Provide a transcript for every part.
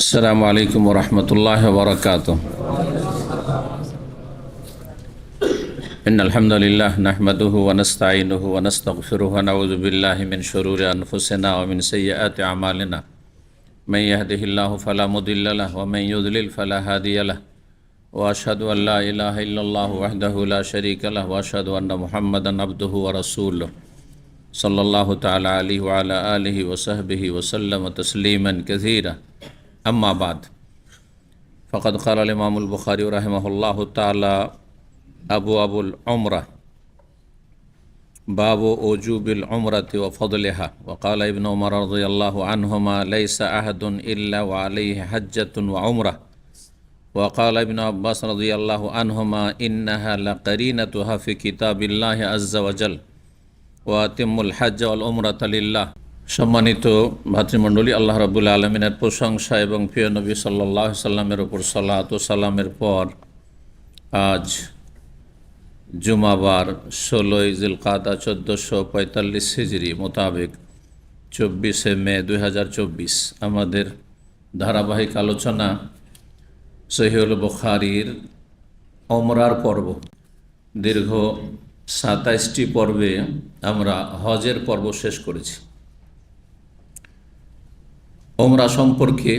আসসালামু আলাইকুম ওয়া রাহমাতুল্লাহি ওয়া বারাকাতুহু। ইন্নাল হামদালিল্লাহ নাহমাদুহু ওয়া নাস্তাঈনুহু ওয়া নাস্তাগফিরুহু ওয়া নাউযু বিল্লাহি মিন শুরুরি আনফুসিনা ওয়া মিন সাইয়্যাতি আমালিনা। মান ইয়াহদিহিল্লাহু ফালা মুদিল্লা লাহু ওয়া মান ইউদ্লিল ফালা হাদিয়া লাহু। ওয়া আশহাদু আল লা ইলাহা ইল্লাল্লাহু ওয়াহদাহু লা শারীকা লাহু ওয়া আশহাদু আন্না মুহাম্মাদান আবদুহু ওয়া রাসূলুহু সাল্লাল্লাহু তাআলা আলাইহি ওয়া আলা আলিহি ওয়া সাহবিহি ওয়া সাল্লামা তাসলিমান কাসীরা। अम्मा बाद फ़क़द क़ाल इमामुल बुख़ारी रहमहुल्लाहु ताला अबवाबुल उम्रा बाबु वुजूबिल उम्रति व फ़ज़लिहा व क़ाल इब्न उमर रज़ियल्लाहु अन्हुमा लैसा अहदुन इल्ला व अलैहि हज्जतुन व उम्रह व क़ाल इब्न अब्बास रज़ियल्लाहु अन्हुमा इन्नहा लक़रीनतुहा फ़ी किताबिल्लाहि अज़्ज़ा व जल व अतिम्मुल हज्ज वल उम्रता लिल्लाह। সম্মানিত ভাতৃমণ্ডলী, আল্লাহ রাব্বুল আলামিনের প্রশংসা এবং প্রিয় নবী সাল্লাল্লাহু আলাইহি সাল্লামের উপর সালাত ও সালামের পর আজ জুমাবার 16 জিলকাদা 1445 হিজরি মোতাবেক 24 মে 2024 আমাদের ধারাবাহিক আলোচনা সহিহুল বুখারীর ওমরার পর্ব। দীর্ঘ 27টি পর্বে আমরা হজের পর্ব শেষ করেছি। ওমরা সম্পর্কে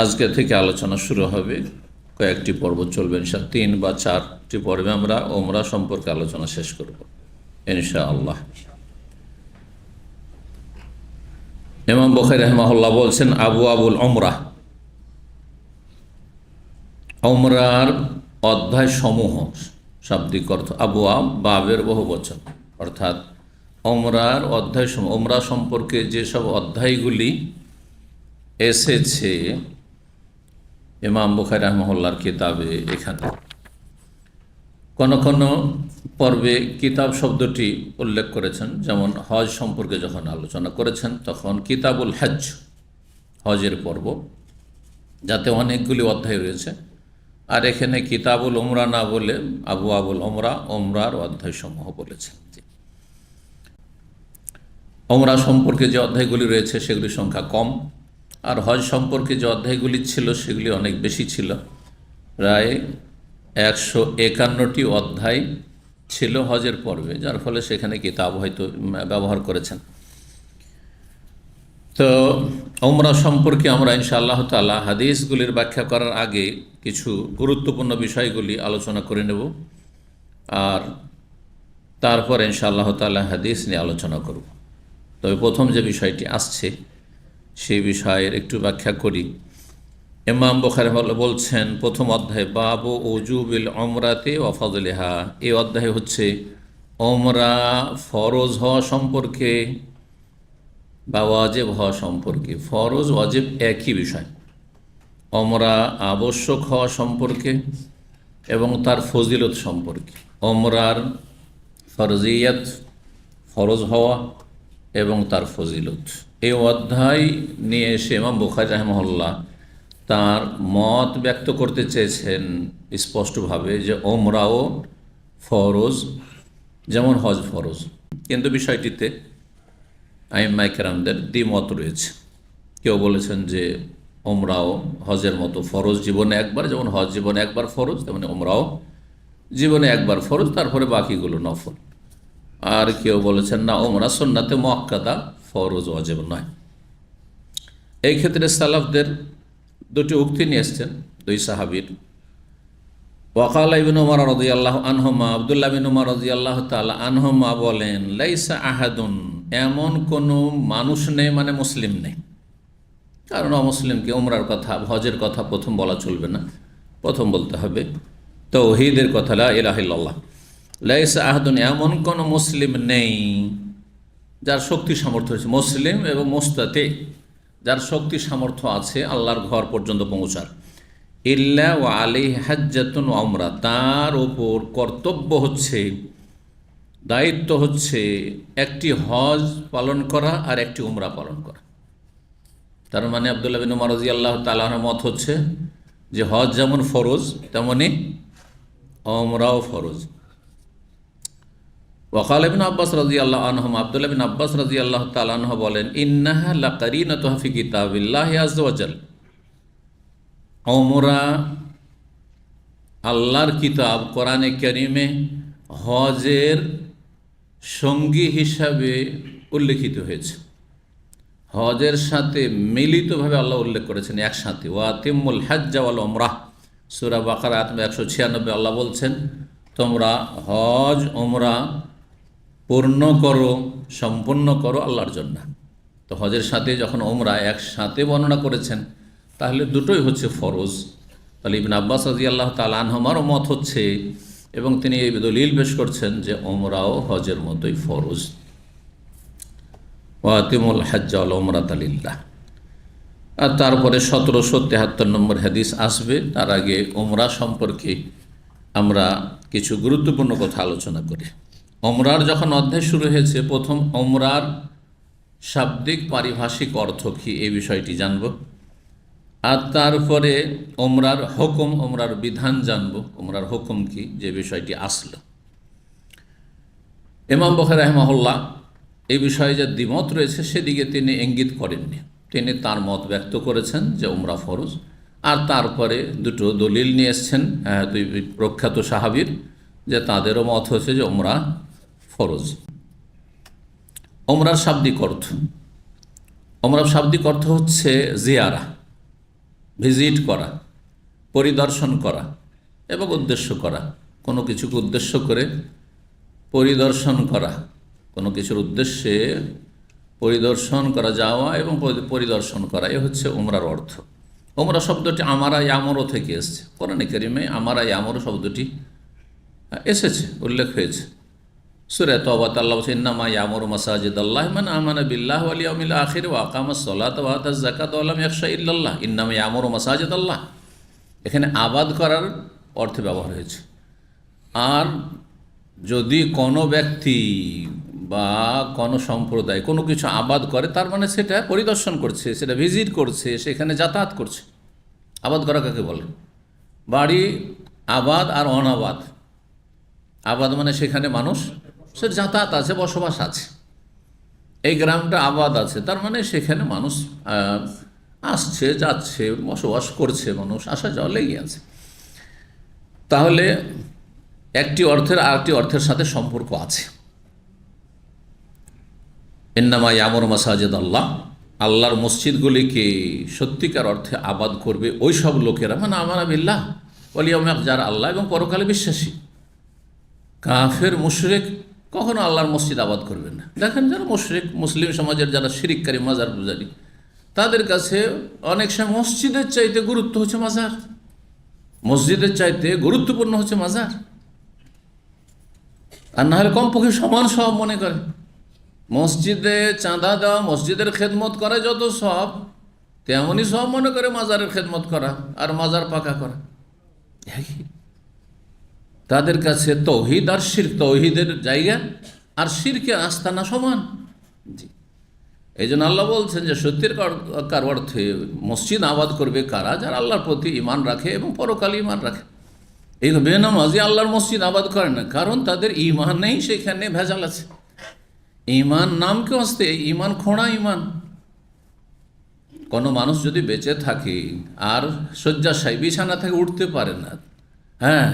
আজকে থেকে আলোচনা শুরু হবে, কয়েকটি পর্ব চলবে ইনশাআল্লাহ। 3 বা 4টি পর্বে আমরা ওমরা সম্পর্কে আলোচনা শেষ করব ইনশাআল্লাহ। ইমাম বুখারী রাহিমাহুল্লাহ বলছেন আবওয়াবুল উমরা, ওমরার অধ্যায় সমূহ, শাব্দিক অর্থ আবওয়াব বাবের বহুবচন, অর্থাৎ ওমরার অধ্যায় সমূহ। ওমরা সম্পর্কে যেসব অধ্যায়গুলি এসেছে ইমাম বুখারী রাহিমাহুল্লাহর কিতাবে, এখানে কোন কোন পর্বে কিতাব শব্দটি উল্লেখ করেছেন, যেমন হজ সম্পর্কে যখন আলোচনা করেছেন তখন কিতাবুল হজ, হজের পর্ব, যাতে অনেকগুলি অধ্যায় রয়েছে। আর এখানে কিতাবুল উমরা না বলে আবওয়াবুল উমরা, ওমরার অধ্যায় সমূহ বলেছেন। ওমরা সম্পর্কে যে অধ্যায়গুলি রয়েছে সেগুলির সংখ্যা কম, আর হজ সম্পর্কে যে অধ্যায়গুলি ছিল সেগুলি অনেক বেশি ছিল। প্রায় 151টি অধ্যায় ছিল হজের পর্বে, যার ফলে সেখানে কিতাব হয়তো ব্যবহার করেছেন। তো ওমরা সম্পর্কে আমরা ইনশাআল্লাহ তাআলা হাদিসগুলির ব্যাখ্যা করার আগে কিছু গুরুত্বপূর্ণ বিষয়গুলি আলোচনা করে নেব, আর তারপর ইনশাআল্লাহ তাআলা হাদিস নিয়ে আলোচনা করব। তবে প্রথম যে বিষয়টি আসছে সেই বিষয়ের একটু ব্যাখ্যা করি। ইমাম বুখারী বলছেন প্রথম অধ্যায় বাবু উজুবিল উমরাতি ওয়া ফাযলিহা। এই অধ্যায় হচ্ছে ওমরা ফরজ হওয়া সম্পর্কে বা ওয়াজিব হওয়া সম্পর্কে। ফরজ ওয়াজিব একই বিষয়। ওমরা আবশ্যক হওয়া সম্পর্কে এবং তার ফজিলত সম্পর্কে। ওমরার ফরজিয়াত, ফরজ হওয়া এবং তার ফজিলত, এই অধ্যায় নিয়ে এসে ইমাম বুখারী রাহিমাহুল্লাহ তার মত ব্যক্ত করতে চেয়েছেন স্পষ্টভাবে যে ওমরাও ফরজ যেমন হজ ফরজ। কিন্তু বিষয়টিতে আইম্মায়ে কেরামদের দ্বিমত রয়েছে। কেউ বলেছেন যে ওমরাও হজের মতো ফরজ, জীবনে একবার, যেমন হজ জীবনে একবার ফরজ, তেমনি ওমরাও জীবনে একবার ফরজ, তারপরে বাকিগুলো নফল। আর কেউ বলেছেন না, ওমরা সুন্নাতে মুআক্কাদা, ফরজ ওয়াজিব নয়। এই ক্ষেত্রে সালাফদের দুটি উক্তি নিয়ে এসছেন দুই সাহাবীর। ওয়াকাল ইবনে উমর রাদিয়াল্লাহু আনহুমা, আব্দুল্লাহ বিন উমর রাদিয়াল্লাহু তাআলা আনহুমা বলেন লাইসা আহাদুন, এমন কোনো মানুষ নেই, মানে মুসলিম নেই। কারণ অমুসলিমকে উমরার কথা, হজের কথা প্রথম বলা চলবে না, প্রথম বলতে হবে তাওহীদের কথা, লা ইলাহা ইল্লাল্লাহ। লাইসা আহাদুন, এমন কোনো মুসলিম নেই যার শক্তি সামর্থ্য আছে, মুসলিম এবং মুস্তাতি, যার শক্তি সামর্থ্য আছে আল্লাহর ঘর পর্যন্ত পৌঁছার। ইল্লা ওয়া আলাইহি হাজ্জাতুন ওয়া উমরা, তার ওপর কর্তব্য হচ্ছে, দায়িত্ব হচ্ছে একটি হজ পালন করা আর একটি উমরা পালন করা। তার মানে আব্দুল্লাহ বিন উমর রাদিয়াল্লাহু তাআলা আনহুর মত হচ্ছে যে হজ যেমন ফরজ তেমনি উমরাও ফরজ। ওয়াকাল ইবনে আব্বাস রাদিয়াল্লাহু আনহুম, আব্দুল্লাহ বিন আব্বাস রাদিয়াল্লাহু তাআলা আনহু বলেন, ইন্নাহা লাকারিনাতুহা ফি কিতাবিল্লাহি আযজা ওয়া জাল, ওমরা আল্লাহর কিতাব কোরআনে কারিমে হজের সঙ্গী হিসাবে উল্লেখিত হয়েছে। হজের সাথে মিলিতভাবে আল্লাহ উল্লেখ করেছেন একসাথে। ওয়াতিমুল হজ্জা ওয়াল উমরাহ, সূরা বাকারা আয়াত 196 আল্লাহ বলছেন, তোমরা হজ উমরা পূর্ণ করো, সম্পূর্ণ করো আল্লাহর জন্য। তো হজের সাথে যখন উমরা একসাথে বর্ণনা করেছেন, তাহলে দুটোই হচ্ছে ফরজ। তাহলে ইবনে আব্বাস রাদিয়াল্লাহু তাআলা আনহুমারও মত হচ্ছে, এবং তিনি এই দলিল পেশ করছেন যে উমরাও হজের মতোই ফরজ। ওয়াতিমুল হজ্জা ওয়াল উমরাতা লিল্লাহ। আর তারপরে 1773 নম্বর হাদিস আসবে। তার আগে উমরা সম্পর্কে আমরা কিছু গুরুত্বপূর্ণ কথা আলোচনা করি। উমরার যখন অধ্যায় শুরু হয়েছে, প্রথম উমরার শাব্দিক পারিভাষিক অর্থ কী এই বিষয়টি জানব, আর তারপরে উমরার হুকুম, উমরার বিধান জানব, উমরার হুকুম কি, যে বিষয়টি আসলো। ইমাম বুখারী রাহিমাহুল্লাহ এই বিষয়ে যে দ্বিমত রয়েছে সেদিকে তিনি ইঙ্গিত করেননি। তিনি তার মত ব্যক্ত করেছেন যে উমরা ফরজ, আর তারপরে দুটো দলিল নিয়ে এসছেন দুই প্রখ্যাত সাহাবীর, যে তাদেরও মত হচ্ছে যে উমরা ফরজ। উমরার শাব্দিক অর্থ, উমরার শাব্দিক অর্থ হচ্ছে জিয়ারা, ভিজিট করা, পরিদর্শন করা এবং উদ্দেশ্য করা। কোনো কিছুকে উদ্দেশ্য করে পরিদর্শন করা, কোনো কিছুর উদ্দেশ্যে পরিদর্শন করা, যাওয়া এবং পরিদর্শন করা, এ হচ্ছে উমরার অর্থ। উমরা শব্দটি আমারা ইয়ামরও থেকে এসেছে। কোরআনে কারিমে আমারা ইয়ামরও শব্দটি এসেছে, উল্লেখ হয়েছে। সূরা তাওবা আল্লাহ বলেছেন, ইন্নামা ইয়ামুরু মাসাজিদাল্লাহি মান আমানা বিল্লাহি ওয়াল ইয়াউমিল আখির ওয়া আকামাস সালাতা ওয়া আতাজ যাকাতা ওয়া লাম ইয়াখশা ইল্লাল্লাহ ইন্নামা ইয়ামুরু মাসাজিদাল্লাহ। এখানে আবাদ করার অর্থে ব্যবহার হয়েছে। আর যদি কোনো ব্যক্তি বা কোনো সম্প্রদায় কোনো কিছু আবাদ করে, তার মানে সেটা পরিদর্শন করছে, সেটা ভিজিট করছে, সেখানে যাতায়াত করছে। আবাদ করা কাকে বলে? বাড়ি আবাদ আর অনাবাদ। আবাদ মানে সেখানে মানুষ সে যাতায়াত আছে, বসবাস আছে। এই গ্রামটা আবাদ আছে, তার মানে সেখানে মানুষ আসছে, যাচ্ছে, বসবাস করছে, মানুষ আসা যাওয়া লেগে আছে। তাহলে একটি অর্থের আরেকটি অর্থের সাথে সম্পর্ক আছে। ইন্নামা ইয়ামুরু মাসাজিদ আল্লাহ, আল্লাহর মসজিদগুলিকে সত্যিকার অর্থে আবাদ করবে ওই সব লোকেরা, মানে আমানা বিল্লাহ ওয়াল ইয়াউমিল আখির, যারা আল্লাহ এবং পরকালে বিশ্বাসী। কাফের মুশরিক কখনো আল্লাহর মসজিদ আবাদ করবেন না। দেখেন, যারা মুশরিক, মুসলিম সমাজের যারা শিরিককারী, মাজার পূজারী, তাদের কাছে অনেক সময় মসজিদের চাইতে গুরুত্ব হচ্ছে মাজার, মসজিদের চাইতে গুরুত্বপূর্ণ হচ্ছে মাজার। আর না হলে কমপক্ষে সমান সব মনে করে। মসজিদে চাঁদা দেওয়া, মসজিদের খেদমত করা যত সব, তেমনই সব মনে করে মাজারের খেদমত করা আর মাজার পাকা করা। তাদের কাছে তৌহিদ আর শিরক, তৌহিদের জায়গা আর শিরকের আস্তানা সমান। জি, এই জন্য আল্লাহ বলছেন যে সত্যিকার অর্থে মসজিদ আবাদ করবে কারা? যারা আল্লাহর প্রতি ঈমান রাখে এবং পরকালে ঈমান রাখে। এই বেনামাজি আল্লাহর মসজিদ আবাদ করে না, কারণ তাদের ঈমান নেই, সেখানে ভেজাল আছে। ঈমান নামকে আসতে, ঈমান খোঁড়া ঈমান। কোনো মানুষ যদি বেঁচে থাকে আর শয্যাশায়ী, বিছানা থেকে উঠতে পারে না, হ্যাঁ,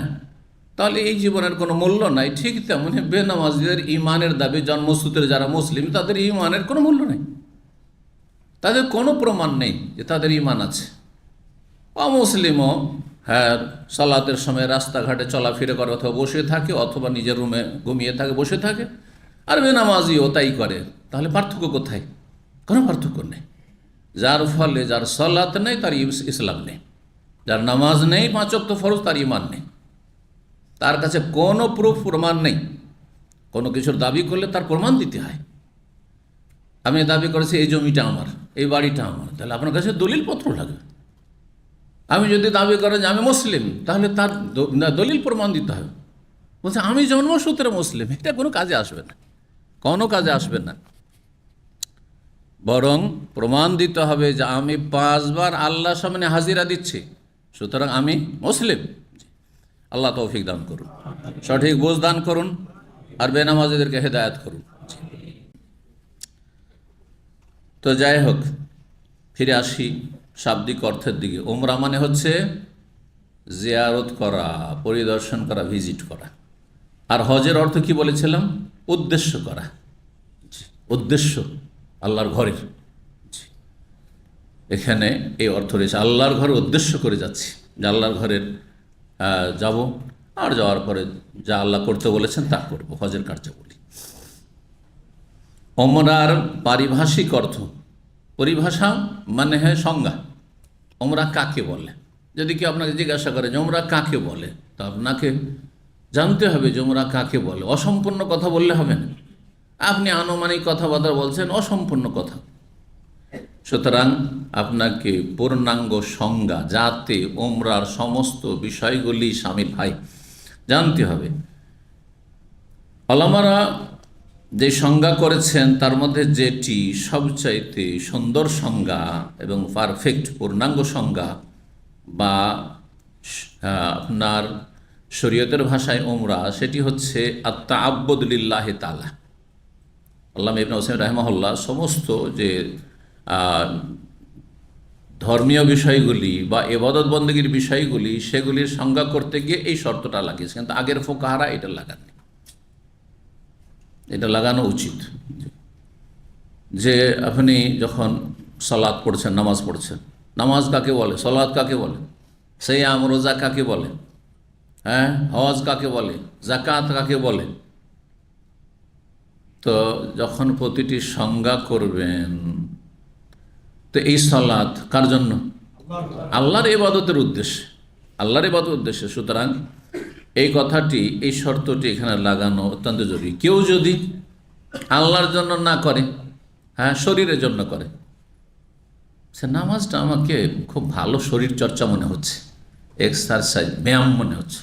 তাহলে এই জীবনের কোনো মূল্য নাই। ঠিক তেমনি বেনামাজিদের ঈমানের দাবি, জন্মসূত্রে যারা মুসলিম, তাদের ঈমানের কোনো মূল্য নেই, তাদের কোনো প্রমাণ নেই যে তাদের ঈমান আছে। অমুসলিমও হ্যাঁ সালাতের সময় রাস্তাঘাটে চলাফেরা করে, অথবা বসে থাকে, অথবা নিজের রুমে ঘুমিয়ে থাকে, বসে থাকে, আর বেনামাজিও তাই করে। তাহলে পার্থক্য কোথায়? কোনো পার্থক্য নেই। যার ফলে যার সালাত নেই তার ইসলাম নেই, যার নামাজ নেই, 5 ওয়াক্ত ফরজ, তার ঈমান নেই। তার কাছে কোনো প্রমাণ নেই। কোনো কিছুর দাবি করলে তার প্রমাণ দিতে হয়। আমি দাবি করেছি এই জমিটা আমার, এই বাড়িটা আমার, তাহলে আপনার কাছে দলিলপত্র লাগবে। আমি যদি দাবি করেন যে আমি মুসলিম, তাহলে তার দলিল প্রমাণ দিতে হবে। বলছে আমি জন্মসূত্রে মুসলিম, এটা কোনো কাজে আসবে না, কোনো কাজে আসবে না। বরং প্রমাণ দিতে হবে যে আমি 5 বার আল্লাহর সামনে হাজিরা দিচ্ছি, সুতরাং আমি মুসলিম। আল্লাহ তৌফিক দান করুন, সঠিক বুঝ দান করুন। আর বেনামাজিদেরকে হেদায়েত করুন। তো যাই হোক, ফিরে আসি শাব্দিক অর্থের দিকে। উমরা মানে হচ্ছে জিয়ারত করা, পরিদর্শন করা, ভিজিট করা। আর হজের অর্থ কি বলেছিলাম? উদ্দেশ্য করা, উদ্দেশ্য আল্লাহর ঘরের। এখানে এই অর্থ রয়েছে, আল্লাহর ঘরে উদ্দেশ্য করে যাচ্ছি, যে আল্লাহর ঘরের যাব, আর যাওয়ার পরে যা আল্লাহ করতে বলেছেন তা করব, হজের কার্যাবলী। ওমরার পারিভাষিক অর্থ, পরিভাষা মানে হয় সংজ্ঞা। ওমরা কাকে বলে? যদি কেউ আপনাকে জিজ্ঞাসা করে যে ওমরা কাকে বলে, তো আপনাকে জানতে হবে যে ওমরা কাকে বলে। অসম্পূর্ণ কথা বললে হবে না। আপনি আনুমানিক কথাবার্তা বলছেন, অসম্পূর্ণ কথা। সুতরাং আপনাকে পূর্ণাঙ্গ সংজ্ঞা, যাতে ওমরার সমস্ত বিষয়গুলি শামিল হয়, জানতে হবে। ওলামারা যে সংজ্ঞা করেছেন তার মধ্যে যেটি সবচাইতে সুন্দর সংজ্ঞা এবং পারফেক্ট পূর্ণাঙ্গ সংজ্ঞা, বা আপনার শরীয়তের ভাষায় ওমরা, সেটি হচ্ছে আত-তাআব্বুদ লিল্লাহি তাআলা। আল্লামা ইবনে উসাইমিন রাহিমাহুল্লাহ সমস্ত যে ধর্মীয় বিষয়গুলি বা ইবাদত বন্দেগীর বিষয়গুলি, সেগুলির সংজ্ঞা করতে গিয়ে এই শর্তটা লাগিয়েছে, কিন্তু আগের ফুকাহারা এটা লাগাননি। এটা লাগানো উচিত যে আপনি যখন সালাত পড়ছেন, নামাজ পড়ছেন, নামাজ কাকে বলে, সালাত কাকে বলে, সিয়াম রোজা কাকে বলে, হ্যাঁ, হজ কাকে বলে, যাকাত কাকে বলে, তো যখন প্রতিটি সংজ্ঞা করবেন, তো এই সালাত কার জন্য? আল্লাহর ইবাদতের উদ্দেশ্যে, আল্লাহর ইবাদতের উদ্দেশ্যে। সুতরাং এই কথাটি, এই শর্তটি এখানে লাগানো অত্যন্ত জরুরি। কেউ যদি আল্লাহর জন্য না করে, হ্যাঁ, শরীরের জন্য করে, সে নামাজটা আমাকে খুব ভালো শরীর চর্চা মনে হচ্ছে, এক্সারসাইজ, ব্যায়াম মনে হচ্ছে,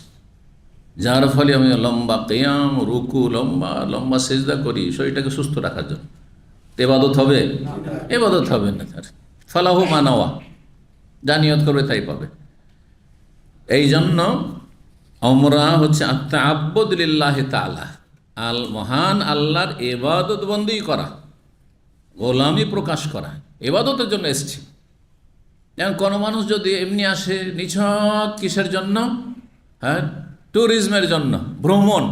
যার ফলে আমি লম্বা কিয়াম, রুকু, লম্বা লম্বা সেজদা করি শরীরটাকে সুস্থ রাখার জন্য। ইবাদত হবে? ইবাদত হবে না। তার ফালাহু মানাওয়া, যা নিয়ত করবে তাই পাবে। এই জন্য ওমরা হচ্ছে আত-তাআব্বুদ লিল্লাহি তাআলা, মহান আল্লাহর ইবাদত বন্দী করা, গোলামি প্রকাশ করা, ইবাদতের জন্য এসেছি। যেমন কোনো মানুষ যদি এমনি আসে নিছক কিসের জন্য? হ্যাঁ, ট্যুরিজমের জন্য, ভ্রমণ।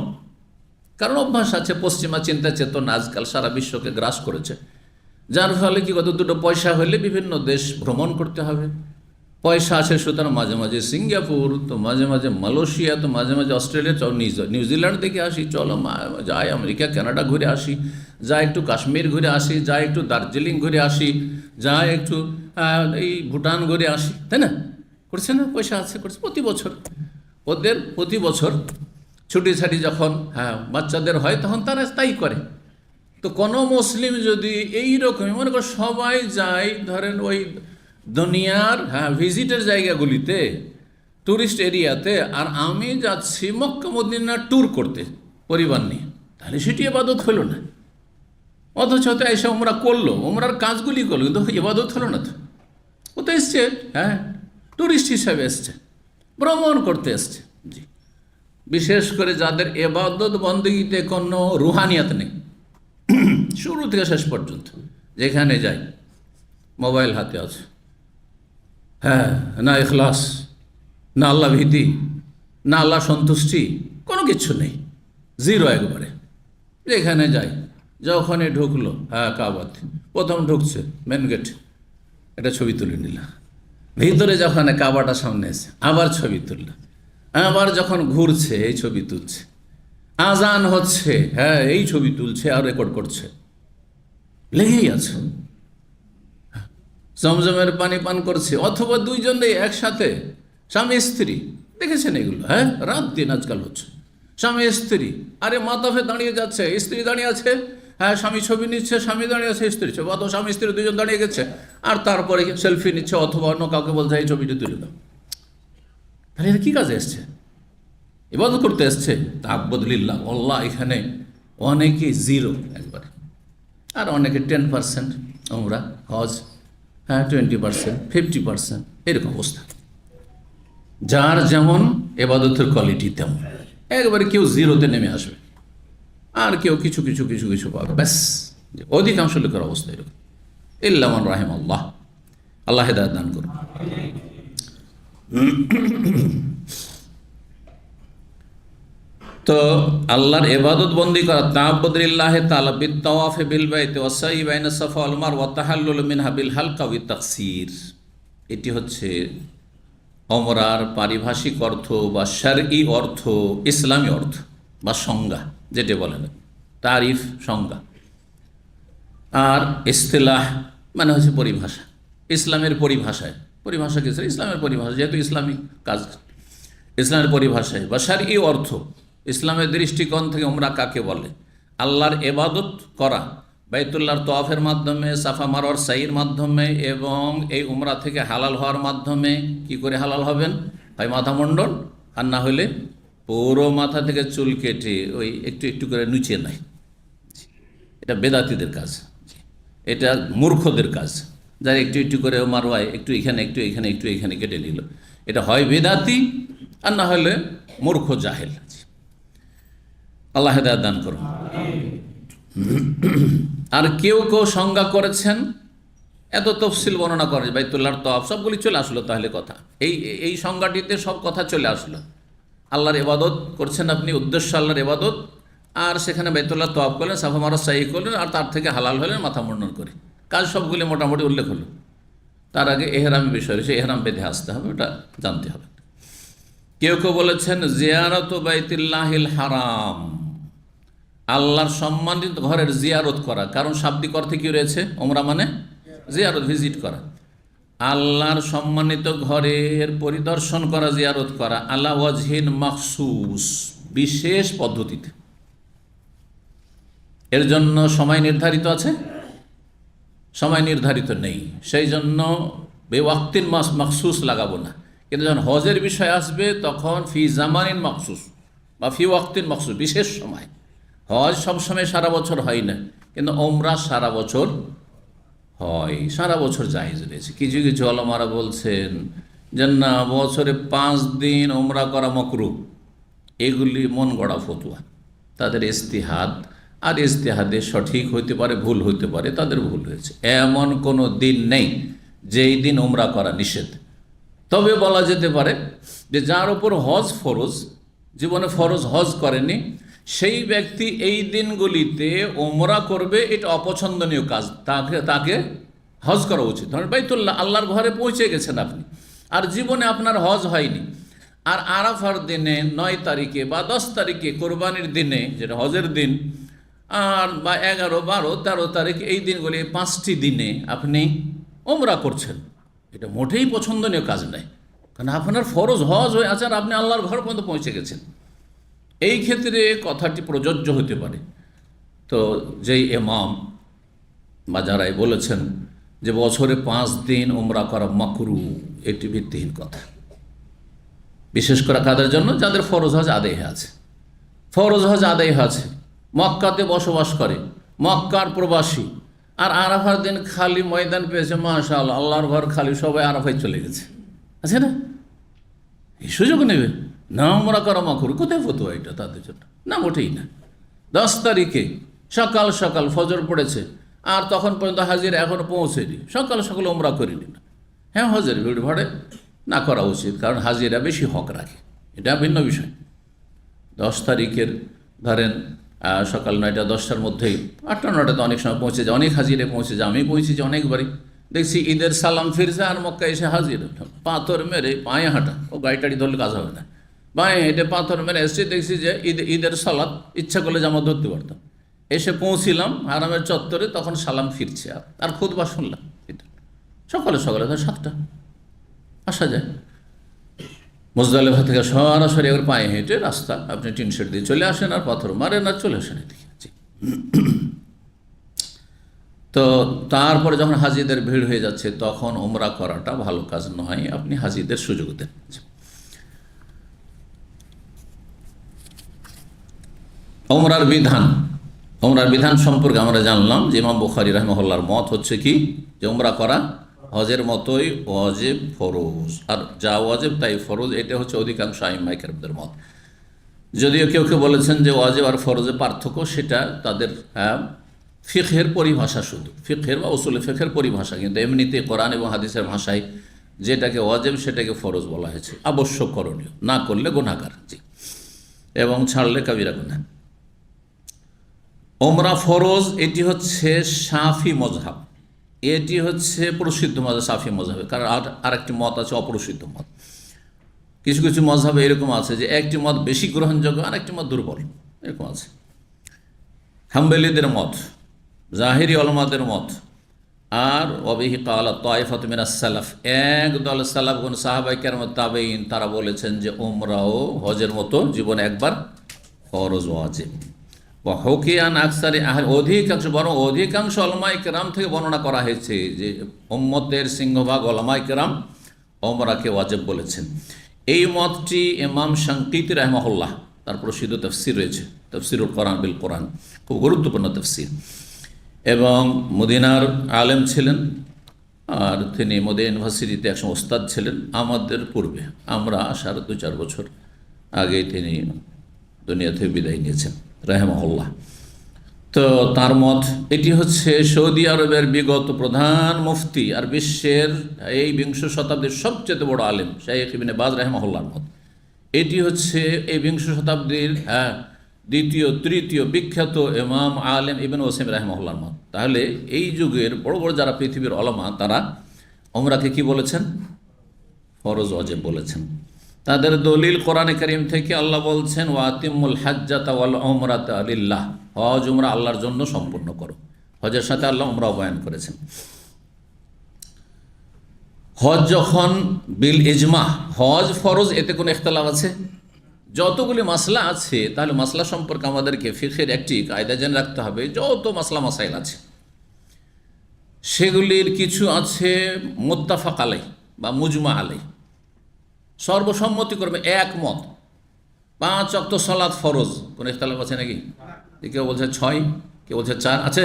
কারণ অভ্যাস আছে, পশ্চিমা চিন্তা চেতনা আজকাল সারা বিশ্বকে গ্রাস করেছে, যার ফলে কি কত দুটো পয়সা হলে বিভিন্ন দেশ ভ্রমণ করতে হবে। পয়সা আছে, সুতরাং মাঝে মাঝে সিঙ্গাপুর, তো মাঝে মাঝে মালয়েশিয়া, তো মাঝে মাঝে অস্ট্রেলিয়া, চল নিউজিল্যান্ড দেখে আসি, চলো যাই আমেরিকা কানাডা ঘুরে আসি, যাই একটু কাশ্মীর ঘুরে আসি, যাই একটু দার্জিলিং ঘুরে আসি, যাই একটু এই ভুটান ঘুরে আসি, তাই না? করছে না? পয়সা আছে, করছে প্রতি বছর। ওদের প্রতি বছর ছুটি ছাটি যখন বাচ্চাদের হয়, তখন তারা তাই করে। তো কোনো মুসলিম যদি এই রকমই মনে করো, সবাই যায় ধরেন ওই দুনিয়ার ভিজিটের জায়গাগুলিতে, ট্যুরিস্ট এরিয়াতে, আর আমি যাচ্ছি মক্কা মদিনা ট্যুর করতে পরিবার নিয়ে, তাহলে সেটি ইবাদত হলো না। অথচ তো এসে ওমরা করলো, ওমরার কাজগুলি করলো, কিন্তু ইবাদত হলো না। তো ও তো এসছে, ট্যুরিস্ট হিসাবে এসছে, ভ্রমণ করতে এসছে। জি, বিশেষ করে যাদের ইবাদত বন্দেগীতে কোনো রুহানিয়াত নেই, শুরু থেকে শেষ পর্যন্ত যেখানে যাই মোবাইল হাতে আছে, না ইখলাস, না আল্লাহ ভীতি, না আল্লাহ সন্তুষ্টি, কোনো কিছু নেই, জিরো একবারে। যেখানে যাই, যখনই ঢুকলো, কাবাতে প্রথম ঢুকছে মেন গেট, এটা ছবি তুলে নিল, ভিতরে যখন কাবাটা সামনে এসে আবার ছবি তুলল, আবার যখন ঘুরছে এই ছবি তুলছে, আজান হচ্ছে, এই ছবি তুলছে আর রেকর্ড করছে, লেগেই আছে। জমজমের পানি পান করছে, অথবা দুইজনে একসাথে, স্বামী স্ত্রী, দেখেছেন এগুলো? রাত দিন আজকাল হচ্ছে, স্বামী স্ত্রী, আরে মাতাফে দাঁড়িয়ে যাচ্ছে, স্ত্রী দাঁড়িয়ে আছে, স্বামী ছবি নিচ্ছে, স্বামী দাঁড়িয়ে আছে, স্ত্রী ছবি, অথবা স্বামী স্ত্রী দুজন দাঁড়িয়ে গেছে, আর তারপরে সেলফি নিচ্ছে, অথবা অন্য কাউকে বলছে এই ছবিটি তুলে দাও। তাহলে এটা কী কাজে এসছে? ইবাদত করতে এসছে। তাআব্বুদ লিল্লাহ, আল্লাহ। এখানে অনেকে জিরো একবারে, আর অনেকে 10% ওমরা, হজ 20%, 50%, এরকম অবস্থা। যার যেমন ইবাদতের কোয়ালিটি তেমন, একবারে কেউ জিরোতে নেমে আসবে, আর কেউ কিছু কিছু কিছু কিছু পাবে, ব্যাস। অধিকাংশ লোকের অবস্থা এরকম। ইল্লা মান রাহিম আল্লাহ, আল্লাহ হেদায়েত দান করুন। তো আল্লাহর ইবাদত বন্দি করা, তাআব্বুদুল্লাহ তাআলা বিত-তাওয়াফি বিল বাইতি ওয়াস সাই বাইনা সাফা ওয়াল মারওয়া ওয়া তাহাল্লুল মিনহা বিল হালকা ওয়া তাকসীর, এটি হচ্ছে ওমরার পারিভাষিক অর্থ বা শারঈ অর্থ, ইসলামী অর্থ বা সংজ্ঞা, যেটা বলেন তারিফ, সংজ্ঞা। আর ইসতিলাহ মানে হচ্ছে পরিভাষা, ইসলামের পরিভাষায়, পরিভাষা কিছু ইসলামের পরিভাষা, যেহেতু ইসলামী কাজ, ইসলামের পরিভাষায় বা শারঈ অর্থ, ইসলামের দৃষ্টিকোণ থেকে উমরা কাকে বলে? আল্লাহর ইবাদত করা বাইতুল্লাহর তওয়াফের মাধ্যমে, সাফা মারওয়ার সাইয়ের মাধ্যমে, এবং এই উমরা থেকে হালাল হওয়ার মাধ্যমে। কি করে হালাল হবেন? হয় মাথা মুন্ডন, আর না হলে পুরো মাথা থেকে চুল কেটে ওই একটু একটু করে নুচে নেয়। এটা বেদাতীদের কাজ, এটা মূর্খদের কাজ, যারা একটু একটু করে মারওয়ায় একটু এখানে একটু এখানে একটু এখানে কেটে নিল। এটা হয় বেদাতি, আর না হলে মূর্খ জাহেল। আল্লাহ হেদায়েত দান করুন। আর কেউ কেউ সংজ্ঞা করেছেন, এত তফসিল বর্ণনা করে বাইতুল্লাহর তওয়াফ, সবগুলি চলে আসলো তাহলে কথা, এই সংজ্ঞাটিতে সব কথা চলে আসলো। আল্লাহর ইবাদত করছেন আপনি, উদ্দেশ্য আল্লাহর ইবাদত, আর সেখানে বাইতুল্লাহ তওয়াফ করলেন, সাফা মারওয়া সাই করলেন, আর তার থেকে হালাল হলেন মাথা মুন্ডন করে, কাজ সবগুলি মোটামুটি উল্লেখ হলো। তার আগে এহরামের বিষয় রয়েছে, এহরাম বেঁধে আসতে হবে, ওটা জানতে হবে। কেউ কেউ বলেছেন জিয়ারত বাইতুল্লাহিল হারাম, আল্লাহর সম্মানিত ঘরের জিয়ারত করা, কারণ শাব্দিক অর্থে কি রয়েছে? ওমরা মানে জিয়ারত, ভিজিট করা। আল্লাহর সম্মানিত ঘরের পরিদর্শন করা, জিয়ারত করা, আলা ওয়াজহিন মাখসুস, বিশেষ পদ্ধতিতে। এর জন্য সময় নির্ধারিত আছে? সময় নির্ধারিত নেই, সেই জন্য বেওয়াক্তিন মাখসুস লাগাবো না। কিন্তু যখন হজের বিষয় আসবে তখন ফি জামানিন মাখসুস বা ফি ওয়াক্তিন মাখসুস, বিশেষ সময়। হজ সবসময় সারা বছর হয় না, কিন্তু ওমরা সারা বছর হয়, সারা বছর জায়েজ রয়েছে। কিছু কিছু ওলামারা বলছেন যে না, বছরে 5 দিন ওমরা করা মাকরুহ। এগুলি মন গড়া ফতোয়া, তাদের ইজতিহাদ, আর ইজতিহাদে সঠিক হইতে পারে, ভুল হইতে পারে, তাদের ভুল হয়েছে। এমন কোনো দিন নেই যেই দিন ওমরা করা নিষেধ। তবে বলা যেতে পারে যে যার উপর হজ ফরজ, জীবনে ফরজ হজ করেনি, সেই ব্যক্তি এই দিনগুলিতে ওমরা করবে, এটা অপছন্দনীয় কাজ, তাকে হজ করা উচিত। ধরেন বাইতুল্লাহ, আল্লাহর ঘরে পৌঁছে গেছেন আপনি, আর জীবনে আপনার হজ হয়নি, আর আরাফার দিনে 9 তারিখে বা 10 তারিখে, কোরবানির দিনে যেটা হজের দিন, আর বা 11, 12, 13 তারিখ, এই দিনগুলি 5টি দিনে আপনি ওমরা করছেন, এটা মোটেই পছন্দনীয় কাজ নয়। কারণ আপনার ফরজ হজ হয়ে আছে, আর আপনি আল্লাহর ঘর পর্যন্ত পৌঁছে গেছেন। এই ক্ষেত্রে কথাটি প্রযোজ্য হতে পারে। তো যেই ইমাম বা যারাই বলেছেন যে বছরে 5 দিন ওমরা করা মাকরুহ, এটি ভিত্তিহীন কথা। বিশেষ করে কাদের জন্য? যাদের ফরজ হজ আদায় আছে, ফরজ হজ আদায় আছে, মক্কাতে বসবাস করে, মক্কার প্রবাসী, আর আরাফার দিন খালি ময়দান পেয়েছে, মাশাআল্লাহ, আল্লাহর ঘর খালি, সবাই আরাফায় চলে গেছে, আছে না? এই সুযোগ নেবে না, ওমরা করা মাকরুহ। কোথায় ফতোয়া এটা তাদের জন্য? না, মোটেই না। 10 তারিখে সকাল সকাল ফজর পড়েছে, আর তখন পর্যন্ত হাজিরা এখনও পৌঁছেনি, সকাল সকাল ওমরা করিনি না, হ্যাঁ, হজের ভিড় ভাড়ে না করা উচিত, কারণ হাজিরা বেশি হক রাখে, এটা ভিন্ন বিষয়। 10 তারিখের ধরেন সকাল 9টা 10টার মধ্যেই, 8টা 9টাতে অনেক সময় পৌঁছে যায়, অনেক হাজিরে পৌঁছে যায়। আমি পৌঁছেছি অনেকবারই, দেখছি ঈদের সালাম ফিরছে আর মক্কা এসে হাজির, পাথর মেরে পায়ে হাঁটা, ও গাড়ি টাড়ি ধরলে কাজ হবে না, পায়ে হেঁটে পাথর মেরে এসেছি, দেখছি যে ঈদের সালাত ইচ্ছা করলে জামাত ধরতে পারতাম। এসে পৌঁছিলাম হারামের চত্বরে, তখন সালাম ফিরছে, আর খুতবা শুনলাম। সকালে সকালে 7টা আসা যায়, মুজদালিফা থেকে সরাসরি একবার পায়ে হেঁটে রাস্তা, আপনি টিন শেড দিয়ে চলে আসেন, আর পাথর মারেন, আর চলে আসেন এদিকে। তো তারপরে যখন হাজিদের ভিড় হয়ে যাচ্ছে, তখন ওমরা করাটা ভালো কাজ নয়, আপনি হাজিদের সুযোগ দেন। ওমরার বিধান সম্পর্কে আমরা জানলাম যে ইমাম বুখারী রাহিমাহুল্লাহর মত হচ্ছে কি, যে ওমরা করা হজের মতোই ওয়াজিব, ফরজ, আর যা ওয়াজিব তাই ফরজ, এটা হচ্ছে অধিকাংশ আইম্মায়ে কেরামদের মত। যদিও কেউ কেউ বলেছেন যে ওয়াজিব আর ফরজে পার্থক্য, সেটা তাদের ফিকহের পরিভাষা, শুধু ফিকহের বা উসুল ফিকহের পরিভাষা, কিন্তু এমনিতে কোরআন এবং হাদিসের ভাষায় যেটাকে ওয়াজিব সেটাকে ফরজ বলা হয়েছে, আবশ্যক করণীয়, না করলে গুনাহগার, জি, এবং ছাড়লে কাবিরা গুনাহ। ওমরা ফরজ, এটি হচ্ছে শাফি মজহাব, এটি হচ্ছে প্রসিদ্ধ মজহাব শাফি মজহাবে। কারণ আরেকটি মত আছে অপ্রসিদ্ধ মত। কিছু কিছু মজহাবে এরকম আছে যে একটি মত বেশি গ্রহণযোগ্য আর একটি মত দুর্বল, এরকম আছে। হাম্বলীদের মত, জাহিরি ওলামাদের মত, আর অবিহি কালা তায়েফাত মিনাস সালাফ, একদল সালাফগণ সাহাবায়ে কেরাম তাবেঈন, তারা বলেছেন যে ওমরাও হজের মতো জীবনে একবার ফরজ ওয়াজিব। হকিয়ান আকসারি অধিকাংশ, বরং অধিকাংশ ওলামায়ে কেরাম থেকে বর্ণনা করা হয়েছে যে উম্মতের সিংহভাগ ওলামায়ে কেরাম ওমরাকে ওয়াজিব বলেছেন। এই মতটি ইমাম শানকিতি রাহিমাহুল্লাহ, তার প্রসিদ্ধ তাফসীর রয়েছে, তাফসীরুল কোরআন বিল কোরআন, খুব গুরুত্বপূর্ণ তাফসীর, এবং মদিনার আলেম ছিলেন, আর তিনি মদিনা ইউনিভার্সিটিতে একসময় ওস্তাদ ছিলেন আমাদের পূর্বে। আমরা আসার 2-4 বছর আগে তিনি দুনিয়া থেকে বিদায় নিয়েছেন রাহিমাহুল্লাহ। তো তার মত এটি হচ্ছে সৌদি আরবের বিগত প্রধান মুফতি আর বিশ্বের এই 20 শতাব্দীর সবচেয়ে বড় আলেম শাইখ ইবনে বাজ রাহিমাহুল্লাহর মত। এটি হচ্ছে এই 20 শতাব্দীর দ্বিতীয় তৃতীয় বিখ্যাত ইমাম আলেম ইবনে ওসাইমিন রাহিমাহুল্লাহর মত। তাহলে এই যুগের বড় বড় যারা পৃথিবীর উলামা, তারা ওমরাকে কি বলেছেন? ফরজ ওয়াজিব বলেছেন। তাদের দলিল কোরআনে কারীম থেকে আল্লাহ বলছেন ওয়াতিমুল হাজ্জাতা ওয়াল উমরাতা লিল্লাহ, হজ উমরা আল্লাহর জন্য সম্পূর্ণ করো। হজের সাথে আল্লাহ উমরাও বয়ান করেছেন। হজ যখন বিল ইজমা হজ ফরজ, এতে কোনো ইখতিলাফ আছে? যতগুলি মাসলা আছে, তাহলে মাসলা সম্পর্কে আমাদেরকে ফিকহের একটি কায়দা জেনে রাখতে হবে। যত মাসলা মাসাইল আছে সেগুলির কিছু আছে মুত্তাফাক আলাই বা মুজমা আলাই, সর্বসম্মতি করবে একমত। 5 ওয়াক্ত সালাত ফরজ, কোন ইখতিলাফ আছে নাকি? কেউ বলছে 6, কেউ বলছে 4, আছে?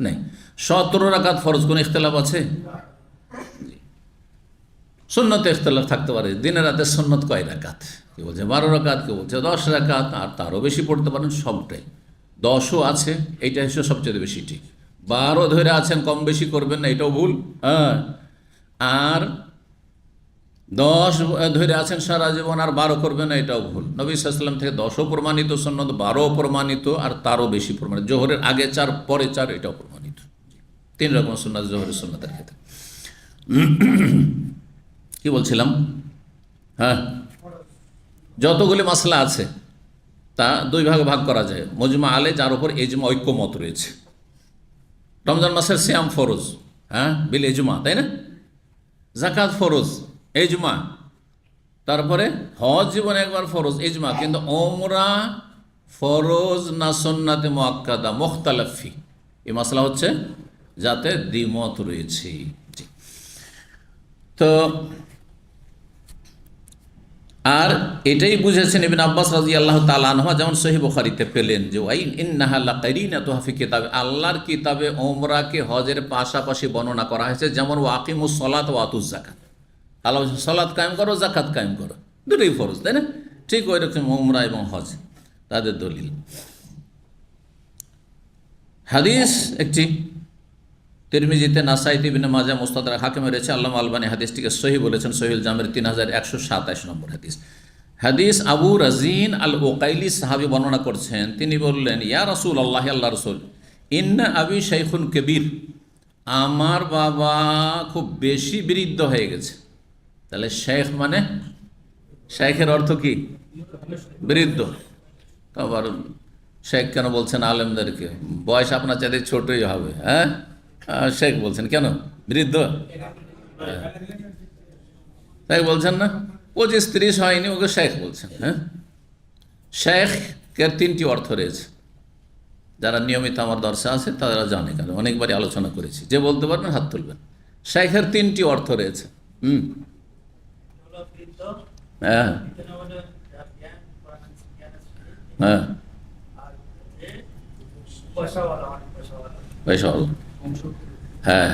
নেই। 17 রাকাত ফরজ, কোন ইখতিলাফ আছে? সুন্নতে ইখতিলাফ থাকতে পারে, দিনে রাতে সুন্নত কয় রাকাত, কেউ বলছে 12 রাকাত, কেউ বলছে 10 রাকাত, আর তারও বেশি পড়তে পারেন, সবটাই। 10ও আছে, এইটা হিসেবে সবচেয়ে বেশি ঠিক। 12 ধরে আছেন, কম বেশি করবেন না, এটাও ভুল। হ্যাঁ, আর 10 ধরে আছেন সারা জীবন আর 12 করবেন না, এটাও ভুল। নবী সাল্লাল্লাহু আলাইহি ওয়াসাল্লাম থেকে 10ও প্রমাণিত সুন্নত, 12ও প্রমাণিত, আর তারও বেশি প্রমাণিত। জোহরের আগে 4 পরে 4, এটাও প্রমাণিত। 3 রকম সুন্নাত জোহরের সুন্নাতের ক্ষেত্রে। কি বলছিলাম? হ্যাঁ, যতগুলি মাসলা আছে তা 2 ভাগে ভাগ করা যায়। মুজমা আলে, যার উপর ইজমা ঐক্যমত রয়েছে। রমজান মাসের সিয়াম ফরজ, হ্যাঁ, বিল ইজমা, তাই না? যাকাত ফরজ, ইজমা। তারপরে হজ জীবনে একবার ফরজ, ইজমা। কিন্তু ওমরা ফরজ না সুন্নাতে মুআক্কাদা, মুখতালাফ ফি, এই মাসলা হচ্ছে যাতে দ্বিমত রয়েছে। তো আর এটাই বুঝেছেন ইবনে আব্বাস রাদিয়াল্লাহু তাআলা আনহু, যেমন সহিহ বুখারীতে পেলেন যে ওয়াইন ইন্নাহা লাকারিনাতুহা ফি কিতাবে, আল্লাহর কিতাবে ওমরাকে হজের পাশাপাশি বর্ণনা করা হয়েছে। যেমন ওয়াকিমুস সালাত ওয়া আতুজ যাকাত, আল্লাহ সালাত কায়েম করো, যাকাত কায়েম করো, দুটোই ফরজ, তাই না? ঠিক ওই রকম ওমরা এবং হজ তাদের দলিল। হাদিস একটি তিরমিজিতে, নাসাইতে, ইবনে মাজাহ, মুস্তাদরাক হাকিমে রয়েছে। আল্লামা আলবানী হাদিসটিকে সহিহ বলেছেন, সহিহুল জামির 3127 নম্বর হাদিস। হাদিস আবু রাজিন আল ওকাইলি সাহাবী বর্ণনা করছেন, তিনি বললেন ইয়া রাসূলুল্লাহ, আল্লাহ রাসূল, ইন্না আবি শাইখুন কবীর, আমার বাবা খুব বেশি বৃদ্ধ হয়ে গেছে। তাহলে শেখ মানে, শেখের অর্থ কি? বৃদ্ধ। আবার শেখ কেন বলছেন আলেমদেরকে? বয়স আপনার চাইতে ছোটই হবে, হ্যাঁ, শেখ বলছেন কেন? বৃদ্ধ তাই বলছেন না? 25-30 হয়নি, ওকে শেখ বলছেন। হ্যাঁ, শেখের 3টি অর্থ রয়েছে। যারা নিয়মিত আমার দর্শে আছে তারা জানে, কারণ অনেকবারই আলোচনা করেছি। যে বলতে পারবেন হাত তুলবেন। শেখের 3টি অর্থ রয়েছে। হ্যাঁ হ্যাঁ, পয়সাওয়ালা, হ্যাঁ।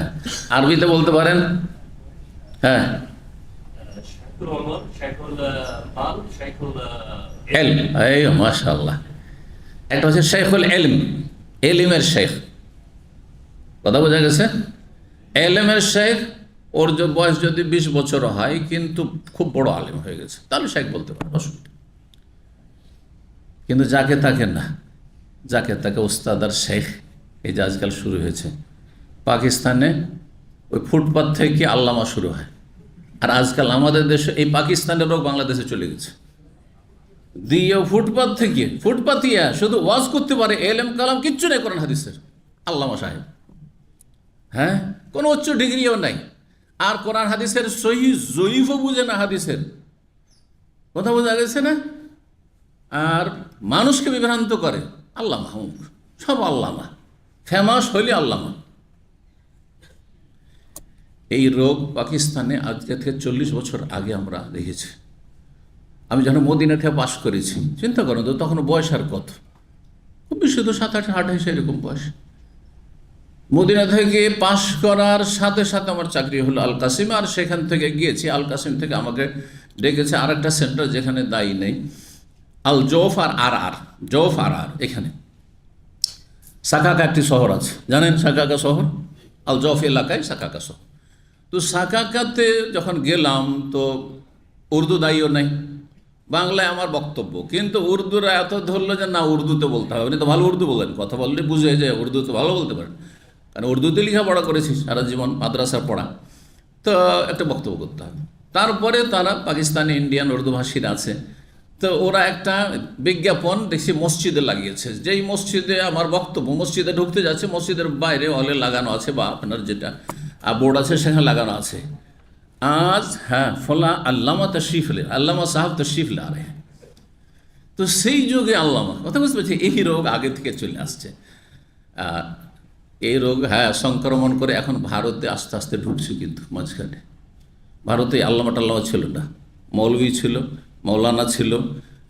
আরবিতে বলতে পারেন, হ্যাঁ, এলম, এই মাশাআল্লাহ। একটা হচ্ছে শেখুল এলম, এলিমের শেখ, কথা বোঝা গেছে? এলেমের শেখ, ওর বয়স যদি 20 বছর হয় কিন্তু খুব বড় আলেম হয়ে গেছে, তাহলে শেখ বলতে পারে, অসুবিধা। কিন্তু যাকে তাকে না, যাকে তাকে ওস্তাদ আর শেখ, এই যে আজকাল শুরু হয়েছে পাকিস্তানে, ওই ফুটপাত থেকে আল্লামা শুরু হয়। আর আজকাল আমাদের দেশে এই পাকিস্তানের লোক বাংলাদেশে চলে গেছে, দিয়ে ফুটপাত থেকে, ফুটপাতিয়া শুধু ওয়াজ করতে পারে, এলেম কালাম কিচ্ছু নেই কোরআন হাদিসের, আল্লামা সাহেব। হ্যাঁ, কোনো উচ্চ ডিগ্রিও নাই, আর কোরআন হাদিসের সহি জয়ীফও বুঝে না হাদিসের, কথা বোঝা গেছে না? আর মানুষকে বিভ্রান্ত করে, আল্লামা হুম, সব আল্লামা, ফেমাস হইলে আল্লামা। এই রোগ পাকিস্তানে আজকে থেকে 40 বছর আগে আমরা দেখেছি। আমি যখন মদিনা থেকে পাশ করেছি, চিন্তা করুন তো, তখন বয়স আর কত, খুব বেশি তো 27-28 এরকম বয়স। মদিনা থেকে পাশ করার সাথে সাথে আমার চাকরি হলো আল কাসিমে, আর সেখান থেকে গিয়েছি, আল কাসিম থেকে আমাকে ডেকেছে আর একটা সেন্টার যেখানে দায়ী নেই, আল জৌফ আর আর জৌফ আর এখানে সাকাকা একটি শহর আছে, জানেন সাকাকা শহর, আল জৌফ এলাকায় সাকাকা শহর। তো সাকাকাতে যখন গেলাম তো উর্দু দায়ীও নাই, বাংলায় আমার বক্তব্য, কিন্তু উর্দুরা এত ধরলো যে না, উর্দুতে বলতে হবে, উনি তো ভালো উর্দু বলেন, কথা বললে বুঝে যে উর্দু তো ভালো বলতে পারেন, কারণ উর্দুতে লেখাপড়া করেছি সারা জীবন, মাদ্রাসার পড়া, তো একটা বক্তব্য করতে হবে। তারপরে তারা পাকিস্তানি ইন্ডিয়ান উর্দুভাষীরা আছে, তো ওরা একটা বিজ্ঞাপন দেখছি মসজিদে লাগিয়েছে, যেই মসজিদে আমার বক্তব্য, মসজিদে ঢুকতে যাচ্ছে, মসজিদের বাইরে হলে লাগানো আছে, বা আপনার যেটা বোর্ড আছে সেখানে লাগানো আছে, আজ হ্যাঁ ফলা আল্লামা তশরিফ লে, আল্লামা সাহেব তশরিফ লা রে। তো সেই যুগে আল্লামা, কথা বুঝতে পারছি, এই রোগ আগে থেকে চলে আসছে। এই রোগ হ্যাঁ সংক্রমণ করে এখন ভারতে আস্তে আস্তে ঢুকছে, কিন্তু মাঝখানে ভারতে আল্লামা টাল্লামা ছিল না, মৌলভী ছিল, মৌলানা ছিল,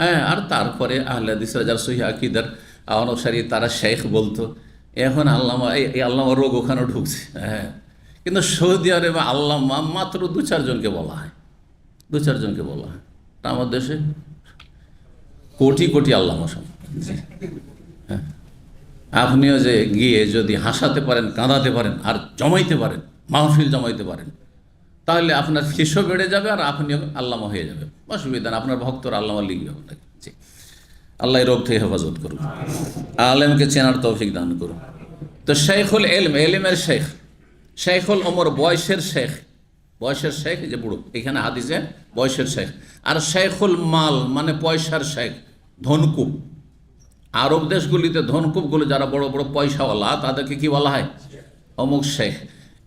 হ্যাঁ, আর তারপরে আহলে হাদিসরা যারা সহিহ আকীদার অনুসারী তারা শেখ বলতো। এখন আল্লামা, এই আল্লামা রোগ ওখানেও ঢুকছে। হ্যাঁ, কিন্তু সৌদি আরবে আল্লামা মাত্র 2-4 জনকে বলা হয়, 2-4 জনকে বলা হয়। আমার দেশে কোটি কোটি আল্লামা সব। হ্যাঁ, আপনিও যে গিয়ে যদি হাসাতে পারেন, কাঁদাতে পারেন, আর জমাইতে পারেন, মাহফিল জমাইতে পারেন, তাহলে আপনার ফিসও বেড়ে যাবে, আর আপনিও আল্লামা হয়ে যাবে, অসুবিধা না, আপনার ভক্তরা আল্লামা লিখবে আপনাকে। জি, আল্লাহ এই রোগ থেকে হেফাজত করুন, আলেমকে চেনার তৌফিক দান করুন। তো শেখুল এলম, এলিমের শেখ, শেখুল ওমর বয়সের শেখ, বয়সের শেখ যে বুড়ো, এখানে হাদিসে বয়সের শেখ। আর শেখুল মাল মানে পয়সার শেখ, ধনকুব। আরব দেশগুলিতে ধনকুবগুলো যারা বড় বড় পয়সাওয়ালা, তাদেরকে কি বলা হয়? অমুক শেখ।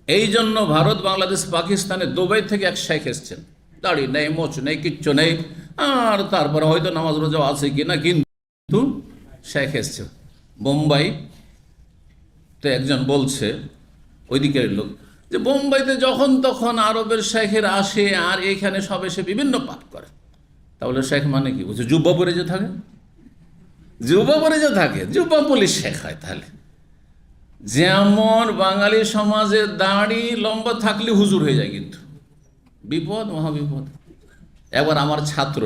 এই জন্য ভারত, বাংলাদেশ, পাকিস্তানে, দুবাই থেকে এক শেখ এসছেন, দাড়ি নেই, মোচ নেই, কিচ্ছু নেই, আর তারপরে হয়তো নামাজ রোজাও আছে কিনা, কিন্তু শেখ এসছে। বোম্বাই তো একজন বলছে, ওইদিকের লোক, যে বোম্বাইতে যখন তখন আরবের শেখের আসে, আর এইখানে সব এসে বিভিন্ন পাঠ করে। তাহলে শেখ মানে কি? বলছে জুব্বা পরে যে থাকে, জুব্বা পরে যে থাকে, জুব্বা পুলিশ শেখ হয়। তাহলে যেমন বাঙালি সমাজে দাড়ি লম্বা থাকলে হুজুর হয়ে যায়, কিন্তু বিপদ, মহাবিপদ। একবার আমার ছাত্র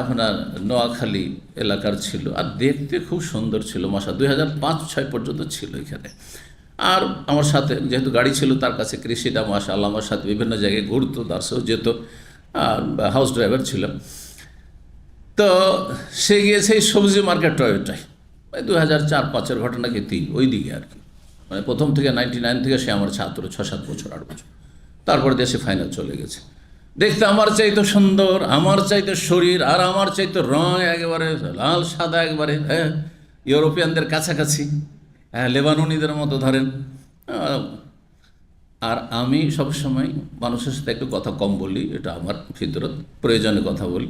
আপনার নোয়াখালী এলাকার ছিল, আর দেখতে খুব সুন্দর ছিল, মাসা 2005-06 পর্যন্ত ছিল এখানে। আর আমার সাথে যেহেতু গাড়ি ছিল, তার কাছে কৃষিটা মাশাআল্লাহ, আমার সাথে বিভিন্ন জায়গায় ঘুরতো, দার্সেও যেত, আর হাউস ড্রাইভার ছিল। তো সে গিয়েছে এই সবজি মার্কেট টয়টায়, ওই 2004-05 ঘটনা কি 3 ওই দিকে আর কি, মানে প্রথম থেকে 99 থেকে সে আমার ছাত্র, 6-7 বছর, 8 বছর। তারপরে দেশে ফাইনাল চলে গেছে। দেখতে আমার চাইতে সুন্দর, আমার চাইতে শরীর, আর আমার চাইতে রং একেবারে লাল সাদা, একবারে হ্যাঁ ইউরোপিয়ানদের কাছাকাছি, হ্যাঁ লেবাননিদের মতো ধরেন। আর আমি সবসময় মানুষের সাথে একটু কথা কম বলি, এটা আমার ফিতরত, প্রয়োজনে কথা বলি।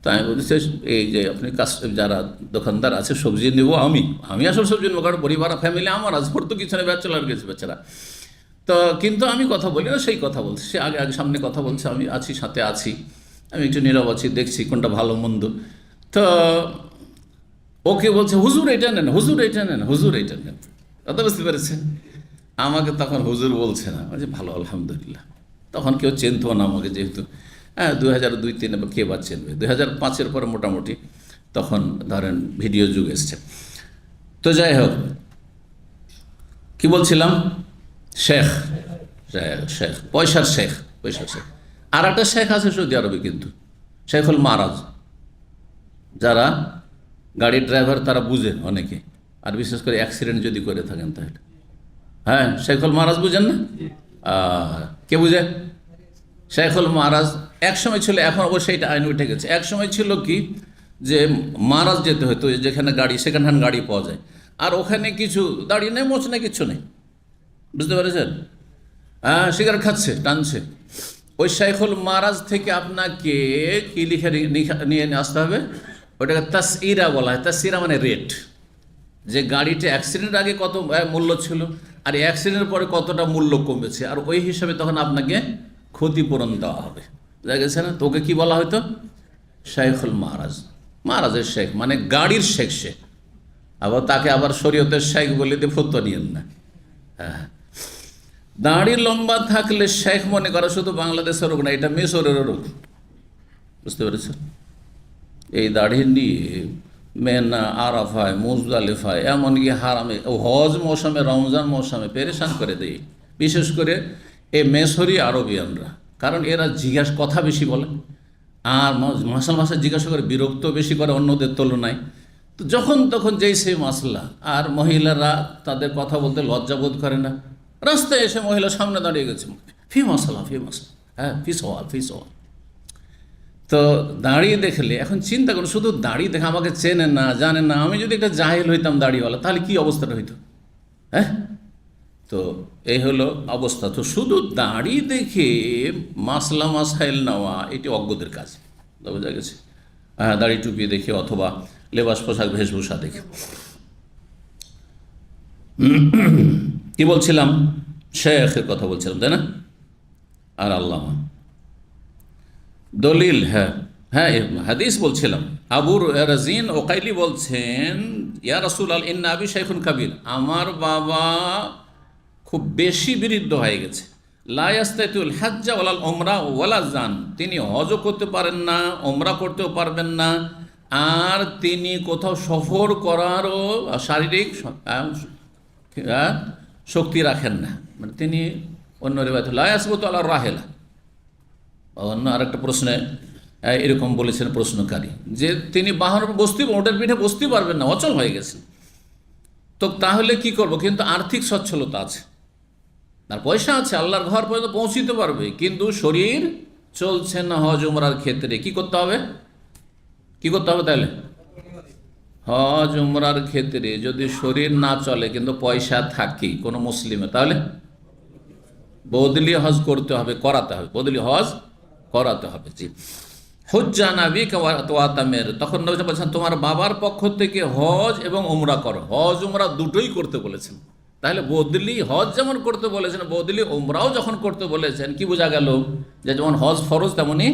তাই আমি বলছি, এই যে আপনি যারা দোকানদার আছে সবজি নেবো, আমি আসলে সবজি নেবো, কারণ পরিবার ফ্যামিলি আমার আছে, ভর্ত কিছু নেই, ব্যাচেলার গেছে বেচারা। তো কিন্তু আমি কথা বলি না, সেই কথা বলছি, সে আগে আগে সামনে কথা বলছে, আমি আছি, সাথে আছি, আমি একটু নীরব আছি, দেখছি কোনটা ভালো মন্দ। তো ওকে বলছে হুজুর এটা নেন, হুজুর এটা নেন, হুজুর এটা নেন, কথা বুঝতে পেরেছেন? আমাকে তখন হুজুর বলছে না, বলছে ভালো, আলহামদুলিল্লাহ। তখন কেউ চেনতো না আমাকে, যেহেতু হ্যাঁ 2002-03 কে বা চেনবে, 2005-এর পরে মোটামুটি তখন ধরেন ভিডিও যুগ এসছে। তো যাই হোক, কি বলছিলাম, শেখ শেখ পয়সার শেখ, পয়সার শেখ। আর একটা শেখ আছে সৌদি আরবে, কিন্তু শেখুল মারাজ। যারা গাড়ির ড্রাইভার তারা বুঝেন অনেকে, আর বিশেষ করে অ্যাক্সিডেন্ট যদি করে থাকেন তাহলে। হ্যাঁ, শেখুল মারাজ বুঝেন না? কে বুঝে? শেখুল মারাজ এক সময় ছিল, এখন অবশ্যই এটা আইন উঠে গেছে। এক সময় ছিল কি, যে মারাজ যেতে হতো যেখানে গাড়ি সেকেন্ড হ্যান্ড গাড়ি পাওয়া যায়, আর ওখানে কিছু দাড়ি নেই, মোচ নেই, কিচ্ছু নেই, বুঝতে পেরেছেন? হ্যাঁ, সিগারেট খাচ্ছে, টানছে। ওই শেখুল মারাজ থেকে আপনাকে কি লিখে নিয়ে আসতে হবে, ওটাকে তাসইরা বলা হয়। তাসইরা মানে রেট, যে গাড়িটা অ্যাক্সিডেন্টের আগে কত মূল্য ছিল আর অ্যাক্সিডেন্টের পরে কতটা মূল্য কমেছে, আর ওই হিসাবে তখন আপনাকে ক্ষতিপূরণ দেওয়া হবে, বুঝা গেছে না? তো ওকে কী বলা হয়তো? শেখুল মারাজ, মারাজের শেখ মানে গাড়ির শেখ সে। আবার তাকে আবার শরীয়তের শেখ বলে দিয়ে ফতোয়া নিয়েন না। হ্যাঁ, দাড়ি লম্বা থাকলে শেখ মনে করা শুধু বাংলাদেশের রোগ না, এটা মিশরেরও রোগ, বুঝতে পেরেছেন? এই দাড়ি নিয়ে মেনা, আরাফায়, মুজদালিফায়, এমনকি হারামে, হজ মৌসুমে, রমজান মৌসুমে পেরেশান করে দেয়, বিশেষ করে এই মেসরি আরবিয়ানরা। কারণ এরা কথা বেশি বলে, আর মাসে জিজ্ঞাসা করে, বিরক্ত বেশি করে অন্যদের তুলনায়। তো যখন তখন যেই সেই মাসলা, আর মহিলারা তাদের কথা বলতে লজ্জাবোধ করে না। রাস্তায় এসে মহিলা সামনে দাঁড়িয়ে গেছে, ফি মশলা, ফি মশলা, হ্যাঁ, ফি সওয়াল, ফি সওয়াল। তো দাঁড়িয়ে দেখলে, এখন চিন্তা করুন, শুধু দাঁড়িয়ে দেখে আমাকে চেনে না, জানে না। আমি যদি একটা জাহিল হইতাম দাঁড়িয়েওয়ালা, তাহলে কি অবস্থাটা হইতো? হ্যাঁ, তো এই হলো অবস্থা। তো শুধু দাড়ি দেখে মাসলা মাসাইল নেওয়া, এটি অজ্ঞদের কাজ, বোঝা গেছে? হ্যাঁ, দাড়ি টুপি দেখে অথবা লেবাস পোশাক বেশভূষা দেখে। কি বলছিলাম? শেখের কথা বলছিলাম, তাই না? আর আল্লামা দলিল, হ্যাঁ হ্যাঁ, হাদিস বলছিলাম। আবু রাজিন ওকাইলি বলছেন, ইয়া রাসূলুল্লাহ, ইন্না আবি শাইখুন কাবীর, আমার বাবা খুব বেশি বৃদ্ধ হয়ে গেছে। লা ইয়াস্তাতিউল হাজ্জা ওয়ালাল উমরা ওয়ালা জান, তিনি হজও করতে পারেন না, উমরা করতেও পারবেন না, আর তিনি কোথাও সফর করারও শারীরিক শক্তি রাখেন না। মানে তিনি অন্য রিওয়ায়াত লা ইয়াসবুতু আলা রাহেলা, অন্য আরেকটা প্রশ্নে এরকম বলেছেন প্রশ্নকারী, যে তিনি বাহনের ওটার পিঠে বসতে পারবেন না, অচল হয়ে গেছেন। তো তাহলে কি করব? কিন্তু আর্থিক সচ্ছলতা আছে, আর পয়সা আছে, আল্লাহর ঘর পর্যন্ত পৌঁছিতে পারবে, কিন্তু শরীর চলছে না হজ উমরার ক্ষেত্রে। কি করতে হবে? কি করতে হবে তাহলে? হজ উমরার ক্ষেত্রে যদি শরীর না চলে কিন্তু পয়সা থাকে কোনো মুসলিমের, তাহলে বদলি হজ করতে হবে, করাতে হবে, বদলি হজ করাতে হবে। জি, হুজ্জা নাবিকা ওয়া তামির, তখন নবী বলছেন তোমার বাবার পক্ষ থেকে হজ এবং উমরা করো। হজ উমরা দুটোই করতে বলেছেন। তাহলে বদলি হজ যেমন করতে বলেছেন, বদলি উমরাও যখন করতে বলেছেন, কি বোঝা গেল? যে যেমন হজ ফরজ তেমনি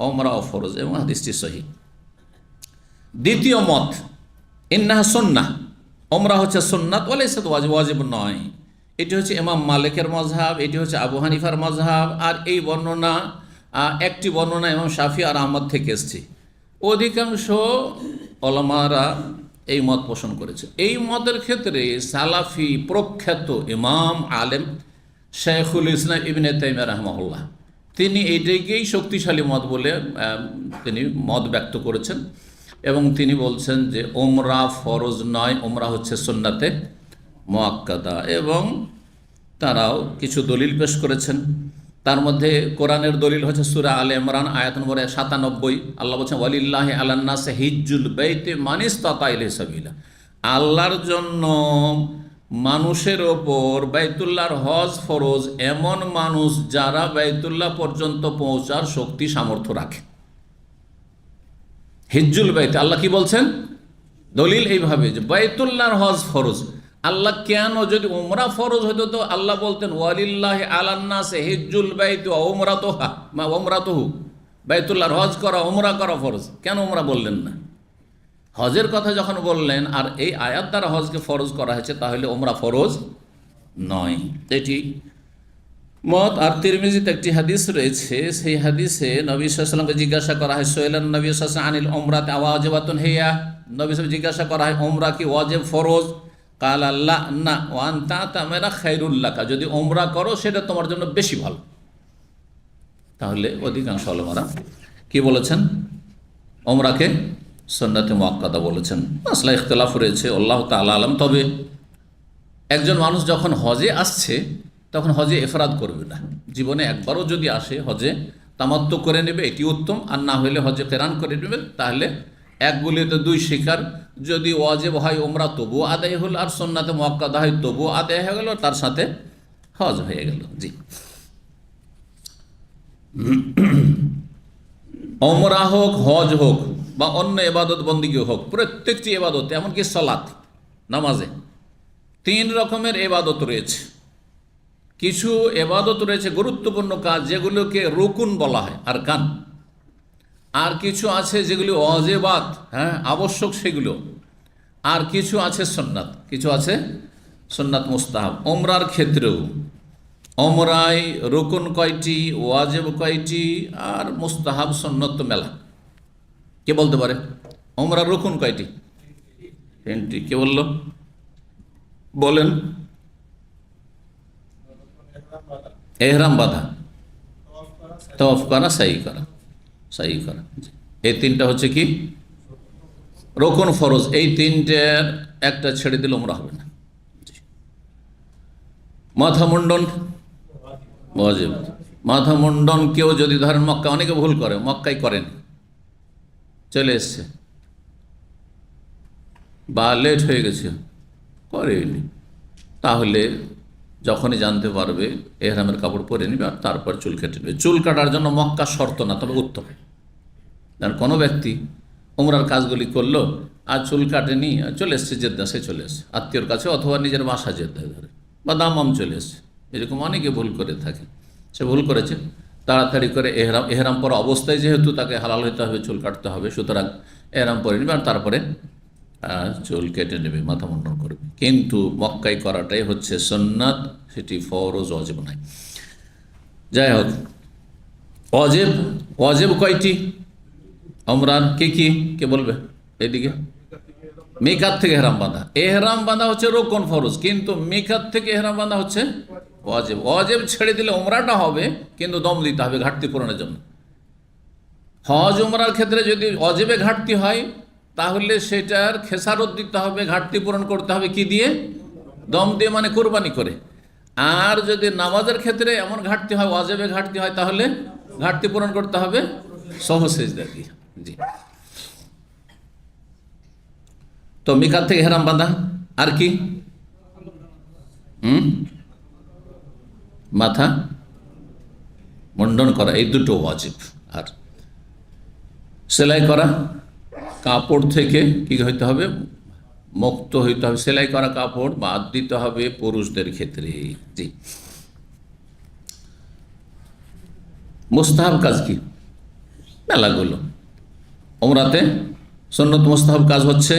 উমরাও ফরজ, এবং হাদিসটি সহিহ। দ্বিতীয় মত, ইন্নাহা সুন্নাহ, উমরা হচ্ছে সুন্নাত, ওয়ালাইসাত ওয়াজিব, ওয়াজিব নয়। এটি হচ্ছে ইমাম মালিকের মযহাব, এটি হচ্ছে আবু হানিফার মযহাব, আর এই বর্ণনা একটি বর্ণনা ইমাম শাফি আর আহমদ থেকে এসছে। অধিকাংশ ওলামারা এই মত পোষণ করেছে। এই মতের ক্ষেত্রে সালাফি প্রখ্যাত ইমাম আলেম শেখুল ইসলাম ইবনে তাইমিয়া রাহমাহুল্লাহ, তিনি এইটাকেই শক্তিশালী মত বলে তিনি মত ব্যক্ত করেছেন, এবং তিনি বলছেন যে উমরা ফরজ নয়, উমরা হচ্ছে সুন্নাতে মুআক্কাদা। এবং তারাও কিছু দলিল পেশ করেছেন। তার মধ্যে কোরআনের দলিল হচ্ছে সূরা আলে ইমরান আয়াত নম্বর 97। আল্লাহ বলছেন, ওয়ালিল্লাহি আলান নাসি হিজ্জুল বাইতি মান ইসতাতা ইলাইহি সাবিলা, আল্লাহর জন্য মানুষের ওপর বাইতুল্লাহর হজ ফরজ এমন মানুষ যারা বাইতুল্লাহ পর্যন্ত পৌঁছার শক্তি সামর্থ্য রাখে। হিজ্জুল বাইত, আল্লাহ কি বলছেন? দলিল এইভাবে যে বাইতুল্লাহর হজ ফরজ। আল্লাহ কেন, যদি উমরা ফরজ হইতো তো আল্লাহ বলতেন ওয়ালিল্লাহি আলান নাসি হিজ্জুল বাইতি ওয়া উমরাতুহা মা উমরাতুহু, বাইতুল্লাহর হজ করা উমরা করা ফরজ। কেন উমরা বললেন না? হজের কথা যখন বললেন আর এই আয়াত দ্বারা হজকে ফরজ করা হয়েছে, তাহলে উমরা ফরজ নয়। এটি মত আর তিরমিজিতে একটি হাদিস রয়েছে, সেই হাদিসে নবী সাল্লাল্লাহু আলাইহি ওয়াসাল্লামকে জিজ্ঞাসা করা হয়, সোয়েলান নবী সাল্লাল্লাহু আলাইহি ওয়াসাল্লাম আনিল উমরাতি আওয়াজিবাতুন হিয়া, নবী সাল্লাল্লাহু জিজ্ঞাসা করা হয় উমরা কি ওয়াজিব ফরজ? কাল আল্লাহ না, ওয়ান তা'তামিরা খায়রুল লাকা, যদি উমরা করো সেটা তোমার জন্য বেশি ভালো। তাহলে অধিকাংশ উলামারা কি বলেছেন? উমরাকে সুন্নাতে মুআক্কাদা বলেছেন। মাসলা ইখতিলাফ রয়েছে, আল্লাহ তাআলা আলাম। তবে একজন মানুষ যখন হজে আসছে তখন হজে ইফরাদ করবে না, জীবনে একবারও যদি আসে হজে তামাত্তু করে নেবে, এটি উত্তম। আর না হলে হজে কেরান করে নেবে, তাহলে এক গুলিতে দুই শিকার। যদি ওয়াজিব হয় উমরা তবুও আদায় হলো, আর সুন্নাতে মুআক্কাদা হয় তবুও আদায় হয়ে গেল, তার সাথে হজ হয়ে গেল। জি, উমরা হোক, হজ হোক বা অন্য ইবাদত বন্দিগি হোক, প্রত্যেকটি ইবাদত, এমনকি সালাত, নামাজে 3 রকমের ইবাদত রয়েছে। কিছু ইবাদত রয়েছে গুরুত্বপূর্ণ কাজ, যেগুলোকে রুকুন বলা হয়, আরকান। আর কিছু আছে যেগুলি ওয়াজিবাত, হ্যাঁ আবশ্যক সেগুলো। আর কিছু আছে সুন্নাত, কিছু আছে সুন্নাত মুস্তাহাব। উমরার ক্ষেত্রেও উমরায় রুকুন কয়টি, ওয়াজিব কয়টি, আর মুস্তাহাব সুন্নত তো মেলা। কে বলতে পারে উমরার রুকুন কয়টি? 3টি। কে বলল? বলেন। এহরাম বাঁধা, তওয়াফ করা, সাই করা, সাই করা, এই 3টা হচ্ছে কি রুকুন ফরজ। এই 3টার একটা ছেড়ে দিলে উমরা হবে না। মাথা মুন্ডন ওয়াজিব। মাথা মুন্ডন কেউ যদি ধরেন মক্কা, অনেকে ভুল করে, মক্কায় করেন, চলে এসছে বা লেট হয়ে গেছে, করেনি, তাহলে যখনই জানতে পারবে এহরামের কাপড় পরে নেবে আর তারপর চুল কেটে নেবে। চুল কাটার জন্য মক্কা শর্ত না, তবে উত্তম। কারণ কোনো ব্যক্তি উমরার কাজগুলি করলো আর চুল কাটেনি, চলে এসছে জেদ্দা, সে চলে এসছে আত্মীয়র কাছে, অথবা নিজের বাসা জেদ্দায় ধরে, বা দামাম চলে এসছে, এরকম অনেকে ভুল করে থাকে। সে ভুল করেছে, তাড়াতাড়ি করে এহরাম পরা অবস্থায় যেহেতু তাকে হালাল হইতে হবে, চুল কাটতে হবে, সুতরাং এহরাম পরে নেবে আর তারপরে চুল কেটে নেবে, মাথা মুন্ডন করবে। কিন্তু মক্কায় করাটাই হচ্ছে সুন্নাত, সেটি ফরজ, ওয়াজিব নাই। যাই হোক, ওয়াজিব, ওয়াজিব কয়টি উমরার? কি কে বলবে? এদিকে মিকাত থেকে এহরাম বাঁধা। এহরাম বাঁধা হচ্ছে রুকুন ফরজ, কিন্তু মিকাত থেকে এহরাম বাঁধা হচ্ছে ওয়াজিব। ওয়াজিব ছেড়ে দিলে উমরাটা হবে, কিন্তু দম দিতে হবে ঘাটতি পূরণের জন্য। হজ উমরার ক্ষেত্রে যদি ওয়াজিবে ঘাটতি হয়, তাহলে সেটার খেসারত দিতে হবে, ঘাটতি পূরণ করতে হবে কি দিয়ে? দম দিয়ে, মানে কুরবানি করে। আর যদি নামাজের ক্ষেত্রে এমন ঘাটতি হয়, ওয়াজিবে ঘাটতি হয়, তাহলে ঘাটতি পূরণ করতে হবে সহসেজদা দিয়ে। জি, তো মিকাত থেকে ইহরাম বাঁধা। আর কি? মাথা মুন্ডন করা, এই দুটো ওয়াজিব। আর সেলাই করা, কাপড় থেকে কি হইতে হবে? মুক্ত হইতে হবে। সেলাই করা কাপড় বাদ দিতে হবে পুরুষদের ক্ষেত্রে। জি, মুস্তাহাব কাজ কি? মেলাগুলো। উমরাতে সুন্নত মুস্তাহাব কাজ হচ্ছে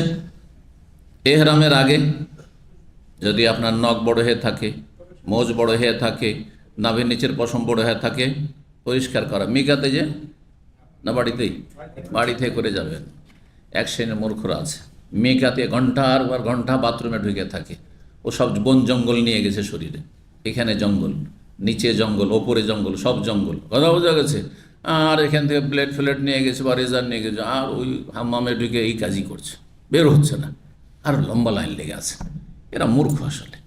এহরামের আগে যদি আপনার নখ বড় হয়ে থাকে, মোজ বড় হয়ে থাকে, নাভির নিচের পশম বড় হয়ে থাকে, পরিষ্কার করা। মিকাতে যে না বাড়িতেই? বাড়িতে করে যাবেন। এক শ্রেণীর মূর্খরা আছে, মিকাতে ঘন্টার পর ঘন্টা বাথরুমে ঢুকে থাকে। ও সব বন জঙ্গল নিয়ে গেছে শরীরে, এখানে জঙ্গল, নিচে জঙ্গল, ওপরে জঙ্গল, সব জঙ্গল, কথা বোঝা গেছে। আর এখান থেকে প্লেট ফ্লেট নিয়ে গেছে বা রেজার নিয়ে গেছে, আর ওই হাম্মামে ঢুকে এই কাজই করছে, বের হচ্ছে না, আর লম্বা লাইন লেগে আছে। এরা মূর্খ আসলে।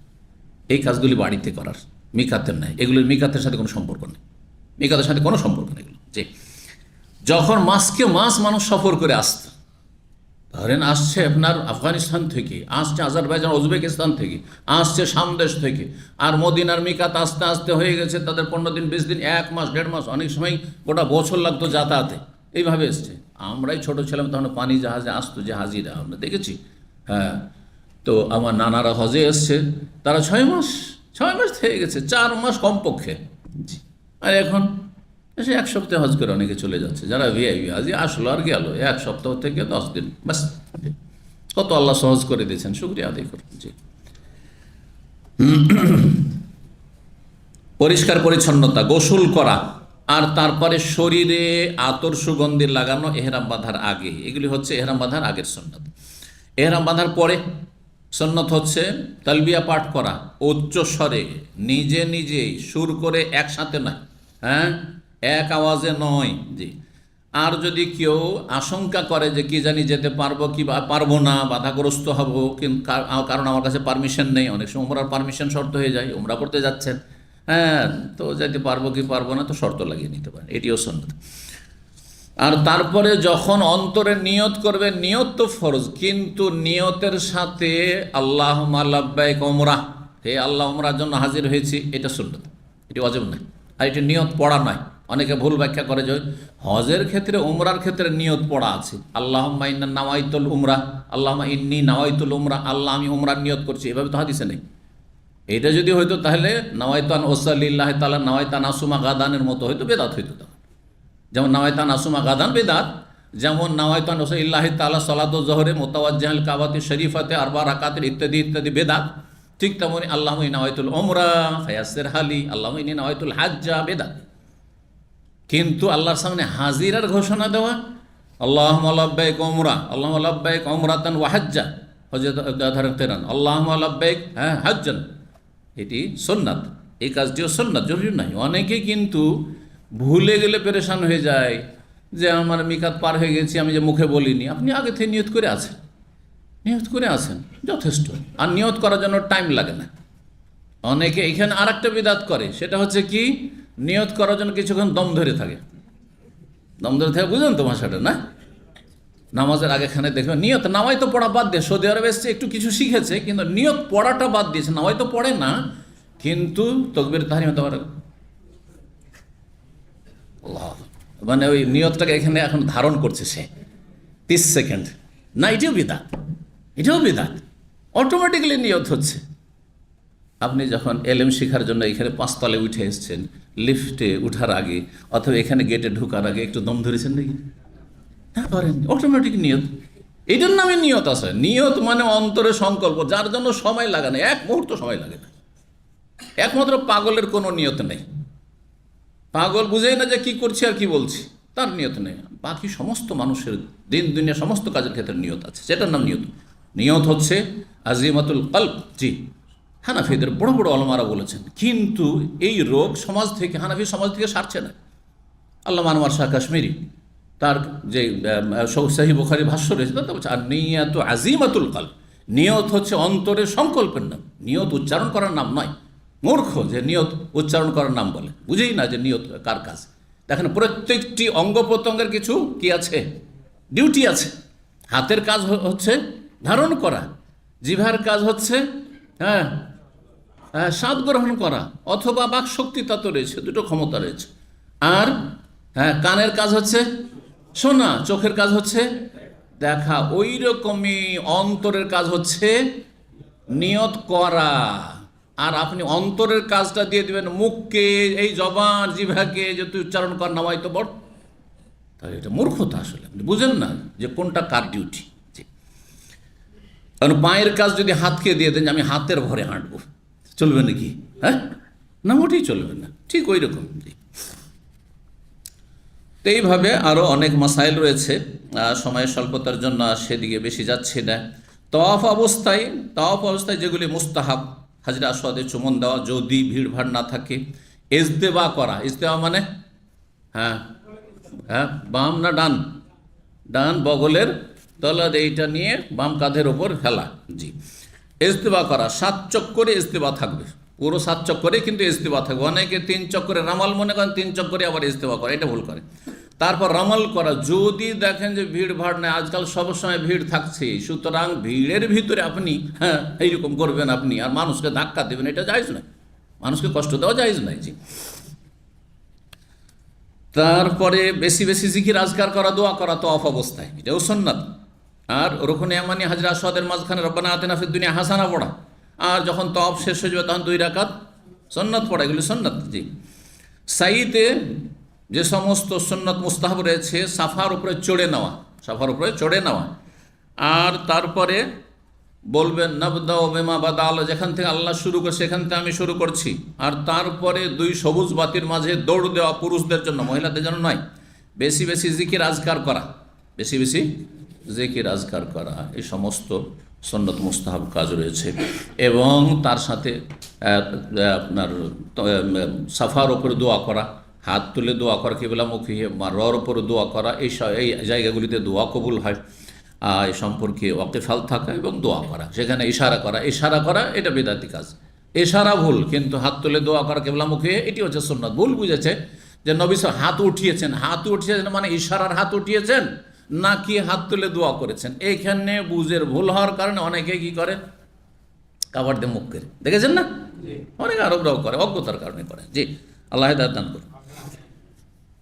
এই কাজগুলি বাড়িতে করার, মিকাতের নাই। এগুলোর মিকাতের সাথে কোনো সম্পর্ক নেই, মিকাতের সাথে কোনো সম্পর্ক নেই এগুলো। যে যখন মাসকে মাস মানুষ সফর করে আসতো, ধরেন আসছে আপনার আফগানিস্তান থেকে, আসছে আজারবাইজান, উজবেকিস্তান থেকে, আসছে সামদেশ থেকে, আর মদিনার মিকাত আস্তে আস্তে হয়ে গেছে তাদের 15 দিন, 20 দিন, 1 মাস, 1.5 মাস, অনেক সময় গোটা বছর লাগতো যাতায়াতে। এইভাবে এসছে। আমরাই ছোট ছিলাম তখন পানি জাহাজে আসতো, জাহাজিরা আমরা দেখেছি। হ্যাঁ, তো আমার নানারা হজে এসছে, তারা 6 মাস থেকে গেছে, 4 মাস কমপক্ষে। আর এখন সে 1 সপ্তাহে হজ করে অনেকে চলে যাচ্ছে। যারা ভিআইপি হাজি আসলো আর গেল 1 সপ্তাহ থেকে 10 দিন, বাস। কত আল্লাহ সহজ করে দিয়েছেন, শুকরিয়া আদায় করুন। জি, পরিষ্কার পরিচ্ছন্নতা, গোসল করা, আর তারপরে শরীরে আতর সুগন্ধি লাগানো এহরাম বাঁধার আগে। এগুলি হচ্ছে এহরাম বাঁধার আগের সুন্নত। এহরাম বাঁধার পরে সুন্নত হচ্ছে তালবিয়া পাঠ করা, উচ্চ স্বরে, নিজে নিজেই সুর করে, একসাথে নয়, হ্যাঁ, এক আওয়াজে নয়। জি। আর যদি কেউ আশঙ্কা করে যে কি জানি যেতে পারবো কি পারবো না, বাধাগ্রস্ত হব, কিন্তু কারণ আমার কাছে পারমিশন নেই, অনেক সময় উমরার পারমিশন শর্ত হয়ে যায়, উমরা করতে যাচ্ছেন, হ্যাঁ, তো যেতে পারবো কি পারবো না, তো শর্ত লাগিয়ে নিতে পারেন, এটিও সুন্নত। আর তারপরে যখন অন্তরে নিয়ত করবে, নিয়ত তো ফরজ, কিন্তু নিয়তের সাথে আল্লাহুম্মা লাব্বাইক উমরা, হে আল্লাহ উমরার জন্য হাজির হয়েছি, এটা সুন্নত, এটি ওয়াজিব নয়। আর এটি নিয়ত পড়া নয়। অনেকে ভুল ব্যাখ্যা করে যে হজের ক্ষেত্রে, উমরার ক্ষেত্রে নিয়ত পড়া আছে, আল্লাহুম্মা ইন্না নাওয়াইতুল উমরা, আল্লাহুম্মা ইন্নী নাওয়াইতুল উমরা, আল্লাহ আমি উমরার নিয়ত করছি, এভাবে তো হাদিসে নেই। এটা যদি হইতো তাহলে নাওয়াইতান ওসালিল্লাহি তাআলা নাওয়াইতান আসুমা গাদানের মতো হয়তো, বেদাত হইতো তখন। যেমন নাওয়াইতান আসুমা গাদান বেদাত, যেমন নাওয়াইতান ওসালিল্লাহি তাআলা সালাতু যহরে মুতাওয়াজ্জিহাল কাবাতি শরীফাতে আরবা রাকাতের ইত্যাদি ইত্যাদি বেদাত। ঠিক তেমনি আল্লাহুম্মা ইন্নী নাওয়াইতুল উমরা ফায়াসসির হালি, আল্লাহুম্মা ইন্নী নাওয়াইতুল হাজ্জা, বেদাত। কিন্তু আল্লাহর সামনে হাজিরার ঘোষণা দেওয়া, আল্লাহুম্মা লাব্বাইক উমরা, আল্লাহুম্মা লাব্বাইক উমরাতান ওয়া হাজ্জা, হযরত ধরেন তেরান আল্লাহুম্মা লাব্বাইক, হ্যাঁ, হাজ্জান, এটি সুন্নাত। এই কাজটিও সুন্নাত, জরুরি নাই। অনেকে কিন্তু ভুলে গেলে পেরেশান হয়ে যায় যে আমার মিকাত পার হয়ে গেছি, আমি যে মুখে বলিনি। আপনি আগে থেকে নিয়ত করে আছেন, নিয়ত করে আছেন, যথেষ্ট। আর নিয়ত করার জন্য টাইম লাগে না। অনেকে এখানে আর একটা বিদাত করে, সেটা হচ্ছে কি, নিয়ত করার জন্য কিছুক্ষণ দম ধরে থাকে। দম ধরে থাকে, বুঝলেন তো ভাষাটা, না? নামাজের আগেখানে দেখবেন নিয়ত, নামাই তো পড়া বাদ দিয়ে, সৌদি আরবে এসছে একটু কিছু শিখেছে, কিন্তু নিয়ত পড়াটা বাদ দিয়েছে। নামাই তো পড়ে না, কিন্তু তকবীর তাহরিমা হতে পারে, মানে ওই নিয়তটাকে এখানে এখন ধারণ করছে সে 30 সেকেন্ড। না, এটাও বিদাত, এটাও বিদাত। অটোমেটিক্যালি নিয়ত হচ্ছে। আপনি যখন এলেম শেখার জন্য এখানে 5 তলে উঠে এসছেন, লিফটে উঠার আগে অথবা এখানে গেটে ঢোকার আগে একটু দম ধরেছেন নাকি? হ্যাঁ, করেন, অটোমেটিক নিয়ত। এটার নামে নিয়ত আছে। নিয়ত মানে অন্তরে সংকল্প, যার জন্য সময় লাগে না, এক মুহূর্ত সময় লাগে না। একমাত্র পাগলের কোনো নিয়ত নেই। পাগল বুঝেই না যে কি করছি আর কি বলছি, তার নিয়ত নেই। বাকি সমস্ত মানুষের দিন দুনিয়া সমস্ত কাজের ক্ষেত্রে নিয়ত আছে, সেটার নাম নিয়ত। নিয়ত হচ্ছে আজিমাতুল কলব। জি, হানাফিদের বড় বড় আলেমরা বলেছেন। কিন্তু এই রোগ সমাজ থেকে, হানাফি সমাজ থেকে সারছে না। আল্লামা আনোয়ার শাহ কাশ্মীরি তার যে সহিহ বুখারী ভাষ্য রয়েছে, তাতে বলছে আর নিয়াত আজিমাতুল কলব, নিয়ত হচ্ছে অন্তরের সংকল্পের নাম, নিয়ত উচ্চারণ করার নাম নয়। মূর্খ যে নিয়ত উচ্চারণ করার নাম বলে, বুঝেই না যে নিয়ত কার কাজ। দেখেন, প্রত্যেকটি অঙ্গ প্রত্যঙ্গের কিছু কি আছে, ডিউটি আছে। হাতের কাজ হচ্ছে ধারণ করা, জিহ্বার কাজ হচ্ছে হ্যাঁ স্বাদ গ্রহণ করা, অথবা বাক শক্তি তত রয়েছে, দুটো ক্ষমতা রয়েছে। আর হ্যাঁ, কানের কাজ হচ্ছে শোনা, চোখের কাজ হচ্ছে দেখা। ওই রকমই অন্তরের কাজ হচ্ছে নিয়ত করা। আর আপনি অন্তরের কাজটা দিয়ে দিবেন মুখকে, এই জবান জিহ্বাকে যে তুই উচ্চারণ কর নামাই তো বড়, তাহলে এটা মূর্খতা। আসলে আপনি বুঝেন না যে কোনটা কার ডিউটি। কারণ পায়ের কাজ যদি হাতকে দিয়ে দেন, আমি হাতের ভরে হাঁটবো, চলবে নাকি? হ্যাঁ, না, মোটেই চলবে না। ঠিক ওই রকম। তো এইভাবে আরও অনেক মাসাইল রয়েছে, সময়ের স্বল্পতার জন্য সেদিকে বেশি যাচ্ছে না। তাওয়াফ অবস্থায় যেগুলি মুস্তাহাব, হাজরে আসওয়াদে চুমন দেওয়া যদি ভিড়ভাড় না থাকে। ইজতেবা করা, ইজতেবা মানে হ্যাঁ হ্যাঁ বাম না ডান, ডান বগলের তলার এইটা নিয়ে বাম কাঁধের ওপর ফেলা। জি, ইজতেবা করা, 7 চক্করে ইজতেবা থাকবে, পুরো 7 চক্করে কিন্তু ইজতেবা থাকবে। অনেকে 3 চক্করে রামাল মনে করেন, 3 চক্করে আবার ইজতেবা করে, এটা ভুল করে। তারপর রামাল করা, যদি দেখেন যে ভিড় ভাড় নেই, আজকাল সবসময় ভিড় থাকছে, সুতরাং ভিড়ের ভিতরে আপনি হ্যাঁ এইরকম করবেন আপনি, আর মানুষকে ধাক্কা দেবেন, এটা জায়েজ নয়, মানুষকে কষ্ট দেওয়া জায়েজ নয়। জি। তারপরে বেশি বেশি জিকির আজকার করা, দোয়া করা তাওয়াফ অবস্থায়, এটাও সুন্নাত। আর রুকনে ইয়ামানি হাজরে আসওয়াদের মাঝখানে রব্বানা আতিনা ফিদ দুনিয়া হাসানা পড়া, আর যখন তাওয়াফ শেষ হয়ে যাবে তখন 2 রাকাত সুন্নাত পড়া, এগুলি সুন্নাত। জি। সাইতে যে সমস্ত সুন্নাত মুস্তাহাব রয়েছে, সাফার উপরে চড়ে নেওয়া, সাফার উপরে চড়ে নেওয়া। আর তারপরে বলবেন নাবদাউ বিমা বাদা আল্লাহ, যেখান থেকে আল্লাহ শুরু করে সেখান থেকে আমি শুরু করছি। আর তারপরে দুই সবুজ বাতির মাঝে দৌড় দেওয়া পুরুষদের জন্য, মহিলাদের জন্য নয়। বেশি বেশি জিকির আজকার করা, বেশি বেশি জিকির আজকার করা, এই সমস্ত সুন্নত মুস্তাহাব কাজ রয়েছে। এবং তার সাথে আপনার সাফার ওপরে দোয়া করা, হাত তুলে দোয়া করা, কিবলামুখী রর ওপরে দোয়া করা, এই জায়গাগুলিতে দোয়া কবুল হয়। এই সম্পর্কে ওয়াকিফাল থাকা এবং দোয়া করা, সেখানে ইশারা করা এটা বেদাতি কাজ। ইশারা ভুল, কিন্তু হাত তুলে দোয়া করা কিবলামুখী এটি হচ্ছে সুন্নাত। ভুল বুঝেছে যে নবী সাল্লাল্লাহু হাত উঠিয়েছেন মানে ইশারার হাত উঠিয়েছেন নাকি হাত তুলে দোয়া করেছেন। এইখানে বুঝের ভুল হওয়ার কারণে অনেকে কি করে, কাবার দিয়ে মুখ করে, দেখেছেন না, অনেক আরবরাও করে, অজ্ঞতার কারণে করে। জি, আল্লাহ হিদায়াত দান করুন।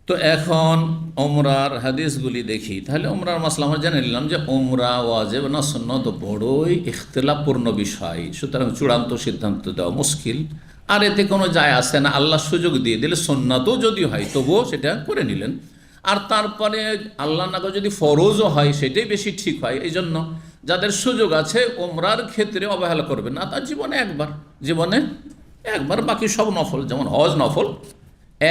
তো এখন ওমরার হাদিসগুলি দেখি। তাহলে ওমরার মাসলা আমরা জেনে নিলাম যে ওমরা ওয়াজিব না সুন্নত বড়ই ইখতিলাফপূর্ণ বিষয়, সুতরাং চূড়ান্ত সিদ্ধান্ত দেওয়া মুশকিল। আর এতে কোনো যায় আসে না, আল্লাহ সুযোগ দিয়ে দিলে সুন্নাতও যদি হয় তবুও সেটা করে নিলেন। আর তারপরে আল্লাহ না করে যদি ফরজও হয় সেটাই বেশি ঠিক হয়। এই জন্য যাদের সুযোগ আছে ওমরার ক্ষেত্রে অবহেলা করবেন না। তার জীবনে একবার, বাকি সব নফল, যেমন হজ নফল,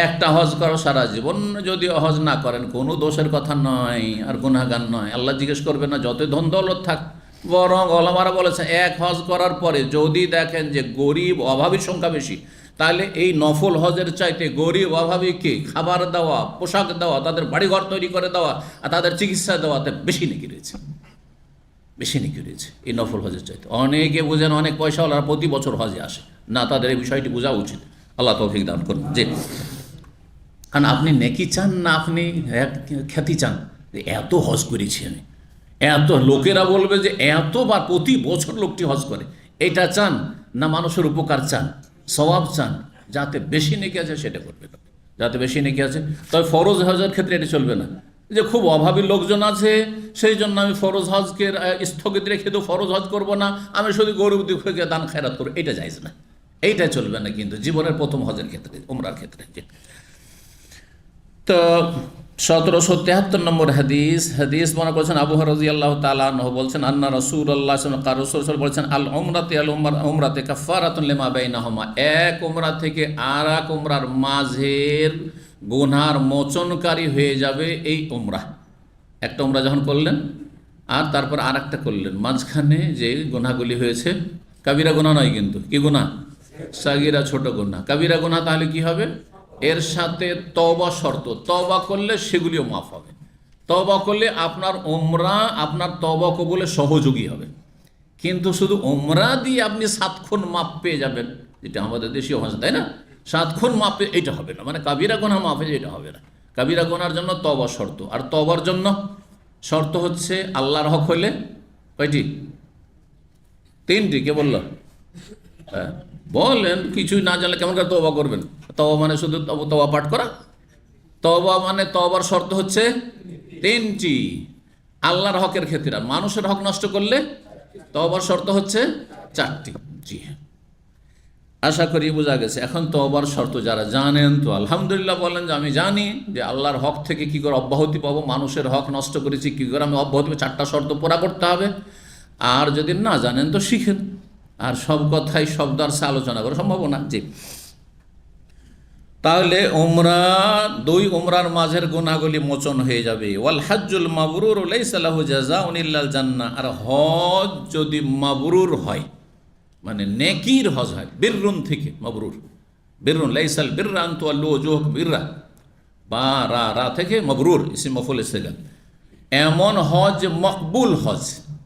একটা হজ করো সারা জীবন। যদি হজ না করেন কোনো দোষের কথা নয়, আর গুনাহগার নয়, আল্লাহ জিজ্ঞেস করবে না যতই ধন দৌলত থাক। বরং ওলামারা বলেছে এক হজ করার পরে যদি দেখেন যে গরিব অভাবীর সংখ্যা বেশি, তাহলে এই নফল হজের চাইতে গরিব অভাবীকে খাবার দেওয়া, পোশাক দেওয়া, তাদের বাড়িঘর তৈরি করে দেওয়া আর তাদের চিকিৎসা দেওয়াতে বেশি নেকি রয়েছে এই নফল হজের চাইতে। অনেকে বুঝেন অনেক পয়সাওয়ালারা প্রতি বছর হজে আসে না, তাদের এই বিষয়টি বোঝা উচিত। আল্লাহ তৌফিক দান করুন। যে কারণ আপনি নেকি চান না আপনি খ্যাতি চান যে এত হজ করেছি আমি, এত লোকেরা বলবে যে এতবার প্রতি বছর লোকটি হজ করে, এটা চান না মানুষের উপকার চান, সওয়াব চান, যাতে বেশি নেকি আছে সেটা করবে, যাতে বেশি নেকি আছে। তবে ফরজ হজের ক্ষেত্রে এটা চলবে না যে খুব অভাবী লোকজন আছে সেই জন্য আমি ফরজ হজকে স্থগিত রেখে তো ফরজ হজ করবো না, আমি শুধু গরিব দুঃখীকে দান খেরাত করবো, এটা জায়েজ না, এইটা চলবে না। কিন্তু জীবনের প্রথম হজের ক্ষেত্রে, উমরার ক্ষেত্রে। তো 1773 নম্বর হাদিস মনে করছেন আবু হুরায়রা রাদিয়াল্লাহু তাআলা আনহু বলছেন আন্না রাসূলুল্লাহ রাসূল বলছেন আল উমরাতে কাফারাতুন লিমা বাইনাহুমা, এক উমরা থেকে আর এক উমরার মাঝের গুনার মোচনকারী হয়ে যাবে এই উমরা। একটা উমরা যখন করলেন আর তারপর আর একটা করলেন, মাঝখানে যে গুনাহগুলি হয়েছে, কাবিরা গুনাহ নয় কিন্তু, কি গুনাহ? সাগিরা, ছোট গুনাহ। কাবিরা গুনাহ তাহলে কি হবে? এর সাথে তওবা শর্ত, তওবা করলে সেগুলিও মাফ হবে। তওবা করলে আপনার উমরা আপনার তওবা কবুলে সহযোগী হবে। কিন্তু শুধু উমরা দিয়ে আপনি 7 খুন মাফ পেয়ে যাবেন, যেটা আমাদের দেশীয় ভাষা, তাই না? 7 খুন মাফ এটা হবে না, মানে কাবিরা গুনাহ মাফ এটা হবে না। কাবিরা গুনার জন্য তওবা শর্ত, আর তওবার জন্য শর্ত হচ্ছে আল্লাহর হক হইলে কয়টি? 3টি। কে বলল? হ্যাঁ বলেন, কিছুই না জানলে কেমন করে তওবা করবেন? তওবা মানে শুধু তওবা পাঠ করা? তওবা মানে তওবার শর্ত হচ্ছে 3টি আল্লাহর হকের ক্ষেত্রে। আর মানুষের হক নষ্ট করলে তওবার শর্ত হচ্ছে 4টি। জি হ্যাঁ, আশা করি বোঝা গেছে। এখন তওবার শর্ত যারা জানেন তো আলহামদুলিল্লাহ বলেন যে আমি জানি যে আল্লাহর হক থেকে কী করে অব্যাহতি পাবো, মানুষের হক নষ্ট করেছি কী করে আমি অব্যাহতি পাবো, 4টা শর্ত পুরা করতে হবে। আর যদি না জানেন তো শিখেন, আর সব কথাই সব দর্শে আলোচনা করা সম্ভব না। জি, তাহলে উমরা, 2 উমরার মাঝের গুনাহগুলি মোচন হয়ে যাবে। ওয়াল হজ্জুল মাবরুর লাইসা লাহু জাযাউন ইল্লাল জান্নাহ, আর হজ যদি মাবরুর হয় মানে নেকির হজ হয়, বিররুন থেকে মাবরুর, বিররুন লাইসাল বিররা আন তুওয়াল্লু ওজুহাকুম বিররা, বা রা থেকে মাবরুর ইসম মফউল ইসতিগল, এমন হজ মকবুল হজ।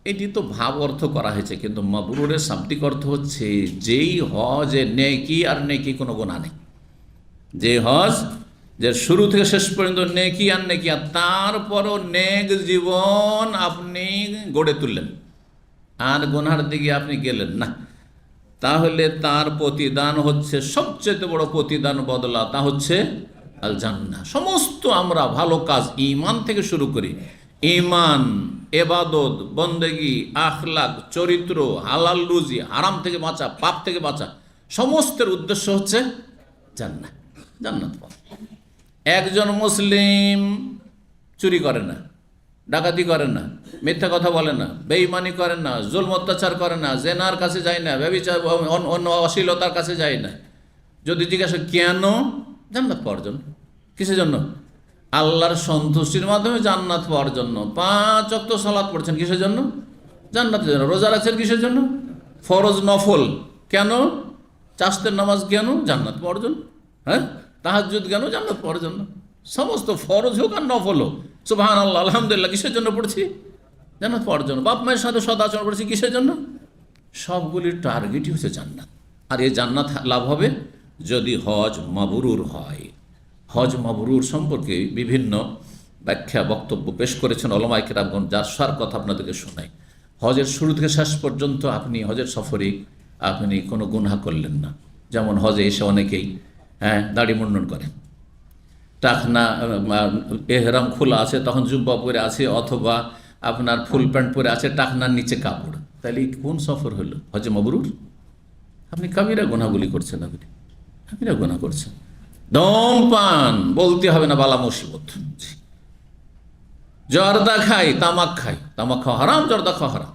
এটি তো ভাব অর্থ করা হয়েছে, কিন্তু মাবরুরের শাব্দিক অর্থ হচ্ছে যেই হজে নেকি আর নেকি কোনো গুনাহ নেই, যে হজ যে শুরু থেকে শেষ পর্যন্ত নেকি আর নেকি, আর তারপরও নেক জীবন আপনি গড়ে তুললেন আর গুনার দিকে আপনি গেলেন না, তাহলে তার প্রতিদান হচ্ছে সবচেয়ে বড় প্রতিদান বদলা, তা হচ্ছে আল জান্নাহ। সমস্ত আমরা ভালো কাজ ঈমান থেকে শুরু করি, ঈমান, ইবাদত, বন্দেগী, আখলাক, চরিত্র, হালাল রুজি, হারাম থেকে বাঁচা, পাপ থেকে বাঁচা, সমস্তের উদ্দেশ্য হচ্ছে জান্নাত পাওয়া। একজন মুসলিম চুরি করে না, ডাকাতি করেন না, মিথ্যা কথা বলেন না, বেঈমানি করেন না, জুলম অত্যাচার করেন না, জেনার কাছে যায় না, ব্যভিচার অন্য অশ্লীলতার কাছে যায় না। যদি জিজ্ঞাসা কেন, জান্নাত পাওয়ার জন্য। কিসের জন্য? আল্লাহর সন্তুষ্টির মাধ্যমে জান্নাত পাওয়ার জন্য। 5 ওয়াক্ত সালাত পড়ছেন কিসের জন্য? জান্নাতের জন্য। রোজা রাখছেন কিসের জন্য? ফরজ নফল কেন? চাষতের নামাজ কেন? জান্নাত পাওয়ার জন্য। হ্যাঁ, তাহাজ্জুদ কেন? জান্নাত পাওয়ার জন্য। সমস্ত ফরজ হোক আর নফল হোক, সুবহানাল্লাহ আলহামদুলিল্লাহ, কিসের জন্য পড়ছি? জান্নাত পাওয়ার জন্য। বাপ মায়ের সাথে সদাচরণ করছি কিসের জন্য? সবগুলির টার্গেটই হচ্ছে জান্নাত। আর এই জান্নাত লাভ হবে যদি হজ মাবরুর হয়। হজ মাবরুর সম্পর্কে বিভিন্ন ব্যাখ্যা বক্তব্য পেশ করেছেন উলামায়ে কেরামগণ, যার সার কথা আপনাদেরকে শোনাই। হজের শুরু থেকে শেষ পর্যন্ত আপনি হজের সফরে আপনি কোনো গুনাহ করলেন না। যেমন হজে এসে অনেকেই দাড়ি মুন্ডন করে, টাকনা এহরাম খোলা আছে তখন জুব্বা পরে আছে, অথবা আপনার ফুল প্যান্ট পরে আছে, টাকনার নিচে কাপড়, তাহলে কোন সফর হলো? হজে মাবরুর? আপনি কাবিরা গুনাহগুলি করছেন, আপনি কাবিরা গুনাহ করছেন। দম পান বলতে হবে না, বালা মুসিবত। জর্দা খাই, তামাক খাই, তামাক খাওয়া হারাম, জর্দা খাওয়া হারাম।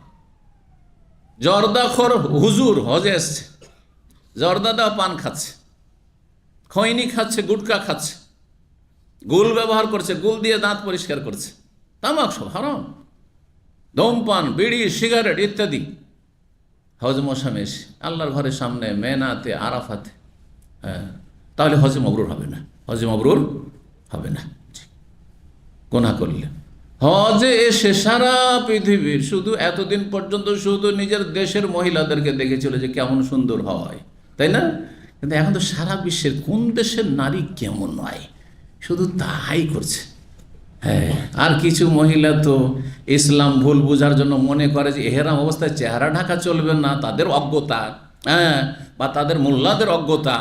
জর্দাখোর হুজুর হজে এসছে, জর্দা দেওয়া পান খাচ্ছে, খৈনি খাচ্ছে, গুটকা খাচ্ছে, গুল ব্যবহার করছে, গুল দিয়ে দাঁত পরিষ্কার করছে, তামাক সব হারাম। ধূমপান, বিড়ি, সিগারেট ইত্যাদি হজ মৌসুমে এসে আল্লাহর ঘরের সামনে, মেনাতে, আরাফাতে, তাহলে হজে মাবরুর হবে না, হজে মাবরুর হবে না গুনাহ করলে। হজে এসে সারা পৃথিবীর শুধু এতদিন পর্যন্ত শুধু নিজের দেশের মহিলাদেরকে দেখেছিল যে কেমন সুন্দর হয়, তাই না? কিন্তু এখন তো সারা বিশ্বের কোন দেশের নারী কেমন নয়, শুধু তাই করছে। হ্যাঁ, আর কিছু মহিলা তো ইসলাম ভুল বোঝার জন্য মনে করে যে এহরাম অবস্থায় চেহারা ঢাকা চলবে না, তাদের অজ্ঞতা, বা তাদের মোল্লাদের অজ্ঞতা,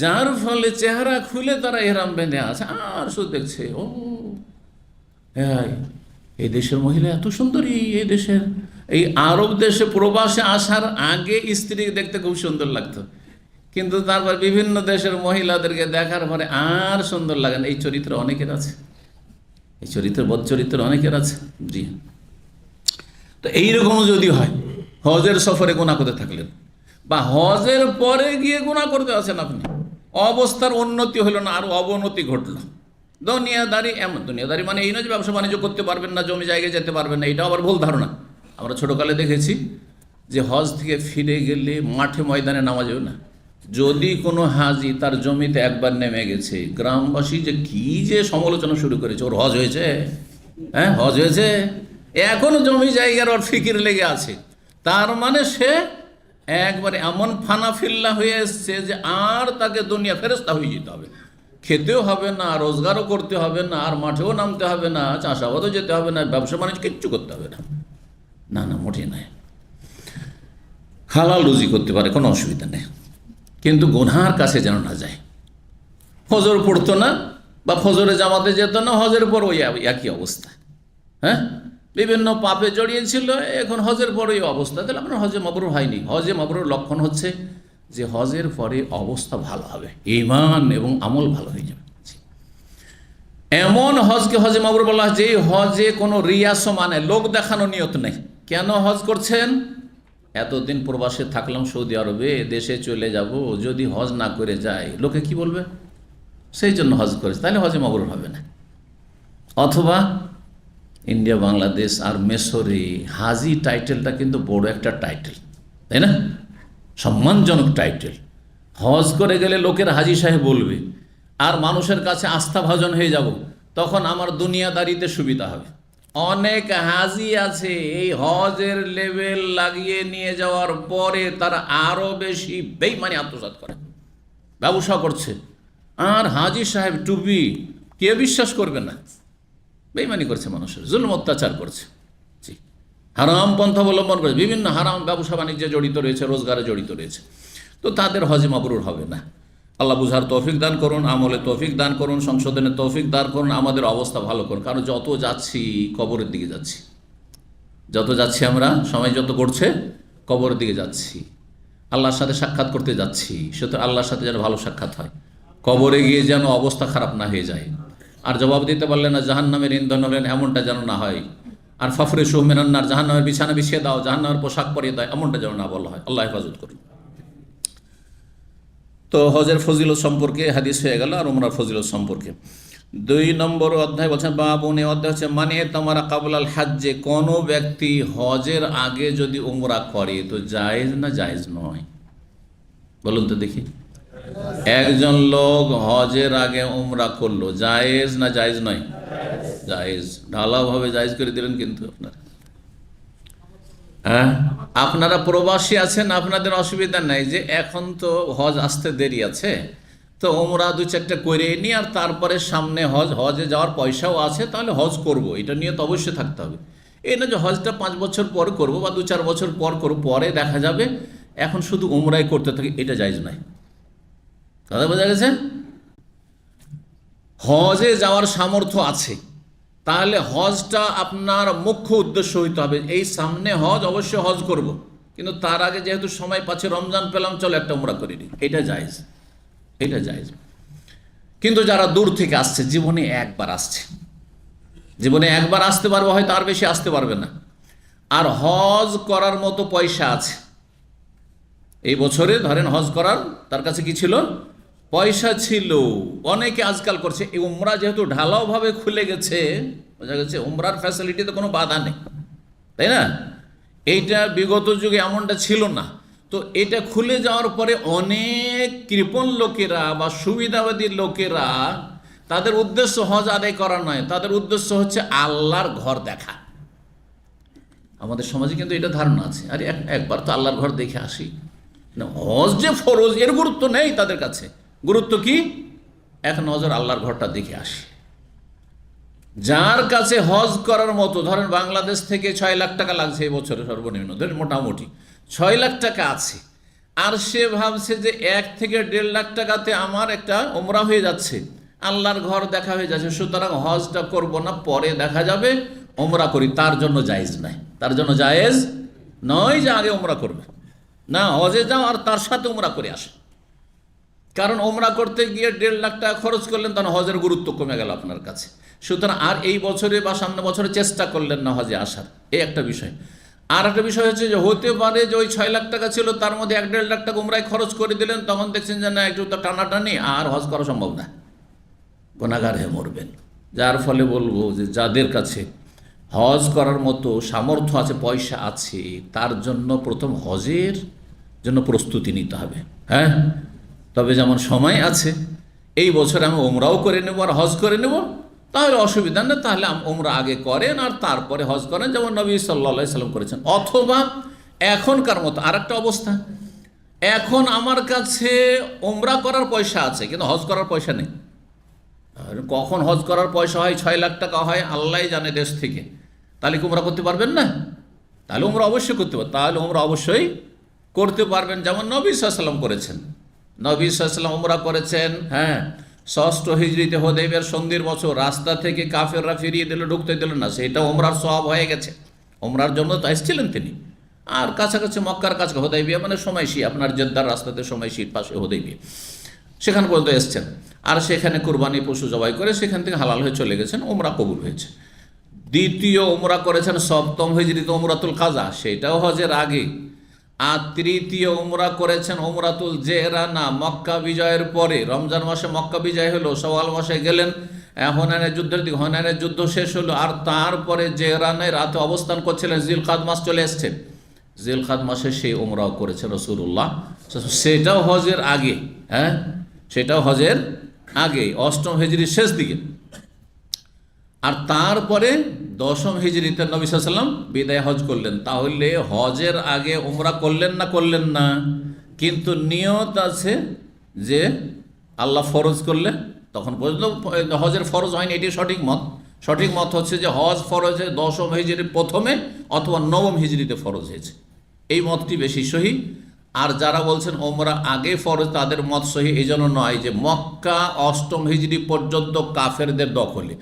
যার ফলে চেহারা খুলে তারা এহরাম বেঁধে আছে। আর শুধু দেখছে, ও হ্যাঁ, এই দেশের মহিলা এত সুন্দরী, এই দেশের, এই আরব দেশে প্রবাসে আসার আগে স্ত্রী দেখতে খুব সুন্দর লাগতো, কিন্তু তারপর বিভিন্ন দেশের মহিলাদেরকে দেখার পরে আর সুন্দর লাগে না। এই চরিত্র অনেকের আছে, এই চরিত্র বদ চরিত্র অনেকের আছে। জি, তো এইরকম যদি হয়, হজের সফরে গুনাহ করতে থাকলেন বা হজের পরে গিয়ে গুনাহ করতে আছেন আপনি, অবস্থার উন্নতি হলো না, আরও অবনতি ঘটলো। দুনিয়াদারি, এমন দুনিয়াদারি মানে এই নয় যে ব্যবসা বাণিজ্য করতে পারবেন না, জমি জায়গায় যেতে পারবেন না, এটাও আবার ভুল ধারণা। আমরা ছোটোকালে দেখেছি যে হজ থেকে ফিরে গেলে মাঠে ময়দানে নামা যাবে না। যদি কোনো হাজি তার জমিতে একবার নেমে গেছে, গ্রামবাসী যে কি যে সমালোচনা শুরু করেছে, ওর হজ হয়েছে, হ্যাঁ হজ হয়েছে, এখনও জমি জায়গার ওর ফিকির লেগে আছে। তার মানে সে একবারে এমন ফানাফিল্লা হয়ে এসছে যে আর তাকে দুনিয়া ফেরেশতা হয়ে যেতে হবে, খেতেও হবে না, রোজগারও করতে হবে না, আর মাঠেও নামতে হবে না, চাষাবাদও যেতে হবে না, ব্যবসা বাণিজ্য কিচ্ছু করতে হবে না। না না, মোটেই নয়। হালাল রুজি করতে পারে, কোনো অসুবিধা নেই, কিন্তু গুনহার কাছে যেন না যায়। ফজর পড়তো না বা ফজরে জামাতে যেত না, হজের পর ওই একই অবস্থা। হ্যাঁ, বিভিন্ন পাপে জড়িয়েছিল, এখন হজের পর ওই অবস্থা, তাহলে আপনার হজে মাবরুর হয়নি। হজে মাবরুর লক্ষণ হচ্ছে যে হজের পরে অবস্থা ভালো হবে, ঈমান এবং আমল ভালো হয়ে যাবে। এমন হজকে হজে মাবরুর বলা হয় যে হজে কোনো রিয়াস মানে লোক দেখানো নিয়ত নেই। কেন হজ করছেন? এতদিন প্রবাসে থাকলাম সৌদি আরবে, দেশে চলে যাব, যদি হজ না করে যায় লোকে কি বলবে, সেই জন্য হজ করেছে, তাহলে হজে মাবরুর হবে না। অথবা ইন্ডিয়া, বাংলাদেশ আর মিশরে হাজি টাইটেলটা কিন্তু বড় একটা টাইটেল, তাই না? সম্মানজনক টাইটেল। হজ করে গেলে লোকের হাজি সাহেব বলবে, আর মানুষের কাছে আস্থাভাজন হয়ে যাব, তখন আমার দুনিয়াদারিতে সুবিধা হবে। অনেক হাজি আছে এই হজের লেভেল লাগিয়ে নিয়ে যাওয়ার পরে তারা আরও বেশি বেঈমানি আত্মসাৎ করে, ব্যবসা করছে, আর হাজি সাহেব টুপি কে বিশ্বাস করবে না, বেঈমানি করছে, মানুষের জুলম অত্যাচার করছে, জি, হারাম পন্থা অবলম্বন করেছে, বিভিন্ন হারাম ব্যবসা বাণিজ্যে জড়িত রয়েছে, রোজগারে জড়িত রয়েছে, তো তাদের হজে মাবরুর হবে না। আল্লাহ বুঝার তৌফিক দান করুন, আমলে তৌফিক দান করুন, সংশোধনের তৌফিক দান করুন, আমাদের অবস্থা ভালো করুন। কারণ যত যাচ্ছি কবরের দিকে যাচ্ছি, যত যাচ্ছি আমরা, সময় যত করছে কবরের দিকে যাচ্ছি, আল্লাহর সাথে সাক্ষাৎ করতে যাচ্ছি, সে তো আল্লাহর সাথে যেন ভালো সাক্ষাৎ হয়, কবরে গিয়ে যেন অবস্থা খারাপ না হয়ে যায়। আর জবাব দিতে পারলে না জাহান্নামের ইন্ধন হলেন, এমনটা যেন না হয়। আর ফাফরিশুহু মিনান নার, জাহান্নামের বিছানা বিছিয়ে দাও, জাহান্নামের পোশাক পরিয়ে দাও, এমনটা যেন না বলা হয়। আল্লাহ হেফাজত করুন। তো হজের ফজিলত সম্পর্কে হাদিস হয়ে গেল। আর উমরার ফজিলত সম্পর্কে 2 নম্বর অধ্যায় বলছেন, বাবুন, এই অধ্যায় হচ্ছে মানে তোমারা কাবলাল হাজ্জে, কোনো ব্যক্তি হজের আগে যদি উমরা করে তো জায়েজ না জায়েজ নয়? বলুন তো দেখি। একজন লোক হজের আগে উমরা করলো, জায়েজ না জায়েজ নয়? জায়েজ। ঢালাওভাবে জায়েজ করে দিলেন কিন্তু আপনারা। হ্যাঁ, আপনারা প্রবাসী আছেন, আপনাদের অসুবিধা নাই যে এখন তো হজ আসতে দেরি আছে, তো ওমরা 2-4টা করে নিই, আর তারপরে সামনে হজে যাওয়ার পয়সাও আছে, তাহলে হজ করব, এটা নিয়ে তো অবশ্যই থাকতে হবে। এই না যে হজটা 5 বছর পর করব বা 2-4 বছর পর করব, পরে দেখা যাবে, এখন শুধু উমরাই করতে থাকি, এটা জায়েজ নয়। কথা বোঝা গেছে? হজে যাওয়ার সামর্থ্য আছে, তাহলে হজটা আপনার মুখ্য উদ্দেশ্য হইতে হবে, এই সামনে হজ, অবশ্যই হজ করব, কিন্তু তার আগে যেহেতু সময় পাচ্ছে, রমজান পেলাম, চলো একটা উমরা করে নিই, এটা জায়েজ, এটা জায়েজ। কিন্তু যারা দূর থেকে আসছে, জীবনে একবার আসছে, জীবনে একবার আসতে পারবে, হয়তো আর বেশি আসতে পারবে না, আর হজ করার মতো পয়সা আছে, এই বছরে ধরেন হজ করার তার কাছে কি ছিল? পয়সা ছিল। অনেকে আজকাল করছে, এই উমরা যেহেতু ঢালাওভাবে খুলে গেছে, বোঝা গেছে, উমরার ফ্যাসিলিটিতে কোনো বাধা নেই, তাই না? এইটা বিগত যুগে এমনটা ছিল না। তো এটা খুলে যাওয়ার পরে অনেক কৃপণ লোকেরা বা সুবিধাবাদী লোকেরা, তাদের উদ্দেশ্য হজ আদায় করা নয়, তাদের উদ্দেশ্য হচ্ছে আল্লাহর ঘর দেখা। আমাদের সমাজে কিন্তু এটা ধারণা আছে, আরে একবার তো আল্লাহর ঘর দেখে আসি না, হজ যে ফরজ, এর গুরুত্ব নেই তাদের কাছে। গুরুত্ব কি? এক নজর আল্লাহর ঘরটা দেখে আসি। যার কাছে হজ করার মতো, ধরেন বাংলাদেশ থেকে 6 লাখ টাকা লাগছে এই বছরে সর্বনিম্ন, ধরেন মোটামুটি 6 লাখ টাকা আছে, আর সে ভাবছে যে 1 থেকে 1.5 লাখ টাকাতে আমার একটা উমরা হয়ে যাচ্ছে, আল্লাহর ঘর দেখা হয়ে যাচ্ছে, সুতরাং হজটা করব না, পরে দেখা যাবে, উমরা করি, তার জন্য জায়েজ নাই। তার জন্য জায়েজ নয় যে আগে উমরা করবে না, হজে যাও আর তার সাথে উমরা করে আসে। কারণ উমরা করতে গিয়ে 1.5 লাখ টাকা খরচ করলেন, তখন হজের গুরুত্ব কমে গেল আপনার কাছে। সুতরাং আর এই বছরে বা সামনে বছরে চেষ্টা করলেন না হজে আসার, এই একটা বিষয়। আর একটা বিষয় হচ্ছে যে হতে পারে যে ওই 6 লাখ টাকা ছিল, তার মধ্যে 1.5 লাখ টাকা উমরায় খরচ করে দিলেন, তখন দেখছেন যে না, একটু তো টানাটানি, আর হজ করা সম্ভব না, গুনাহগার হয়ে মরবেন। যার ফলে বলবো যে যাদের কাছে হজ করার মতো সামর্থ্য আছে, পয়সা আছে, তার জন্য প্রথম হজের জন্য প্রস্তুতি নিতে হবে। হ্যাঁ, তবে যেমন সময় আছে, এই বছর আমি উমরাও করে নেব আর হজ করে নেব, তাহলে অসুবিধা নেই, তাহলে উমরা আগে করেন আর তারপরে হজ করেন, যেমন নবী সাল্লাল্লাহু আলাইহি সাল্লাম করেছেন। অথবা এখনকার মতো আরেকটা অবস্থা, এখন আমার কাছে উমরা করার পয়সা আছে কিন্তু হজ করার পয়সা নেই। কখন হজ করার পয়সা হয়, 6 লাখ টাকা হয়, আল্লাহ জানে দেশ থেকে, তাহলে কি উমরা করতে পারবেন না? তাহলে উমরা অবশ্যই করতে পারবেন, তাহলে উমরা অবশ্যই করতে পারবেন, যেমন নবী সাল্লাল্লাহু আলাইহি ওয়াসাল্লাম করেছেন। নবী সাল্লাল্লাহু আলাইহি ওয়াসাল্লাম উমরা করেছেন, হ্যাঁ, 6ষ্ঠ হিজরিতে হুদায়বিয়ার সন্ধির বছর, রাস্তা থেকে কাফেররা ফিরিয়ে দিল, ঢুকতে দিল না, সেটা উমরার সওয়াব হয়ে গেছে, উমরার জন্য তো এসেছিলেন তিনি। আর কাছাকাছি মক্কার কাছে হুদায়বিয়া মানে সময়সী, আপনার জেদ্দার রাস্তাতে সময়সীর পাশে হুদায়বিয়া, সেখান পর্যন্ত এসছেন, আর সেখানে কুরবানি পশু জবাই করে সেখান থেকে হালাল হয়ে চলে গেছেন, উমরা কবুল হয়েছে। দ্বিতীয় উমরা করেছেন 7ম হিজরিতে, উমরাতুল কাজা, সেটাও হজের আগে। আর তৃতীয় উমরা করেছেন উমরাতুল জেরানা, মক্কা বিজয়ের পরে, রমজান মাসে মক্কা বিজয় হলো, শাওয়াল মাসে গেলেন, হুনাইনের যুদ্ধের দিকে, হুনাইনের যুদ্ধ শেষ হলো, আর তারপরে জেরানের রাতে অবস্থান করছিলেন, জিলকাদ মাস চলে এসছেন, জিলকাদ মাসে সেই উমরাও করেছেন রাসূলুল্লাহ, সেটাও হজের আগে। হ্যাঁ, সেটাও হজের আগে, 8ম হিজরির শেষ দিকে। আর তারপরে 10ম হিজরিতে নবী সাল্লাল্লাহু আলাইহি ওয়াসাল্লাম বিদায় হজ করলেন। তাহলে হজের আগে উমরা করলেন না? করলেন না, কিন্তু নিয়ত আছে যে আল্লাহ ফরজ করলে, তখন পর্যন্ত হজের ফরজ হয়নি, এটি সঠিক মত। সঠিক মত হচ্ছে যে হজ ফরজ হয়ে 10ম হিজরির প্রথমে অথবা 9ম হিজরিতে ফরজ হয়েছে, এই মতটি বেশি সহি। আর যারা বলছেন ওমরা আগে ফরজ, তাদের মত সহি এই জন্য নয় যে মক্কা 8ম হিজরি পর্যন্ত কাফেরদের দখলে,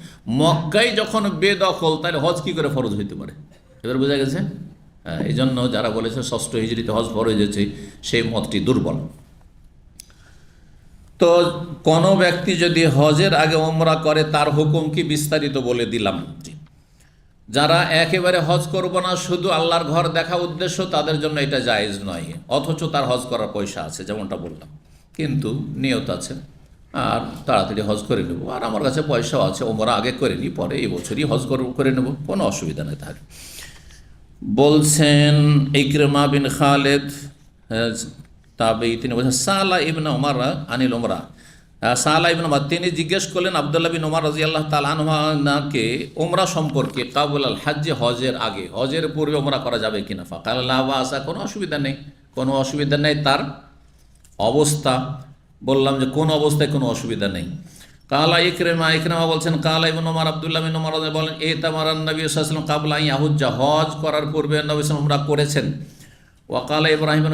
মক্কাই যখন বেদখল, তাহলে হজ কি করে ফরজ হইতে পারে? এবার বোঝা গেছে? এই জন্য যারা বলেছে 6ষ্ঠ হিজরিতে হজ ফরজ হয়েছে, সেই মতটি দুর্বল। তো কোনো ব্যক্তি যদি হজের আগে ওমরা করে তার হুকুম কি বিস্তারিত বলে দিলাম। যারা একেবারে হজ করবো না, শুধু আল্লাহর ঘর দেখা উদ্দেশ্য, তাদের জন্য এটা জায়েজ নয়, অথচ তার হজ করার পয়সা আছে, যেমনটা বললাম, কিন্তু নিয়ত আছে আর তাড়াতাড়ি হজ করে নেব, আর আমার কাছে পয়সাও আছে, ওমরা আগে করে নিই, পরে এই বছরই হজ করে নেব, কোনো অসুবিধা নেই তার। বলছেন ইকরিমা বিন খালেদ তাবেঈ, তিনি বলছেন সালা ইবনে ওমর আনিল ওমরা, সালা ইবনে ওমর তিনি জিজ্ঞেস করলেন আব্দুল্লাহ বিন ওমর রাদিয়াল্লাহু তাআলা আনহুকে ওমরা সম্পর্কে, কাবুল আল হজ্জে, হজের আগে, হজের পূর্বে ওমরা করা যাবে কিনা। ফাকাল লা বাসা, কোনো অসুবিধা নেই, কোনো অসুবিধা নেই। তার অবস্থা বললাম যে কোন অবস্থায় কোনো অসুবিধা নেই। কালা ইকরিমা বলছেন কালা ইবনে ওমর, আব্দুল্লাহ বিন ওমর বলেন ইতামারান নবী সাল্লাল্লাহু আলাইহি ওয়াসাল্লাম কাবলা আন ইয়াহুজ্জা, হজ করার পূর্বে নবী সাল্লাল্লাহু আলাইহি ওয়াসাল্লাম উমরা করেছেন। ওয়াকালা ইব্রাহিম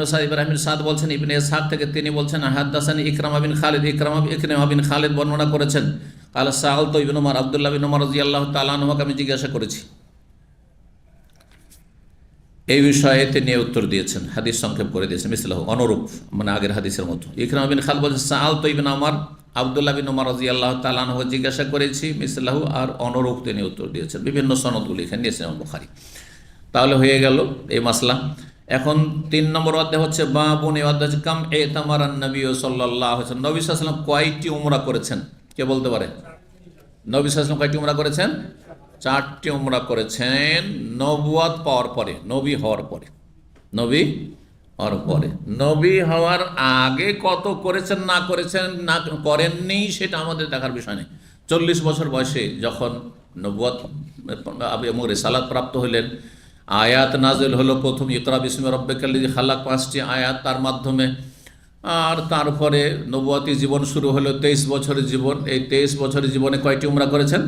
সাদ বলছেন, ইবনে ইসহাক থেকে তিনি বলছেন হাদাসানি ইকরামা বিন খালিদ, ইকরামা বিন খালিদ বর্ণনা করেছেন। কালা সাআলতু ইবনে ওমর, আব্দুল্লাহ বিন ওমর রাদিয়াল্লাহু তাআলা আনহুকে আমি জিজ্ঞাসা করেছি, এই বিষয়ে তিনি উত্তর দিয়েছেন, হাদিস সংক্ষেপ করে দিয়েছেন, মিসলাহু, অনুরূপ, মানে আগের হাদিসের মতো। ইকরামা বিন খালিদ বলছেন সাআলতু ইবনে ওমর, আব্দুল্লাহ বিন ওমর রাদিয়াল্লাহু তাআলা আনহু জিজ্ঞাসা করেছি, মিসলাহু, আর অনুরূপ তিনি উত্তর দিয়েছেন। বিভিন্ন সনদগুলি এখানে নিয়েছেন বুখারী। তাহলে হয়ে গেল এই মাসলা। এখন 3 নম্বর অধ্যায় হচ্ছে বাবুন, এই অধ্যায় হচ্ছে কাম ইতামারান নবী সাল্লাল্লাহু আলাইহি ওয়াসাল্লাম, নবী সাল্লাল্লাহু আলাইহি ওয়াসাল্লাম কয়টি উমরা করেছেন, কে বলতে পারে? নবী সাল্লাল্লাহু আলাইহি ওয়াসাল্লাম কয়টি উমরা করেছেন? 4টি উমরা করেছেন নবুয়ত পাওয়ার পরে, নবী হওয়ার পরে। নবী হওয়ার পরে, নবী হওয়ার আগে কত করেছেন না করেছেন না করেননি সেটা আমাদের দেখার বিষয় নেই। 40 বছর বয়সে যখন নবুয়ত এবং রিসালাত প্রাপ্ত হইলেন, আয়াত নাজিল হলো, প্রথম ইকরা বিসমি রাব্বিকাল্লাযী খালাক, 5টি আয়াত তার মাধ্যমে, আর তারপরে নবুয়তি জীবন শুরু হলো, 23 বছরের জীবন। এই 23 বছরের জীবনে কয়টি উমরা করেছেন?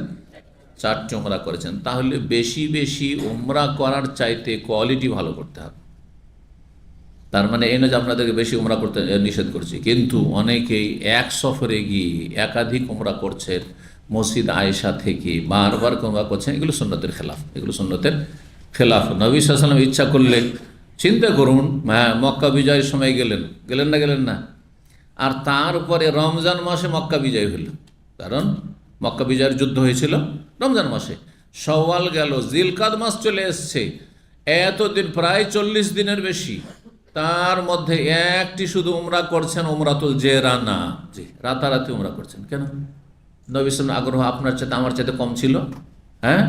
4টি উমরা করেছেন। তাহলে বেশি বেশি উমরা করার চাইতে কোয়ালিটি ভালো করতে হবে। তার মানে এই নয় যে আপনাদেরকে বেশি উমরা করতে নিষেধ করছি, কিন্তু অনেকেই এক সফরে গিয়ে একাধিক উমরা করছেন, মসজিদ আয়েশা থেকে বারবার উমরা করছেন, এগুলো সুন্নতের খেলাফ, এগুলো সুন্নতের খেলাফ। নবী সাল্লাল্লাহু আলাইহি ওয়াসাল্লাম ইচ্ছা করলে, চিন্তা করুন, হ্যাঁ, মক্কা বিজয়ের সময় গেলেন না, আর তারপরে রমজান মাসে মক্কা বিজয় হলো, কারণ মক্কা বিজয়ের যুদ্ধ হয়েছিল রমজান মাসে। শাওয়াল গেল, জিলকাদ মাস চলে এসছে, এতদিন প্রায় 40 দিনের বেশি, তার মধ্যে একটি শুধু উমরা করছেন, উমরাতুল জেরানা, জি, রাতারাতি উমরা করছেন। কেন? নবী সাল্লাল্লাহু আগ্রহ আপনার চাইতে আমার চাইতে কম ছিল? হ্যাঁ,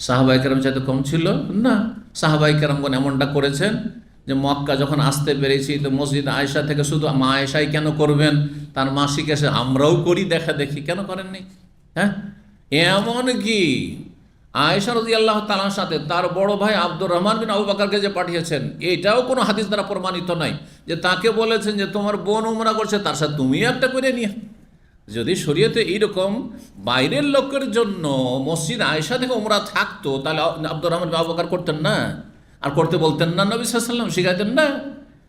সাহাবায়ে কেরাম চাইতে কম ছিল না? সাহাবায়ে কেরামগণ এমনটা করেছেন যে মক্কা যখন আসতে পেরেছি, তো মসজিদ আয়েশা থেকে শুধু মা আয়েশাই কেন করবেন, তার মাসিক এসে আমরাও করি দেখা দেখি, কেন করেননি? হ্যাঁ, এমন কি আয়েশা রাদিয়াল্লাহু তাআলার সাথে তার বড় ভাই আব্দুর রহমান বিন আবু বকরকে যে পাঠিয়েছেন, এটাও কোনো হাদিস দ্বারা প্রমাণিত নয় যে তাকে বলেছেন যে তোমার বোন উমরা করছে, তার সাথে তুমিও একটা করে নিয়ে। যদি শরীয়তে এইরকম বাইরের লোকের জন্য মসজিদ আয়েশা থেকে উমরা থাকতো, তাহলে আব্দুর রহমান বিন আবু বকর করতেন না, আর করতে বলতেন না? নবী সাল্লাল্লাহু আলাইহি ওয়াসাল্লাম শিখাতেন না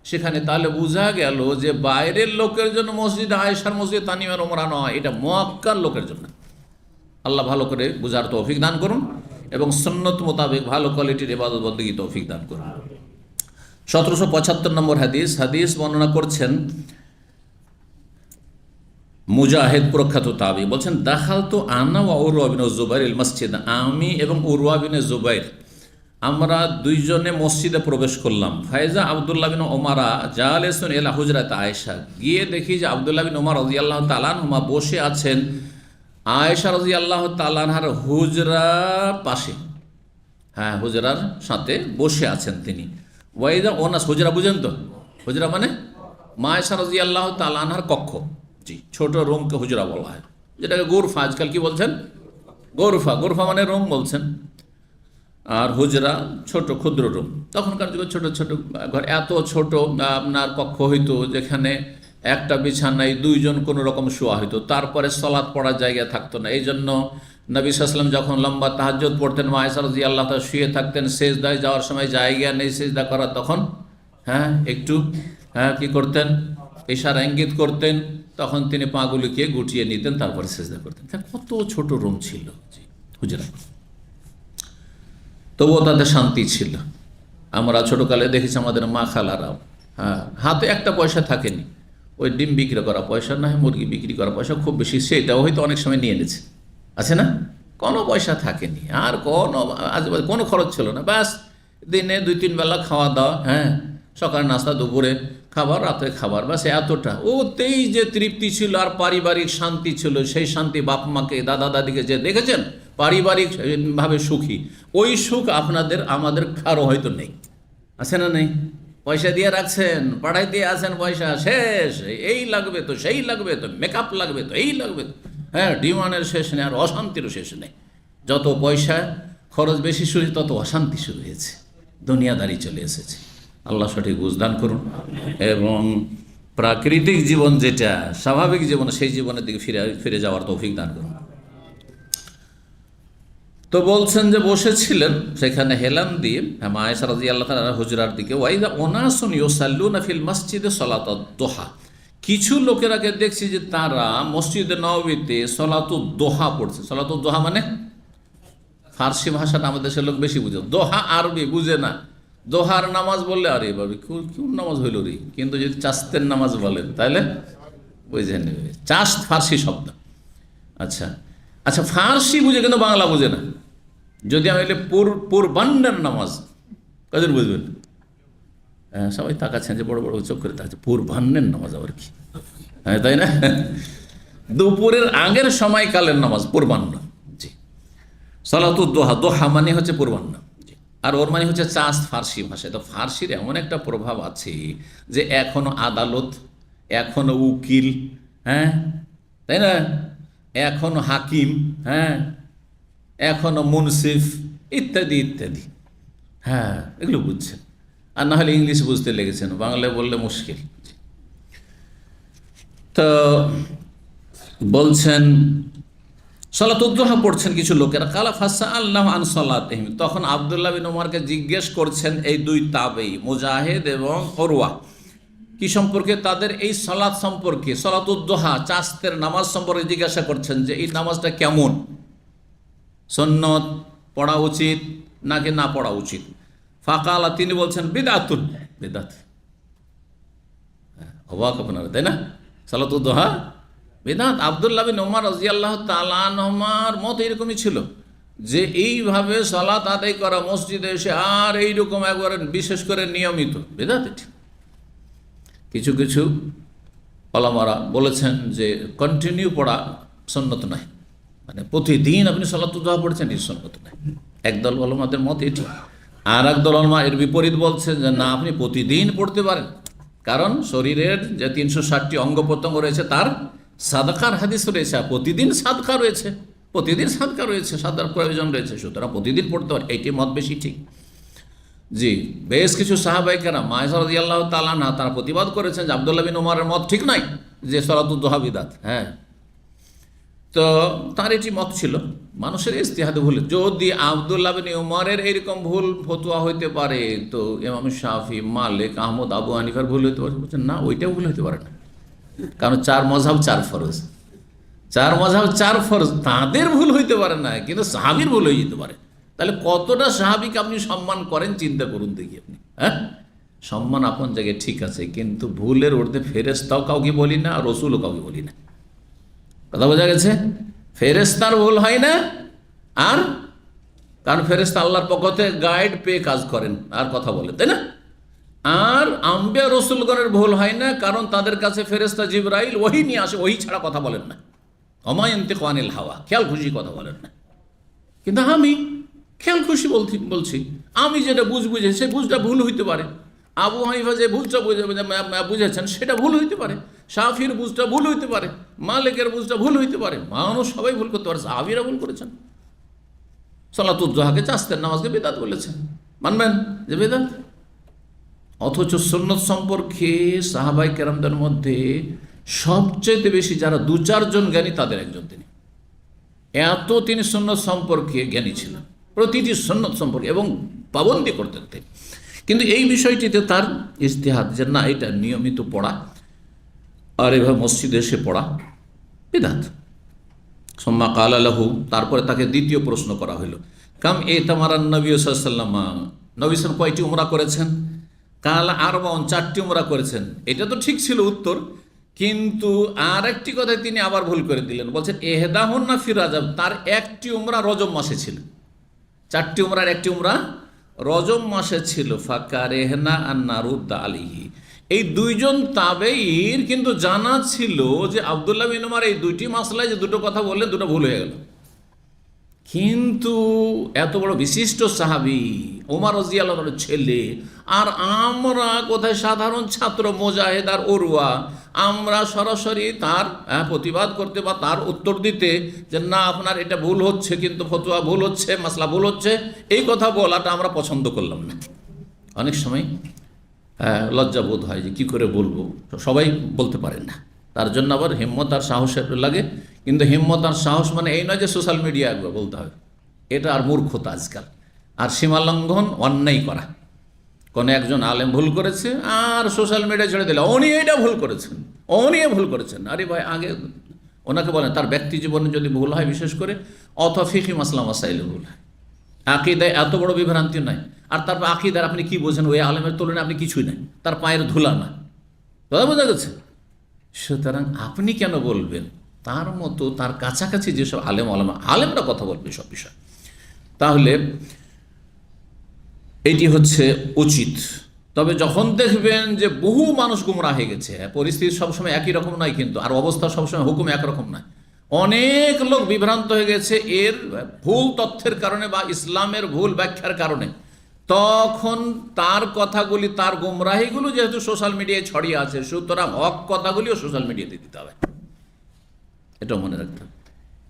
সেখানে? তাহলে বোঝা গেল যে বাইরের লোকের জন্য মসজিদ আয়েশার, মসজিদ তানিমের উমরা নয়, এটা মক্কার লোকের জন্য। আল্লাহ ভালো করে বুঝার তৌফিক দান করুন এবং সুন্নত মোতাবেক ভালো কোয়ালিটির ইবাদত বন্দেগী তৌফিক দান করুন। 1775 নম্বর হাদিস বর্ণনা করছেন মুজাহিদ, প্রখ্যাত তাবি, বলছেন দাখাল তো আনা ওয়া উরওয়া বিন জুবাইর আল মসজিদ, আমি এবং উরওয়া বিন জুবাইর আমরা দুইজনে মসজিদে প্রবেশ করলাম। ফায়জা আব্দুল্লাহ বিন ওমরা জালিসুন ইলা হুজরাত আয়েশা, গিয়ে দেখি যে আব্দুল্লাহ বিন ওমর রাদিয়াল্লাহু তাআলা আনহুমা বসে আছেন আয়েশা রাদিয়াল্লাহু তাআলা আনহার হুজরা পাশে, হ্যাঁ, হুজরার সাথে বসে আছেন তিনি। ওয়াইদা ওনাস, হুজরা বুঝেন তো? হুজরা মানে মা আয়েশা রাদিয়াল্লাহু তাআলা আনহার কক্ষ, জি, ছোট রুমকে হুজরা বলা হয়, যেটাকে গোরফা আজকাল কি বলছেন, গোরফা মানে রুম বলছেন, আর হুজরা ছোট ক্ষুদ্র রুম। তখনকার যুগে ছোট ছোট ঘর, এত ছোট আপনার কক্ষ হইতো যেখানে একটা বিছানায় 2 জন কোনো রকম শোয়া হইতো, তারপরে সালাত পড়ার জায়গা থাকতো না। এই জন্য নবী সাল্লাল্লাহু আলাইহি ওয়াসাল্লাম যখন লম্বা তাহাজ্জুদ পড়তেন, মা আয়েশা রাদিয়াল্লাহু তাআলা শুয়ে থাকতেন, সেজদায় যাওয়ার সময় জায়গা নেই সেজদা করার, তখন একটু কি করতেন, ইশারা ইঙ্গিত করতেন, তখন তিনি পাগুলিকে গুটিয়ে নিতেন, তারপরে সেজদা করতেন। কত ছোট রুম ছিল, জি, হুজরা। তবুও তাদের শান্তি ছিল। আমরা ছোটকালে দেখেছি আমাদের মা খালারাও, হাতে একটা পয়সা থাকেনি, ওই ডিম বিক্রি করা পয়সা না হয় মুরগি বিক্রি করা পয়সা খুব বেশি, সেটাও হয়তো অনেক সময় নিয়ে এনেছে, আছে না? কোনো পয়সা থাকেনি, আর কোনো খরচ ছিল না, ব্যাস দিনে 2-3 বেলা খাওয়া দাওয়া, হ্যাঁ, সকালে নাস্তা, দুপুরে খাবার, রাতে খাবার, ব্যাস এতটা। ওতেই যে তৃপ্তি ছিল আর পারিবারিক শান্তি ছিল, সেই শান্তি বাপ মাকে, দাদা দাদিকে যে দেখেছেন পারিবারিকভাবে সুখী, ওই সুখ আমাদের কারো হয়তো নেই, আছে না? নেই। পয়সা দিয়ে রাখছেন, পাড়াই দিয়ে আছেন, পয়সা শেষ, এই লাগবে তো, সেই লাগবে তো, মেকআপ লাগবে তো, এই লাগবে তো, হ্যাঁ, ডিমান্ডের শেষ নেই, আর অশান্তিরও শেষ নেই। যত পয়সা খরচ বেশি শুরু, তত অশান্তি শুরু হয়েছে, দুনিয়াদারি চলে এসেছে। আল্লাহ সঠিক বুঝদান করুন, এবং প্রাকৃতিক জীবন যেটা স্বাভাবিক জীবন, সেই জীবনের দিকে ফিরে যাওয়ার তৌফিক দান করুন। তো বলছেন যে বসেছিলেন সেখানে হেলান দিয়ে, হ্যাঁ, মা আয়েশা রাদিয়াল্লাহু তাআলা হুজরার দিকে, ওয়াইদা উনাসুন ইউসাল্লুনা ফিল মসজিদে সলাতুদ দুহা, কিছু লোকেরাকে দেখছি যে তারা মসজিদে নববীতে সলাতুদ দোহা পড়ছে। সলাতুদ দোহা মানে ফার্সি ভাষাটা আমাদের দেশের লোক বেশি বুঝে, দোহা আরবি বুঝে না। দোহার নামাজ বললে আরে বাবু কোন নামাজ হইল রে, কিন্তু যদি চাস্তের নামাজ বলেন তাহলে বুঝে নেবে। চাস্ত ফার্সি শব্দ। আচ্ছা আচ্ছা, ফার্সি বুঝে কিন্তু বাংলা বুঝে না। যদি আমি বলি পূর্বাহ্নের নামাজ, কজন বুঝবেন? হ্যাঁ, সবাই তাকাচ্ছেন যে বড় বড় চোখ করে তাকাচ্ছে, পূর্বাহ্নের নামাজ আবার কি? হ্যাঁ, তাই না? দুপুরের আগের সময়কালের নামাজ পূর্বাহ্ন। জি, সালাতুদ দোহা, দোহা মানে হচ্ছে পূর্বাহ্ন, আর ওর মানে হচ্ছে চাস্ত ফার্সি ভাষায়। তো ফার্সির এমন একটা প্রভাব আছে যে এখনো আদালত, এখনো উকিল, হ্যাঁ, তাই না, এখনো হাকিম, হ্যাঁ, এখনো মুনসিফ, ইত্যাদি ইত্যাদি, হ্যাঁ, এগুলো বুঝছেন। আর না হলে ইংলিশ বুঝতে লেগেছেন, বাংলায় বললে মুশকিল। তো বলছেন সালাতুদ দুহা পড়ছেন কিছু লোকেরা। কালা ফাসআল্লাহু আন সালাতিহিম, তখন আব্দুল্লাহ বিন ওমরকে জিজ্ঞেস করছেন এই দুই তাবেঈ মুজাহিদ এবং উরওয়া কি সম্পর্কে, তাদের এই সালাত সম্পর্কে, সালাতুদ দুহা চাস্তের নামাজ সম্পর্কে জিজ্ঞাসা করছেন যে এই নামাজটা কেমন, সুন্নত, পড়া উচিত নাকি না পড়া উচিত। ফাকালা, তিনি বলছেন বিদআতুন, বিদআত। অবাক আপনারা, তাই না? সালাতুদ দুহা বিদআত। আব্দুল্লাহ বিন ওমর রাদিয়াল্লাহু তাআলা আনহুমার মত এরকমই ছিল যে এইভাবে সালাত আদায় করা মসজিদে এসে, আর এইরকম একবার বিশেষ করে নিয়মিত, বিদআত। কিছু কিছু ওলামারা বলেছেন যে কন্টিনিউ পড়া সুন্নত নয়, মানে প্রতিদিন আপনি সালাতুদ দুহা পড়ছেন, এই সুন্নত নয়। একদল ওলামাদের মত এটি, আর একদল ওলামা এর বিপরীত বলছেন যে না, আপনি প্রতিদিন পড়তে পারেন, কারণ শরীরের যে 360টি অঙ্গ প্রত্যঙ্গ রয়েছে তার সাদকার হাদিস রয়েছে, প্রতিদিন সাদকা রয়েছে, প্রতিদিন সাদকা রয়েছে, সাদার প্রয়োজন রয়েছে, সুতরাং প্রতিদিন পড়তে পারে, এইটি মত বেশি ঠিক। জি, বেশ কিছু সাহাবায়ে কেরাম, মা আয়েশা রাদিয়াল্লাহু তাআলা আনহা, তারা প্রতিবাদ করেছেন যে আব্দুল্লাহ বিন ওমরের মত ঠিক নাই, যে সালাতুদ দুহা বিদআত। হ্যাঁ, তো তার এটি মত ছিল, মানুষের ইজতিহাদে ভুল। যদি আব্দুল্লাহ বিন ওমরের এরকম ভুল ফতোয়া হইতে পারে, তো ইমাম শাফি, মালিক, আহমদ, আবু হানিফার ভুল হইতে পারে? বলছেন না, ওইটাও ভুল হইতে পারে না, কারণ 4 মাযহাব 4 ফরজ, 4 মাযহাব 4 ফরজ, তাদের ভুল হইতে পারে না, কিন্তু সাহাবীর ভুল হয়ে যেতে পারে। তাহলে কতটা সাহাবীকে আপনি সম্মান করেন চিন্তা করুন দেখি আপনি। হ্যাঁ, সম্মান আপন জায়গায় ঠিক আছে, কিন্তু ভুলের ঊর্ধ্বে ফেরেশতাও কাউকে বলি না, আর রসুলও কাউকে বলি না। কথা বোঝা গেছে? ফেরেশতার ভুল হয় না, আর কারণ ফেরেশতা আল্লাহর পক্ষ থেকে গাইড পেয়ে কাজ করেন আর কথা বলেন, তাই না? আর আম্বিয়া রসুলগণের ভুল হয় না, কারণ তাদের কাছে ফেরেশতা জিবরাইল ওহী নিয়ে আসে, ওহী ছাড়া কথা বলেন না। ওমা ইয়ানতিকু আনিল হাওয়া, খেয়াল খুশি কথা বলেন না। কিন্তু আমি খেয়াল খুশি বলছি, আমি যেটা বুঝেছি সেই বুঝটা ভুল হইতে পারে। আবু হানিফা যে বুঝটা বুঝেছেন সেটা ভুল হইতে পারে, শাফির বুঝটা ভুল হইতে পারে, মালিকের বুঝটা ভুল হইতে পারে, মানুষ সবাই ভুল করতে পারে, সাহাবীরা ভুল করেছেন। সালাতুদ দুহাকে চাস্তের নামাজকে বিদআত বলেছেন, মানবেন যে বিদআত? অথচ সুন্নত সম্পর্কে সাহাবায়ে কেরামদের মধ্যে সবচেয়ে বেশি যারা 2-4 জন জ্ঞানী, তাদের একজন তিনি। এত তিনি সুন্নত সম্পর্কে জ্ঞানী ছিলেন, প্রতিটি সুন্নত সম্পর্কে, এবং পাবন্দি করতেন তিনি। কিন্তু এই বিষয়টিতে তার ইজতিহাদ যে না, এটা নিয়মিত পড়া আর এভাবে মসজিদে এসে পড়া বিদআত। সুম্মা ক্বালা লাহু, তারপরে তাকে দ্বিতীয় প্রশ্ন করা হলো, কাম ইতামারান নবী সাল্লাল্লাহু আলাইহি ওয়াসাল্লাম, নবী সাল্লাল্লাহু কয়টি উমরা করেছেন? কালা আরবাউন, 4টি উমরা করেছেন। এটা তো ঠিক ছিল উত্তর, কিন্তু আর একটি কথায় তিনি আবার ভুল করে দিলেন, বলছেন এহদাহুন না ফি রাজাব, তার একটি উমরা রজব মাসে ছিল, 4টি উমরার একটি উমরা রজব মাসে ছিল। ফাকারেহনা আন্না রুদ্দা আলিহি, এই দুইজন তাবেঈর কিন্তু জানা ছিল যে আব্দুল্লাহ বিন উমর এই দুইটি মাসলায় যে দুটো কথা বললেন দুটো ভুল হয়ে গেল। কিন্তু এত বড় বিশিষ্ট সাহাবী ওমর রাদিয়াল্লাহু আনহুর ছেলে, আর আমরা কোথায় সাধারণ ছাত্র মুজাহিদ আর উরওয়া, আমরা সরাসরি তার প্রতিবাদ করতে বা তার উত্তর দিতে যে না আপনার এটা ভুল হচ্ছে, কিন্তু ফতোয়া ভুল হচ্ছে, মাসলা ভুল হচ্ছে, এই কথা বলাটা আমরা পছন্দ করলাম না। অনেক সময় লজ্জা বোধ হয় যে কী করে বলবো, সবাই বলতে পারেন না, তার জন্য আবার হিম্মত আর সাহসের লাগে। কিন্তু হিম্মত আর সাহস মানে এই নয় যে সোশ্যাল মিডিয়া একবার বলতে হবে, এটা আর মূর্খতা আজকাল, আর সীমালঙ্ঘন, অন্যায় করা। কোনো একজন আলেম ভুল করেছে আর সোশ্যাল মিডিয়া ছেড়ে দিলে উনি এটা ভুল করেছেন, উনি ভুল করেছেন। আরে ভাই, আগে ওনাকে বলেন তার ব্যক্তি জীবনে যদি ভুল হয়, বিশেষ করে অথবা ফিকি মাসলা মাসাইলে ভুল হয়, আকিদায় এত বড় বিভ্রান্তি নাই, আর তারপর আকিদার আপনি কি বোঝেন, ওই আলেমের তুলনায় আপনি কিছুই নাই, তার পায়ের ধুলা না, কথা বোঝা গেছে। সুতরাং আপনি কেন বলবেন, তার মতো তার কাছাকাছি যেসব আলেমরা কথা বলবে সব বিষয়। তাহলে এটি হচ্ছে উচিত। তবে যখন দেখবেন যে বহু মানুষ গুমরাহ হয়ে গেছে, পরিস্থিতি সবসময় একই রকম নয় কিন্তু, আর অবস্থা সবসময় হুকুম একরকম নয়, অনেক লোক বিভ্রান্ত হয়ে গেছে এর ভুল তথ্যের কারণে বা ইসলামের ভুল ব্যাখ্যার কারণে, তখন তার কথাগুলি, তার গুমরাহিগুলো যেহেতু সোশ্যাল মিডিয়ায় ছড়িয়ে আছে, সুতরাং হক কথাগুলিও সোশ্যাল মিডিয়াতে দিতে হবে, এটাও মনে রাখতে হবে।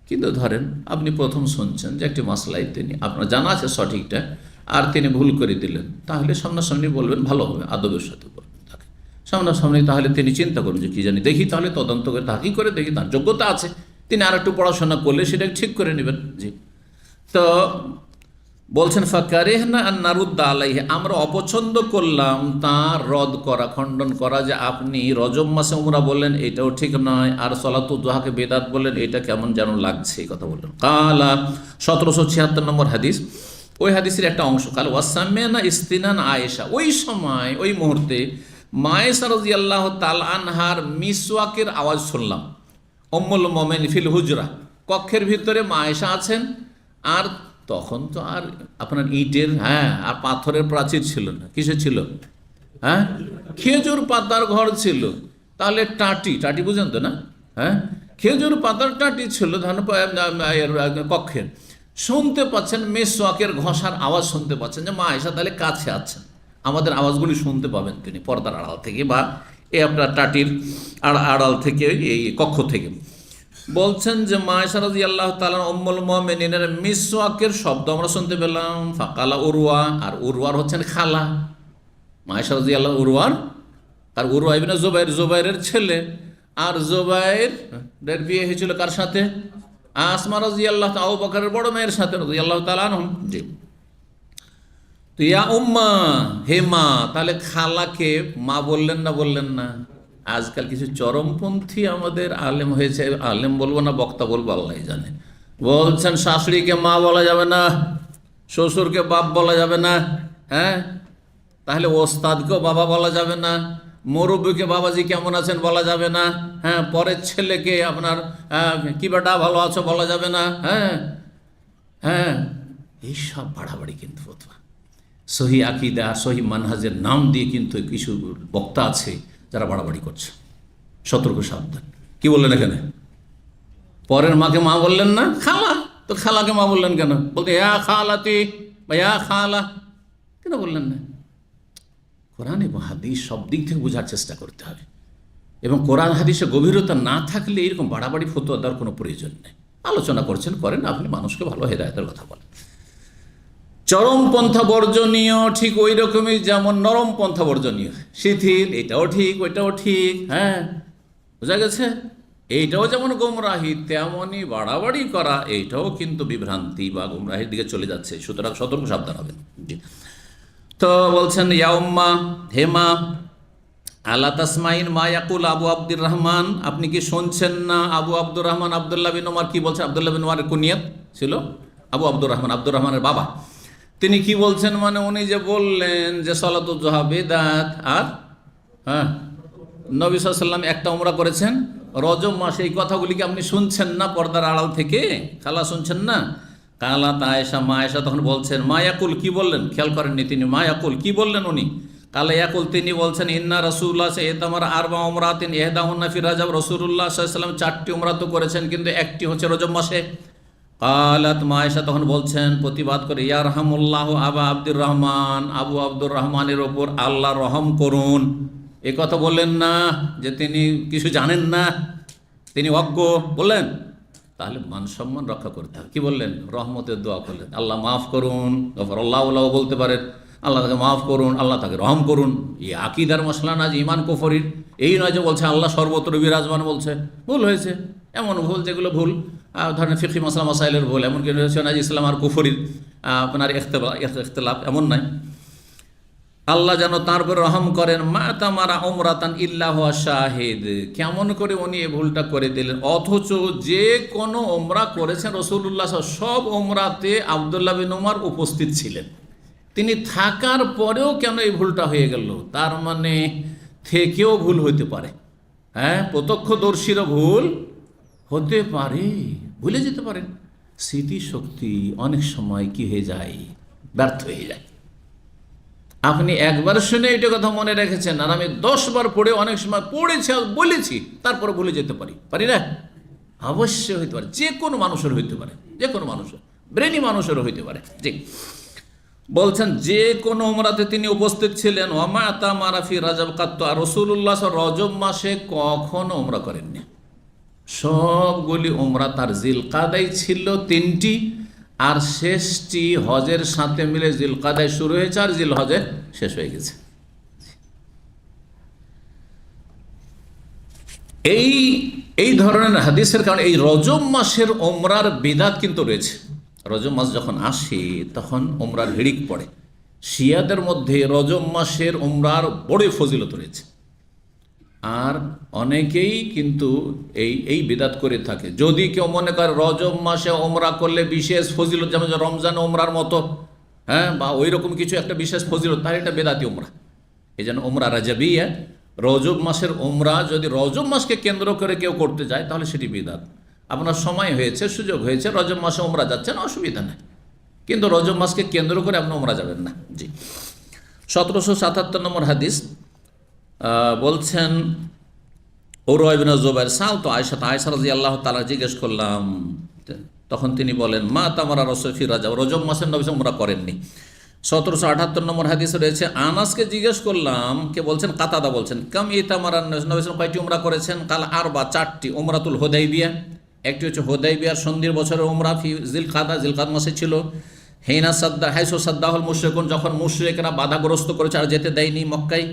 কিন্তু ধরেন আপনি প্রথম শুনছেন যে একটি মাসলাই তিনি আপনার জানা আছে সঠিকটা, আর তিনি ভুল করে দিলেন, তাহলে সামনাসামনি বলবেন, ভালো হবে, আদবের সাথে বলবেন তাকে সামনাসামনি। তাহলে তিনি চিন্তা করুন যে কী জানি, দেখি তাহলে তদন্ত করে তাকি করে দেখি তার যোগ্যতা আছে, তিনি আর একটু পড়াশোনা করলে সেটা ঠিক করে নেবেন। জি, তো বলছেন ফাকারিহনা আন নারুদ্দা আলাইহি, আমরা অপছন্দ করলাম তার রদ করা, খণ্ডন করা, যে আপনি রজব মাসে উমরা বললেন এটাও ঠিক নয়, আর সলাতুদ দুহাকে বেদাত বললেন, এটা কেমন যেন লাগছে, এই কথা বললেন। কালা 1776 নম্বর হাদিস, ওই হাদিসের একটা অংশ, কাল ওয়াসামিয়ানা ইস্তিনান আয়েশা, ওই সময় ওই মুহূর্তে মায়েশা রাদিয়াল্লাহু তাআলা আনহার মিসওয়াকের আওয়াজ শুনলাম। উম্মুল মুমিনিন ফিল হুজরা, কক্ষের ভিতরে মায়েশা আছেন, আর তখন তো আর আপনার ইটের আর পাথরের প্রাচীর ছিল না, কিসে ছিল, খেজুর পাতার ঘর ছিল। তাহলে টাটি বুঝেন তো না, খেজুর পাতার টাটি ছিল কক্ষের। শুনতে পাচ্ছেন মেসওয়াকের ঘষার আওয়াজ শুনতে পাচ্ছেন, যে মা আয়েশা তাহলে কাছে আছেন, আমাদের আওয়াজগুলি শুনতে পাবেন তিনি পর্দার আড়াল থেকে, বা এই আপনার টাটির আড়াল থেকে, এই কক্ষ থেকে। বলছেন যে মা আয়েশা রাদিয়াল্লাহু তাআলা উম্মুল মুমিনিনের মিসওয়াকের শব্দ আমরা শুনতে পেলাম। ফাকালা উরওয়া, আর উরওয়ার হচ্ছেন খালা, মা আয়েশা রাদিয়াল্লাহু উরওয়ার, আর উরওয়া ইবনে জুবাইরের ছেলে, আর জুবাইরের বিয়ে হয়েছিল কার সাথে, আসমা রাদিয়াল্লাহু তাআলা, আবু বকরের বড় মেয়ের সাথে রাদিয়াল্লাহু তাআলা আনহুম। জি, তো ইয়া উম্মা, হে মা, তাহলে খালাকে মা বললেন না, বললেন না। আজকাল কিছু চরমপন্থী আমাদের আলেম হয়েছে, আলেম বলবো না বক্তা বলবো আল্লাহ জানে, বলছেন শাশুড়িকে মা বলা যাবে না, শ্বশুরকে বাপ বলা যাবে না, তাহলে ওস্তাদকেও বাবা বলা যাবে না, মুরব্বীকে বাবাজি কেমন আছেন বলা যাবে না, পরের ছেলেকে আপনার কি বেটা ভালো আছো বলা যাবে না, এইসব বাড়াবাড়ি কিন্তু ফতোয়া, সহি আকিদা সহি মানহাজের নাম দিয়ে কিন্তু কিছু বক্তা আছে যারা বাড়াবাড়ি করছে, সতর্ক সাবধান। কি বললেন এখানে, পরের মাকে মা বললেন না, খালা, তো খালাকে মা বললেন কেন, বলতে ইয়া খালাতি বা ইয়া খালা কেন বললেন না? কোরআন এবং হাদিস সব দিক থেকে বোঝার চেষ্টা করতে হবে, এবং কোরআন হাদিসে গভীরতা না থাকলে এরকম বাড়াবাড়ি ফতোয়া দেওয়ার কোনো প্রয়োজন নেই। আলোচনা করছেন, করেন, আপনি মানুষকে ভালো হেদায়েতের কথা বলেন। চরমপন্থা বর্জনীয়, ঠিক ওই রকমই যেমন নরম পন্থা বর্জনীয়, শিথিল, এটাও ঠিক ওইটাও ঠিক, বোঝা গেছে। এইটাও যেমন গোমরাহি, তেমনই বাড়াবাড়ি করা এইটাও কিন্তু বিভ্রান্তি বা গোমরাহির দিকে চলে যাচ্ছে, সুতরাং সতর্ক সাবধান হবেন। তো বলছেন ইয়া উম্মা, হে মা, আলা তাসমাইন মা ইয়াকুল আবু আব্দুর রহমান, আপনি কি শুনছেন না আবু আব্দুর রহমান আব্দুল্লাহ বিন ওমর কি বলছেন? আব্দুল্লাহ বিন ওমরের কুনিয়াত ছিল আবু আব্দুর রহমান, আব্দুর রহমানের বাবা। তিনি কি বলছেন, মানে উনি যে বললেন যে সলাতুল জোহা বেদাত আর নবী সাল্লাল্লাহু আলাইহি ওয়াসাল্লাম একটা উমরা করেছেন রজব মাসে। এই কথাগুলি কি আপনি শুনছেন না পর্দার আড়াল থেকে? খালা শুনছেন না? কালা আয়েশা, মা আয়েশা তখন বলছেন, মা ইয়াকুল, কি বললেন? খেয়াল করেননি তিনি। মা ইয়াকুল, কি বললেন উনি? কালা ইয়াকুল, তিনি বলছেন, ইন্না রাসূলুল্লাহ ইতামার আরবা উমরাতিন ইহদাহুন্না ফি রাজব, রাসূলুল্লাহ সাল্লাল্লাহু আলাইহি ওয়াসাল্লাম 4টি উমরা তো করেছেন, কিন্তু একটি হচ্ছে রজব মাসে। কালাত, মা আয়েশা তখন বলছেন প্রতিবাদ করে, ইয়ারহামুল্লাহু আবা আব্দুর রহমান, আবু আব্দুর রহমানের ওপর আল্লাহ রহম করুন। এ কথা বললেন না যে তিনি কিছু জানেন না, তিনি অজ্ঞ বললেন। তাহলে মান সম্মান রক্ষা করতে হবে। কি বললেন? রহমতের দোয়া করলেন, আল্লাহ মাফ করুন। গফরাল্লাহু লাহু বলতে পারেন, আল্লাহ তাকে মাফ করুন, আল্লাহ তাকে রহম করুন। এই আকীদার মশলা না যে ইমান কুফরির। এই নয় যে বলছে আল্লাহ সর্বত্র বিরাজমান, বলছে ভুল হয়েছে। এমন ভুল যেগুলো ভুল ধরেন ফিকহি মাসলা মাসাইলের ভুল, এমন কি হয়েছে না যে ইসলাম আর কুফরির আপনার ইখতিলাফ, এমন নাই। আল্লাহ যেন তার উপর রহম করেন। মা তামারা উমরাতান ইল্লা হুয়া শাহিদ, কেমন করে উনি এই ভুলটা করে দিলেন? অথচ যে কোনো উমরা করেছেন রাসূলুল্লাহ, সব উমরাতে আব্দুল্লাহ বিন উমর উপস্থিত ছিলেন। তিনি থাকার পরেও কেন এই ভুলটা হয়ে গেল? তার মানে থেকেও ভুল হতে পারে। হ্যাঁ, প্রত্যক্ষদর্শীরও ভুল হতে পারে, ভুলে যেতে পারেন। স্মৃতিশক্তি অনেক সময় কি হয়ে যায়, ব্যর্থ হয়ে যায়। আপনি একবার শুনে এটা কথা মনে রেখেছেন, আর আমি 10 বার পড়ে অনেক সময় পড়েছি আর বলেছি, তারপরে ভুলে যেতে পারি না? অবশ্যই হইতে পারে, যে কোনো মানুষের হইতে পারে, যে কোনো মানুষের, ব্রেনি মানুষেরও হইতে পারে। জি, বলছেন যে কোনো উমরাতে তিনি উপস্থিত ছিলেন। ওমা তামারা ফি রাজব কাত্তু, আর রাসূলুল্লাহ রজব মাসে কখনো উমরা করেননি। সবগুলি উমরা তার জিলকাদায় ছিল 3টি, আর শেষটি হজের সাথে মিলে জিলকাদায় শুরু হয়েছে আর জিলহজে শেষ হয়ে গেছে। এই ধরনের হাদিসের কারণে এই রজব মাসের উমরার বিদাত কিন্তু রয়েছে। রজব মাস যখন আসে তখন উমরার হিড়িক পড়ে। শিয়াদের মধ্যে রজব মাসের উমরার বড় ফজিলত রয়েছে, আর অনেকেই কিন্তু এই বিদাত করে থাকে। যদি কেউ মনে করে রজব মাসে ওমরা করলে বিশেষ ফজিলত, যেমন রমজান ওমরার মতো, হ্যাঁ, বা ওই রকম কিছু একটা বিশেষ ফজিলত, তার এটা বেদাতি ওমরা। এই জন্য ওমরা রাজাবিয়া, রজব মাসের ওমরা যদি রজব মাসকে কেন্দ্র করে কেউ করতে যায় তাহলে সেটি বিদাত। আপনার সময় হয়েছে, সুযোগ হয়েছে, রজব মাসে ওমরা যাচ্ছেন, অসুবিধা নেই, কিন্তু রজব মাসকে কেন্দ্র করে আপনি ওমরা যাবেন না। জি, 1777 নম্বর হাদিস বলছেন, উরওয়া ইবনে জুবাইর সাল তো আয়েশা রাদিয়াল্লাহু তাআলা জিজ্ঞেস করলাম, তখন তিনি বলেন, মা তামারা রাসূল ফি রাজব, রজব মাসের নবী উমরা করেননি। 1778 নম্বর হাদিস রয়েছে, আনাসকে জিজ্ঞেস করলাম, কে বলছেন? কাতাদা বলছেন, কাম ইতামারা নবী কয়টি উমরা করেছেন? কাল আরবা, 4টি। উমরাতুল হুদাইবিয়া, একটি হচ্ছে হুদাইবিয়ার সন্ধির বছরের উমরা, ফি জিলকাদ মাসে ছিল। হেনা সাদ্দা হাইসু সাদ্দাহুল মুশরিকুন, যখন মুশরিকরা বাধাগ্রস্ত করেছে আর যেতে দেয়নি মক্কায়।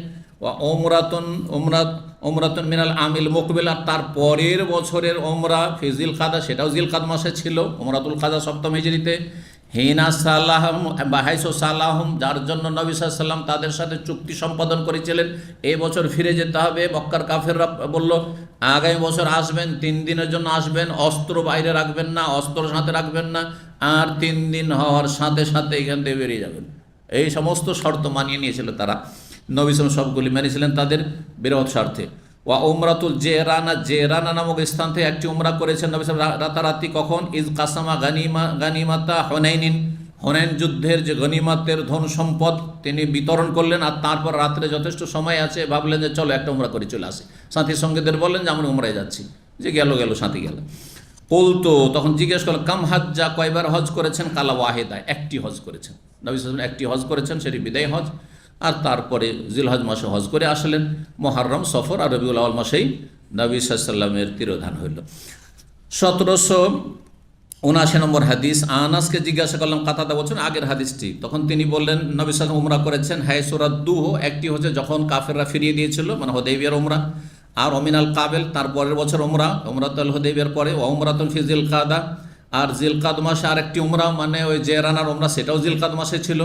ওমরাতুন মিনাল আমিল মুকবিল, আর তার পরের বছরের ওমরা ফি জিলকাদা, সেটাও জিলকাদ মাসে ছিল, ওমরাতুল কাদা 7ম হিজরিতে। হিনা সালাহম বা হাইসু সালাহম, যার জন্য নবী সাল্লাল্লাহু আলাইহি ওয়াসাল্লাম তাদের সাথে চুক্তি সম্পাদন করেছিলেন, এই বছর ফিরে যেতে হবে। মক্কার কাফেররা বলল, আগামী বছর আসবেন, 3 দিনের জন্য আসবেন, অস্ত্র বাইরে রাখবেন না, অস্ত্র সাথে রাখবেন না, আর 3 দিন হওয়ার সাথে সাথে এখান থেকে বেরিয়ে যাবেন। এই সমস্ত শর্ত মানিয়ে নিয়েছিল তারা। নবী সাল্লাল্লাহু আলাইহি ওয়াসাল্লাম সবগুলি মেনেছিলেন তাদের বিরোধ স্বার্থে। ওয়া উমরাতুল জেরানা নামক স্থান থেকে একটি উমরা করেছেন নবী সাল্লাল্লাহু আলাইহি ওয়াসাল্লাম রাতারাতি। কখন? ইজ কাসামা গানিমাতা হুনাইনিন, হুনাইন যুদ্ধের যে গনিমাতের ধন সম্পদ তিনি বিতরণ করলেন, আর তারপর রাত্রে যথেষ্ট সময় আছে, ভাবলেন যে চলো একটা উমরা করে চলে আসি। সাথী সঙ্গীদের বললেন যে আমরা উমরায় যাচ্ছি, যে গেল সাথী গেল। কুলতু, তখন জিজ্ঞেস করলেন, কাম হাজ্জা, কয়বার হজ করেছেন? কালা ওয়াহিদা, একটি হজ করেছেন। নবী সাল্লাল্লাহু আলাইহি ওয়াসাল্লাম একটি হজ করেছেন, সেটি বিদায় হজ, আর তারপরে জিলহজ মাসে হজ করে আসলেন। মুহররম, সফর আর রবিউল আউয়াল মাসেই নবী সাল্লাল্লাহু আলাইহি ওয়াসাল্লামের তিরোধান হইল। 1779 নম্বর হাদিস, আনাসকে জিজ্ঞাসা করলাম, কাতাদা বলছেন আগের হাদিসটি, তখন তিনি বললেন নবী সাল্লাল্লাহু আলাইহি ওয়াসাল্লাম উমরা করেছেন। হাইসুরাদ্দুহ, একটি হচ্ছে যখন কাফেররা ফিরিয়ে দিয়েছিল, মানে হুদাইবিয়ার উমরা, আর অমিনাল কাবেল, তার পরের বছর উমরাতুল হুদাইবিয়ার পরে, ও উমরাতুন ফি জিলকাদা, আর জিলকাদ মাসে আরেকটি উমরা, মানে ওই জেরানার উমরা, সেটাও জিলকাদ মাসে ছিল।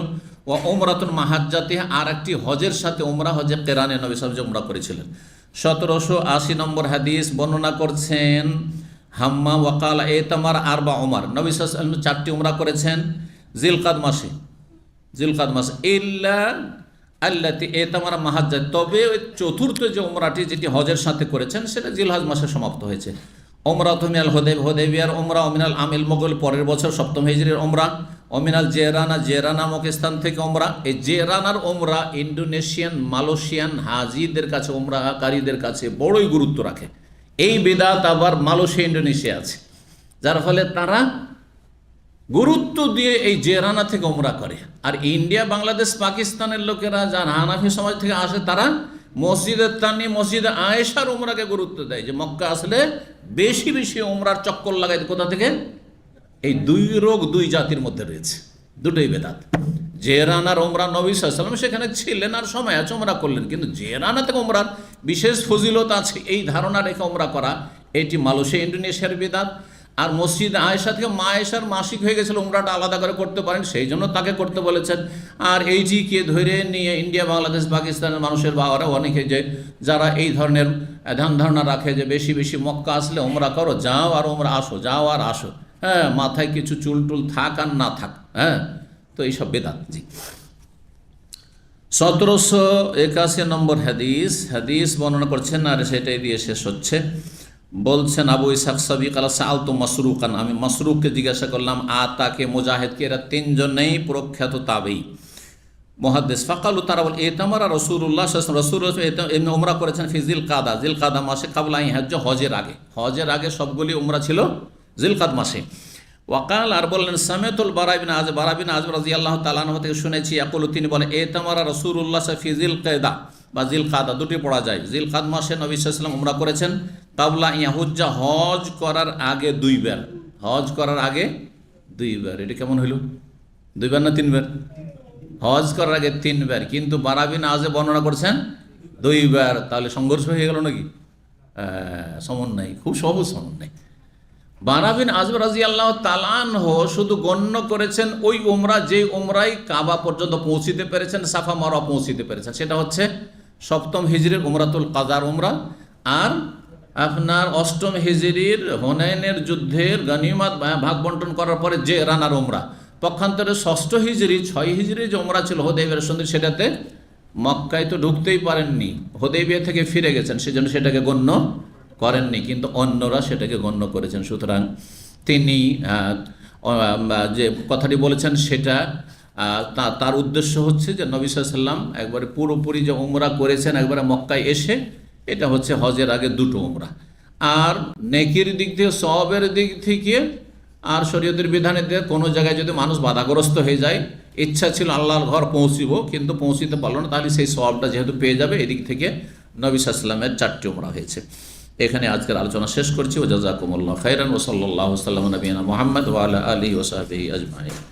ও উমরাতুন মাহাজ্জাতে, আর একটি হজের সাথে উমরা, হজে কেরানে নবী সাল্লাল্লাহু আলাইহি ওয়াসাল্লাম উমরা করেছিলেন। 1780 নম্বর হাদিস বর্ণনা করছেন হাম্মা ওয়াকালা এতামার আরবা উমর, নবী সাল্লাল্লাহু আলাইহি ওয়াসাল্লাম 4টি উমরা করেছেন জিলকাদ মাসে। ইল্লা আল্লাতি এতামারা মাহাজ্জাত, তবে ওই চতুর্থ যে ওমরাটি যেটি হজের সাথে করেছেন সেটা জিলহজ মাসে সমাপ্ত হয়েছে। ওমরা তুমিয়াল হোদেবিয়ার ওমরা, অমিনাল আমিল মোগল পরের বছর সপ্তম হিজরির ওমরা, অমিনাল জেরানা, জেরা নামক স্থান থেকে ওমরা। এই জেরানার ওমরা ইন্ডোনেশিয়ান মালয়েশিয়ান হাজিদের কাছে, ওমরাকারীদের কাছে বড়ই গুরুত্ব রাখে। এই বেদাত আবার মালয়েশিয়া ইন্ডোনেশিয়া আছে, যার ফলে তারা গুরুত্ব দিয়ে এই জেরানা থেকে ওমরা করে। আর ইন্ডিয়া, বাংলাদেশ, পাকিস্তানের লোকেরা যারা হানাফি সমাজ থেকে আসে তারা মসজিদে তানি, মসজিদে আয়েশার ওমরাকে গুরুত্ব দেয়, যে মক্কা আসলে বেশি বেশি ওমরার চক্কর লাগাই। কোথা থেকে? এই দুই রোগ দুই জাতির মধ্যে রয়েছে, দুটোই বেদাত। জেরানার ওমরা, নবী সাল্লাল্লাহু আলাইহি ওয়াসাল্লাম সেখানে ছিলেন আর সময় আছে ওমরা করলেন, কিন্তু জেরানা থেকে ওমরার বিশেষ ফজিলত আছে এই ধারণা রেখে ওমরা করা, এটি মালয়েশিয়া ইন্ডোনেশিয়ার বেদাত। আর মসজিদ আয়েশা থেকে মা আয়েশার মাসিক হয়ে গেছিল, উমরাটা আলাদা করে করতে পারেন, সেই জন্য তাকে করতে বলেছেন। আর এইটিকে ধরে নিয়ে ইন্ডিয়া, বাংলাদেশ, পাকিস্তানের মানুষের বা ওরা অনেকে যে যারা এই ধরনের ধ্যান ধারণা রাখে যে বেশি বেশি মক্কা আসলে ওমরা করো, যাও আর ওমরা আসো, যাও আর আসো, হ্যাঁ, মাথায় কিছু চুল টুল থাক আর না থাক, হ্যাঁ, তো এইসব বেদাত। জি, 1781 নম্বর হাদিস বর্ণনা করছেন, আর সেটাই দিয়ে শেষ হচ্ছে। বলছেন আবু ইসহাক সাবিক আলা সাআলতু মাসরুকান, আমি মাসরুককে জিজ্ঞাসা করলাম, আতাকে, মুজাহিদকে, এরা তিনজনেই প্রখ্যাত তাবেঈ মুহাদ্দিস। ফাকালু, তারা বল, এতামারা রাসূলুল্লাহ সাল্লাল্লাহু আলাইহি ওয়াসাল্লাম উমরা করেছেন ফি জিলকাদা, জিলকাদা মাসে, কাবলা আন ইয়াহজ্জা, হজের আগে সবগুলি উমরা ছিল জিলকাদ মাসে। ওয়াকাল, আর বললেন, সামিতুল বারা বিন আযিব রাদিয়াল্লাহু তাআলা আনহু থেকে শুনেছি, ইয়াকুলু, তিনি বলেন, এতামারা রাসূলুল্লাহ ফি জিলকাদা বা জিলকাদা, দুটি পড়া যায়। জিলকাদ মাসে নবী সাল্লাল্লাহু আলাইহি ওয়াসাল্লাম উমরা করেছেন, কাবলা ইয়াহুজ্জা, হজ করার আগে দুইবার, হজ করার আগে দুইবার। এটা কেমন হইল? দুইবার না তিনবার? হজ করার আগে তিনবার, কিন্তু বারা বিন আযিব বর্ণনা করছেন দুইবার। তাহলে সংঘর্ষ হয়ে গেল নাকি? সমন্বয়, খুব সহজ সমন্বয়। বারা বিন আযিব রাদিয়াল্লাহু তাআলা আনহু শুধু গণ্য করেছেন ওই উমরা, যে উমরাই কাবা পর্যন্ত পৌঁছিতে পেরেছেন, সাফা মারওয়া পৌঁছিতে পেরেছেন, সেটা হচ্ছে সপ্তম হিজরির উমরাতুল কাযার উমরা। আর আপনার অষ্টম হিজরির হুনাইনের যুদ্ধের গনিমত ভাগ বন্টন করার পরে যে রানার উমরা। পক্ষান্তরে ষষ্ঠ হিজরি, 6 হিজরি যে উমরা ছিল হুদাইবিয়ার সন্ধি, সেটাতে মক্কায় তো ঢুকতেই পারেননি, হুদাইবিয়া থেকে ফিরে গেছেন, সেজন্য সেটাকে গণ্য করেননি, কিন্তু অন্যরা সেটাকে গণ্য করেছেন। সুতরাং তিনি যে কথাটি বলেছেন সেটা তার উদ্দেশ্য হচ্ছে যে নবী সাল্লাল্লাহু আলাইহি ওয়াসাল্লাম একবারে পুরোপুরি যে উমরা করেছেন একবারে মক্কায় এসে, এটা হচ্ছে হজের আগে দুটো উমরা। আর নেকির দিক থেকে, সওয়াবের দিক থেকে, আর শরীয়তের বিধানের দিকে কোনো জায়গায় যদি মানুষ বাধাগ্রস্ত হয়ে যায়, ইচ্ছা ছিল আল্লাহর ঘর পৌঁছিব কিন্তু পৌঁছিতে পারল না, তাহলে সেই সওয়াবটা যেহেতু পেয়ে যাবে, এদিক থেকে নবী সাল্লাল্লাহু আলাইহি ওয়াসাল্লামের 4টি উমরা হয়েছে। এখানে আজকের আলোচনা শেষ করছি। ওয়া জাযাকুমুল্লাহু খাইরান ওয়া সাল্লাল্লাহু সাল্লাম নবিয়ানা মুহাম্মদ ওয়া আলা আলিহি ওয়া সাহবিহি আজমাইন।